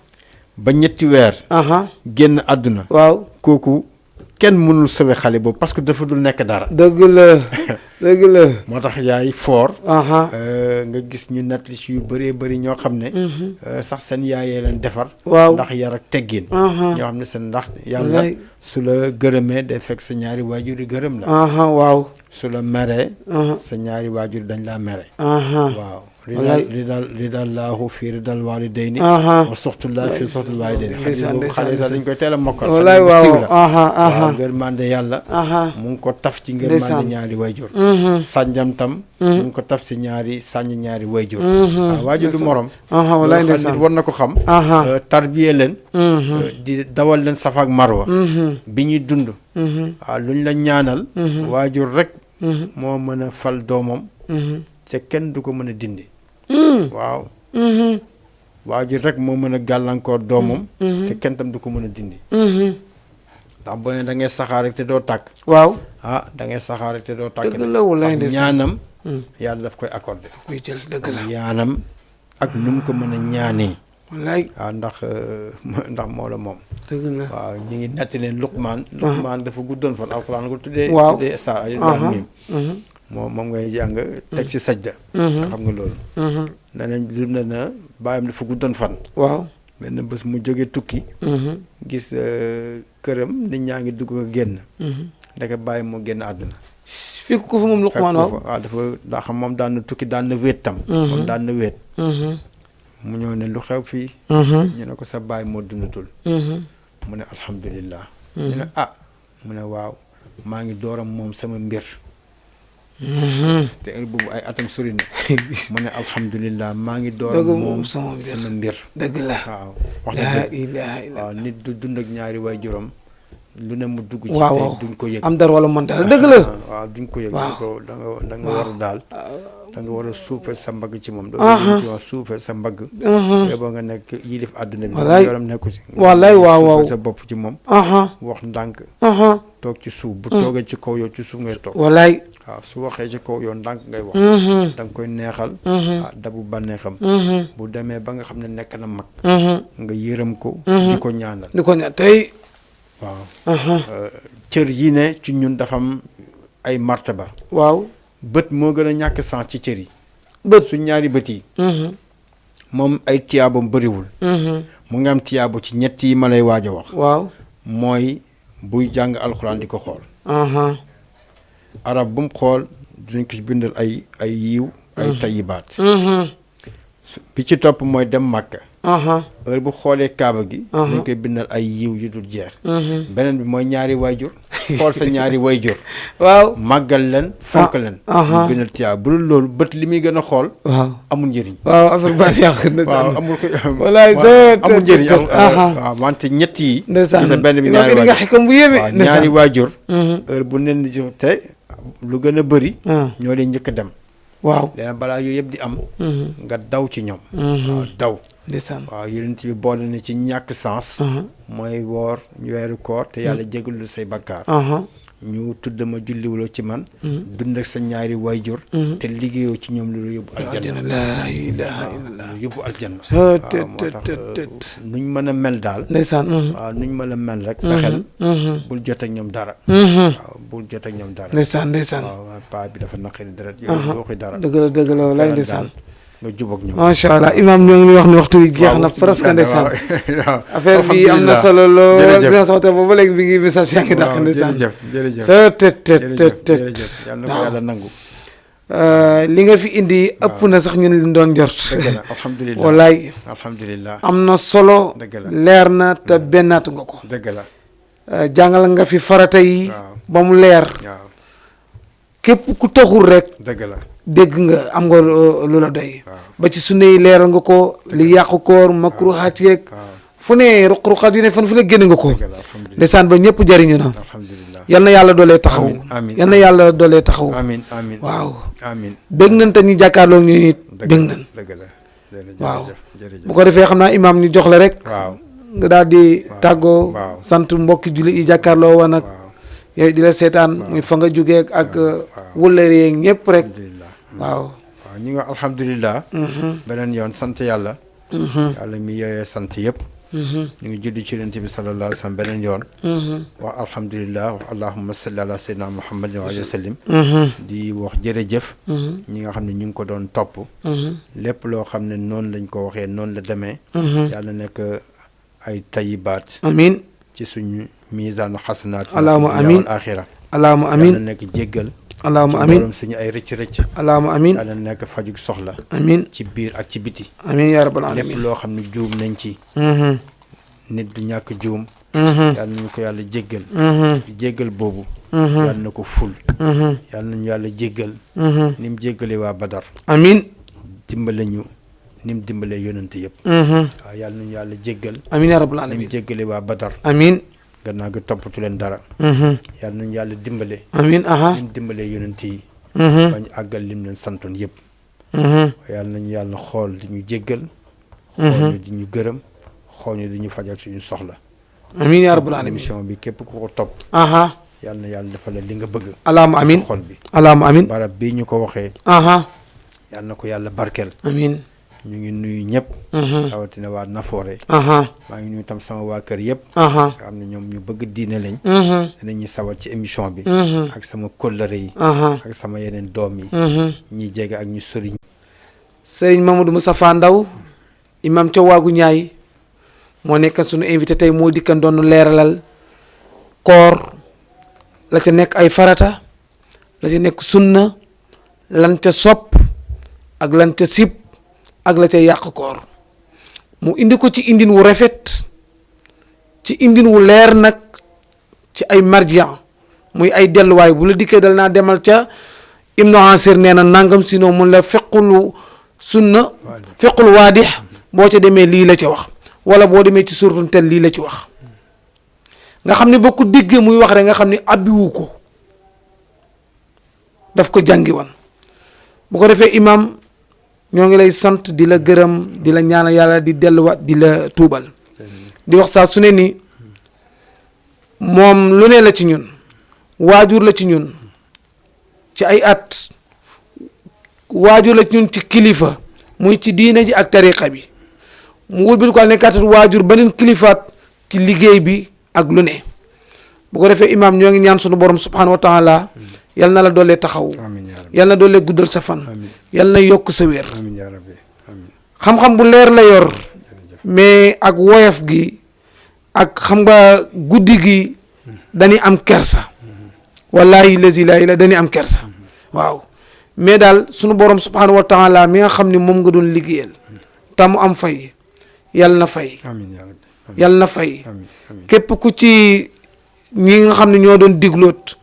ba ñetti weer aha génn àdduna waaw kooku kenn mënul sauver xale boobu parce que dafa dul nekk dara dëgg la dëgg la moo tax yaay foor aha nga gis ñu nettali si yu bëree bëri ñoo xam ne sax seen yaayee leen defar waaw ndax yar ak teggin aha ñoo xam ne seen ndax yàlla wallaay. su la gërëmee day fekk sa ñaari waajur yi gërëm la aha waaw su la meree aha sa ñaari waajur dañ laa mere aha waaw wallaay. ridallaahu fi ridal walidayni aha wa suxtullah fi suxtul walidayni ndeysaan, xale xale sax dañ koy teel a mokkal wallaay xale bu siiw waaw la. aha aha waaw ngërmande yàlla aha mu ngi ko taf ci Ndeysaan. ngërmande ñaari wayjur mhm sànjam tam mu ngi ko taf si sànj ñaari wayjur mhm waaw waajur du morom aha wallaay loolu xam ndeysaan nit war na ko xam aha tarbiye leen mhm di dawal leen safa ak marwa mhm bi ñuy dund mhm waaw luñ la ñaanal Mhm. waajur rek mhm moo mën a fal doomam mhm te kenn du ko mën a dindi mhm waaw mhm waajur rek moo mën a gàllankoor doomam mhm te kenn tam du ko mën a dindi mhm ndax boo ne da ngay saxaar rek te doo tàkk waaw da ngay saxaar rek te doo tàkk dëgg la wallaay ndax ndeysaan ñaanam yàlla daf koy accordé kuy jël dëgg la yaanam ak nu mu ko mën a ñaanee wallaay waaw ndax moo la moom dëgg la waaw ñu ngi netti leen Luqmaan dafa guddoon fan alxuraan ko tuddee waaw tuddee saar alif laam miim moom ngay jàng teg ci sajda xam nga loolu nee nañ lu ne na bàyyam dafa guddoon fan waaw benn bés mu jógee tukki gis këram nit ñaa ngi dugg ko génn ndeke bàyyi moo génn àdduna fekk ko fa moom Luqmaan waaw dafa daa xam moom daan na tukki daan na wéet tam moom daan na wéet mu ñëw ne lu xew fii ñu ne ko sa baay moo dundatul mu ne alhamdulillah ñu ne mu ne waaw maa ngi dooram moom sama mbir te heure boobu ay atam sori na mu ne alhamdulillah maa ngi dooram moom sama mbir dëgg la waaw wax na dëgg waaw nit du dund ak ñaari waay juróom lu ne mu dugg ci waaw duñ ko yëg am dara wala mënta la dëgg la waaw duñ ko yëg da nga war a daal da nga war a suufeel sa mbagg ci moom doo ci wax suufeel sa mbagg boo nga nekk yilif àdduna bi yoram nekku si wallaay waaw suufeel sa bopp ci moom wax ndànk toog ci suuf bu toogee ci kaw yow ci suuf ngay toog wallaay waaw su waxee ci kaw yow ndànk ngay wax da nga koy neexal dabu bànneexam bu demee ba nga xam ne nekk na mag nga yërëm ko di ko ñaanal tey waaw cër yi ne ci ñun dafa am ay martaba waaw bët moo gën a ñàkk sens ci cër yi bët su ñaari bët yi moom ay tiyaabam bëriwul mu ngi am tiyaabu ci ñett yi ma lay waaj a wax waaw mooy buy jàng alxuraan di ko xool arab bu mu xool dinañ ko ci bindal ay yiw ay tayibaat bi ci topp mooy dem màkka heure bu xoolee kaaba gi dañ koy bindal ay yiw yu dul jeex beneen bi mooy ñaari wayjur xool sa ñaari wayjur waaw màggal leen fonk leen ñu bindal tiyaa bu dul loolu bët li muy gën a xool waaw amul njëriñ waaw affaire baax yàq waaw amul wallaay amul njëriñ waaw wante ñett yi ndeysaan gisa benn bi ñaari wayjur nga xikam bu yéeme waaw ñaari waajur heure bu nen di te lu gën a bëri ñoo leen njëkk a dem waaw léegi balaa yooyu yëpp di am nga daw ci ñoom waaw daw ndeysaan waaw yonent bi boole na ci ñàkk sens mooy woor weeru koor te yàlla jégalul say bakkaar ñu tudd ma julliwuloo ci man dund ak sa ñaari wayjur te liggéeyoo ci ñoom lu yóbbu aljanna laa ilaaha illallah lu yóbbu aljanna waaw moo tax nuñ mën a mel daal ndeysaan waaw nuñ mën a mel rek fexeel bul jot ak ñoom dara waaw bul jot ak ñoom dara ndeysaan waaw paa bi dafa naqari deret yow doo koy dara dëgg la walaay ndeysaan nga jubóog ñoom macha allah imaam ñoo ngi wax ni waxtu wi jeex na presque ndeysaan affaire bi am na solo lool dina sama te booba léegi bi ngi message yaa ngi dàq ndeysaan jërëjëf sa tet yàlla na ko yàlla nangu li nga fi indi ëpp na sax ñun liñ doon jort dëgg la alhamdulilah walaay alhamdulilah am na solo dëgg la leer na te bennaatu nga ko dëgg la jàngal nga fi farata yi ba mu leer waaw képp ku taxul rek dëgg la dégg nga am nga lu la doy ba ci sunne yi leeral nga ko li yàqu koor makruhaat yeeg fu ne ruq-ruqaat yu ne fan fu ne génn nga ko ndeysaan ba ñëpp jariñu na yal na yàlla doolee taxaw yal na yàlla doolee taxaw amiin amiin waaw amiin bég nañ te ñu jàkkaarloo ñu nit bég nañ dëgg la waaw bu ko defee xam naa imaam ñu jox la rek waaw nga daal di tàggoo sant mbokki julli yi jàkkaarloo woon ak yooyu di la seetaan muy fa nga jógee ak wëllëre yeeg ñëpp rek waaw ñu ngi wax alhamdulilah beneen yoon sant yàlla yàlla mi yooyee sant yëpp ñu ngi juddi ci yonent bi sallallahu alayhi wa sallam beneen yoon wax alhamdulilah wax allahumma salli ala sayyidina muhammadin wa alihi wa sallim di wax jërëjëf ñi nga xam ne ñu ngi ko doon topp lépp loo xam ne noonu lañ ko waxee noonu la demee yàlla nekk ay tayibaat amiin ci suñu misaanu xasanaat allahumma amiin axira allahumma amiin yàlla nekk jéggal allahumma amiin suñu ay rëcc-rëcc allahumma amiin yàlla nekk fajug soxla amiin ci biir ak ci biti amiin yaa rabbal alamin lépp loo xam ne juum nañ ci nit du ñàkk juum yàlla nañu ko yàlla jéggal jéggal boobu yàlla na ko ful yàlla nañu yàlla jéggal ni mu jéggalee waa Badar amiin dimbale ñu ni mu dimbalee yonante yëpp waaw yàlla nañu yàlla jéggal amiin yaa rabbal ni mu alamin jéggalee waa Badar amiin gannaaw gi toppatu leen dara yàlla nañu yàlla dimbale amiin aha ni mu dimbalee yonante yi bañ àggal lim leen santoon yëpp yàlla nañu yàlla xool di ñu jéggal xool ñu di ñu gërëm xool ñu di ñu fajal suñu soxla amiin yaa rabbal alamin émission bi képp ku ko topp aha yàlla na yàlla defal la li nga bëgg allahumma amin xol bi allahumma amin barab bii ñu ko waxee aha yàlla na ko yàlla barkeel amin ñu ngi nuyu ñëpp rawatina waa Nafoore aha maa ngi nuyu tam sama waa kër yëpp aha nga xam ne ñoom ñu bëgg diine lañ mhm danañuy sawar ci émission bi mhm ak sama kóllëre yi aha ak sama yeneen doom yi ñi jege ak ñu sori sëriñ Mamadou Moustapha Ndaw imam ca waagu ñaay moo nekk sunu invité tey moo dikkan doon leeralal koor la ca nekk ay farata la ca nekk sunna lan ca sopp ak lan ca sib ak la ca yàq koor mu indi ko ci indin wu rafet ci indin wu leer nag ci ay marjian muy ay delluwaay bu la dikkee dal naa demal ca Ibnu Asir nee na nangam sinon mun la fequlu sunna fequl waadix boo ca demee lii la ca wax wala boo demee ci suratun tel lii la ci wax nga xam ne boo ko déggee muy wax rek nga xam ne abbiwu ko daf ko jàngi woon bu ko defee imam ñoo ngi lay sant di la gërëm di la ñaanal yàlla di delluwaat di la tuubal di wax saa su ne ni moom lu ne la ci ñun waajur la ci ñun ci ay at waajur la ci ñun ci kilifa muy ci diine ji ak tariqa bi mu wëlbati ko nekkaat waajur beneen kilifaat ci liggéey bi ak lu ne bu ko defee imaam ñoo ngi ñaan sunu borom subhanahu wa taala yal na la doolee taxaw amiin yaa rabbi yal na doolee guddal sa fan amiin yal na yokk sa wér amiin yaa rabbi amiin xam-xam bu leer la yor mais ak woyof gi ak xam nga guddi gi dañuy am kersa wallahi lazi la ilaha dañuy am kersa waaw mais daal sunu borom subhanahu wa taala mi nga xam ne moom nga doon liggéeyal te mu am fay yal na fay amiin yaa rabbi yal na fay amiin amiin képp ku ci ñi nga xam ne ñoo doon digloot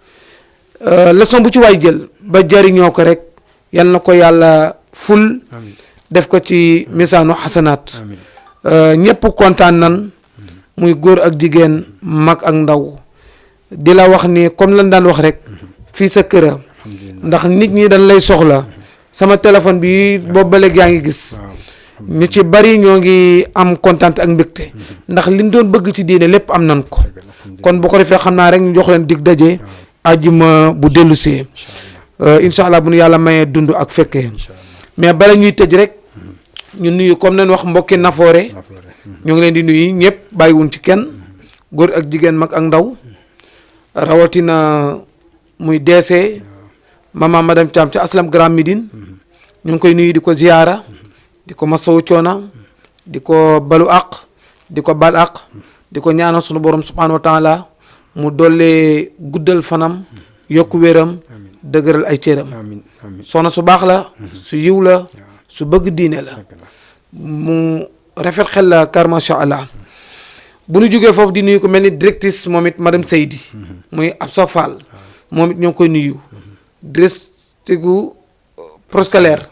leçon bu ci waay jël ba jariñoo ko rek yal na ko yàlla ful amiin def ko ci misaanu xasanaat amiin ñëpp kontaan nan muy góor ak jigéen mag ak ndaw di la wax ni comme lan daan wax rek fii sa kër alhamdulilah ndax nit ñi dañ lay soxla sama téléphone bi boobu ba léegi yaa ngi gis waaw ñu ci bari ñoo ngi am kontaan ak mbégte ndax liñ doon bëgg ci diine lépp am nan ko kon bu ko defee xam naa rek ñu jox leen dig daje ajjuma bu dellu see incha allah bu nu yàlla mayee dund ak fekkee mais bala ñuy tëj rek ñu nuyu comme nañ wax mbokki Nafoore ñu ngi leen di nuyu ñëpp bàyyiwun ci kenn góor ak jigéen mag ak ndaw rawatina muy deesee mama madame Thiam ca aslam Grand Médine ñu ngi koy nuyu di ko ziyaara di ko masawu coona di ko balu àq di ko bal àq di ko ñaanal sunu borom subhanahu wa taala mu dollee guddal fanam yokku wéram dëgëral ay cëram amiin amiin soxna su baax la su yiw la su bëgg diine la mu rafet xel la car macha allah bu ñu jógee foofu di nuyu ko mel ni directrice moom it madame Seydi muy Absa Fall moom it ñoo ngi koy nuyu directrice gu proscolaire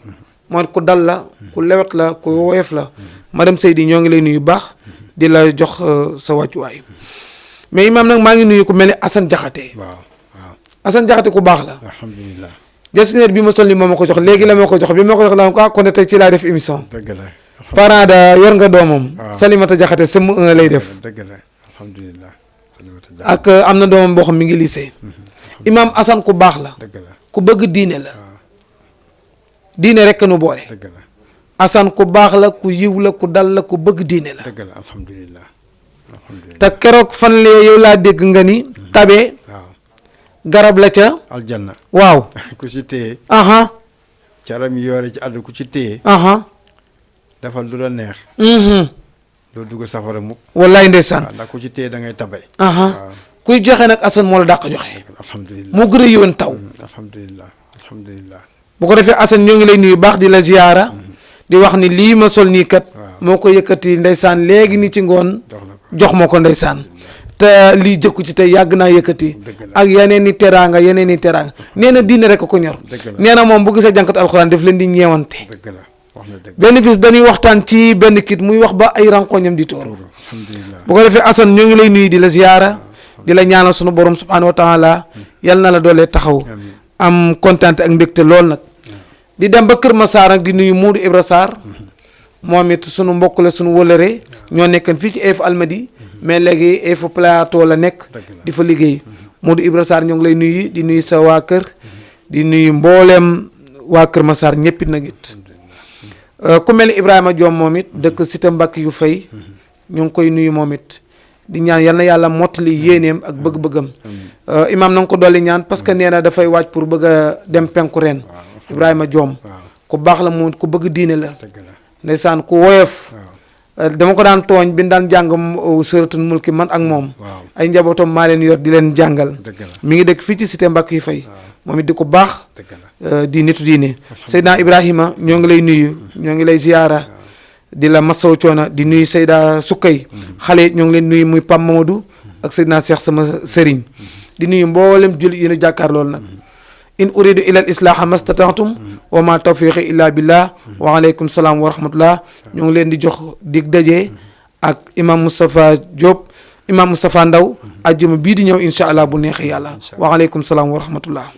mooy ku dal la ku lewet la ku woyof la madame Seydi ñoo ngi lay nuyu baax di la jox sa wàccuwaay mais imaam nag maa ngi nuyu ku mel ni Assane Diakhaté waaw waaw Assane Diakhaté ku baax la alhamdulilah jasneer bi ma sol ni moom ma ko jox léegi la ma ko jox bi ma ko jox la ko kon tey ci laay def émission dëgg la parent da yor nga doomam waaw. Salimata Diakhaté sem 1 lay def dëgg la alhamdulilah ak am na doomam boo xam mi ngi lycée imaam Assane ku baax la dëgg la ku bëgg diine la diine rek nu boole dëgg la Assane ku baax la ku yiw la ku dal la ku bëgg diine la dëgg la alhamdulilah alhamdulilah te keroog fan lee yow laa dégg nga ni tabe waaw garab la ca aljanna waaw ku ci téye aha caram yi yoore ci àdduna ku ci téye aha defal lu la neex doo dugg safara mukk wallaay ndeysaan waaw ndax ku ci téye da ngay tabe aha waaw kuy joxe nag Assane moo la dàq joxe alhamdulilah moo gën a yëwan taw alhamdulilah alhamdulilah bu ko defee Assane ñoo ngi lay nuyu baax di la ziyaara di wax ni lii ma sol nii kat waaw. moo ko yëkkati ndeysaan léegi ni ci ngoon jox la ko jox ma ko ndeysaan te lii jëkku ci tey yàgg naa yëkkati Dëgg la. ak yeneen i teraanga yeneen i teraanga nee na diine rek ko ñor Dëgg la. nee na moom bu gisee jànkat alxuraan daf leen di ñeewante dëgg la wax na dëgg benn bis dañuy waxtaan ci benn kit muy wax ba ay rankoñam di tóor alhamdulilah bu ko defee Assane ñoo ngi lay nuyu di la ziyaara di la ñaanal sunu borom subhanahu wa taala yal na la doolee taxaw amiin am kontaan ak mbégte lool nag di dem ba Kër Massar nag di nuyu Modou Ibra Sarr moom it sunu mbokk la sunu wëlëre ñoo nekkan fii ci EFO Almadi mais léegi EFO Plateau la nekk Dëgg la. di fa liggéey Modou Ibra Sarr ñoo ngi lay nuyu di nuyu sa waa kër di nuyu mbooleem waa Kër Massar ñëpp it nag it ku mel ni Ibrahima Diom moom it dëkk Cité Mbacke yu fay ñu ngi koy nuyu moom it di ñaan yal na yàlla mottali yéeneem ak bëgg-bëggam imaam na nga ko dolli ñaan parce que nee na dafay waaj pour bëgg a dem penku ren Ibrahima Diom ku baax la moom ku bëgg diine la ndeysaan ku woyof dama ko daan tooñ bi daan jàng suratul mulki man ak moom ay njabootam maa leen yor di leen jàngal mi ngi dëkk fii ci Cité Mbacke yu fay moom it di ko baax di nitu diine Seydina Ibrahima ñoo ngi lay nuyu ñoo ngi lay ziyaara di la masaw coona di nuyu Seyda Sukkay xale it ñoo ngi leen nuyu muy Pam Mamadou ak Seydina Cheikh sama sëriñ di nuyu mboolem jullit yi ñu jàkkaar loolu nag in uridu ila al islaha mastata'tum wa ma tawfiqi illa billah wa aleykum salaam wa rahmatullah ñoo ngi leen di jox dig daje ak imam Moustapha Diop imam Moustapha Ndaw ajjuma bii di ñëw incha allah bu neexee yàlla wa aleykum salaam wa rahmatullah.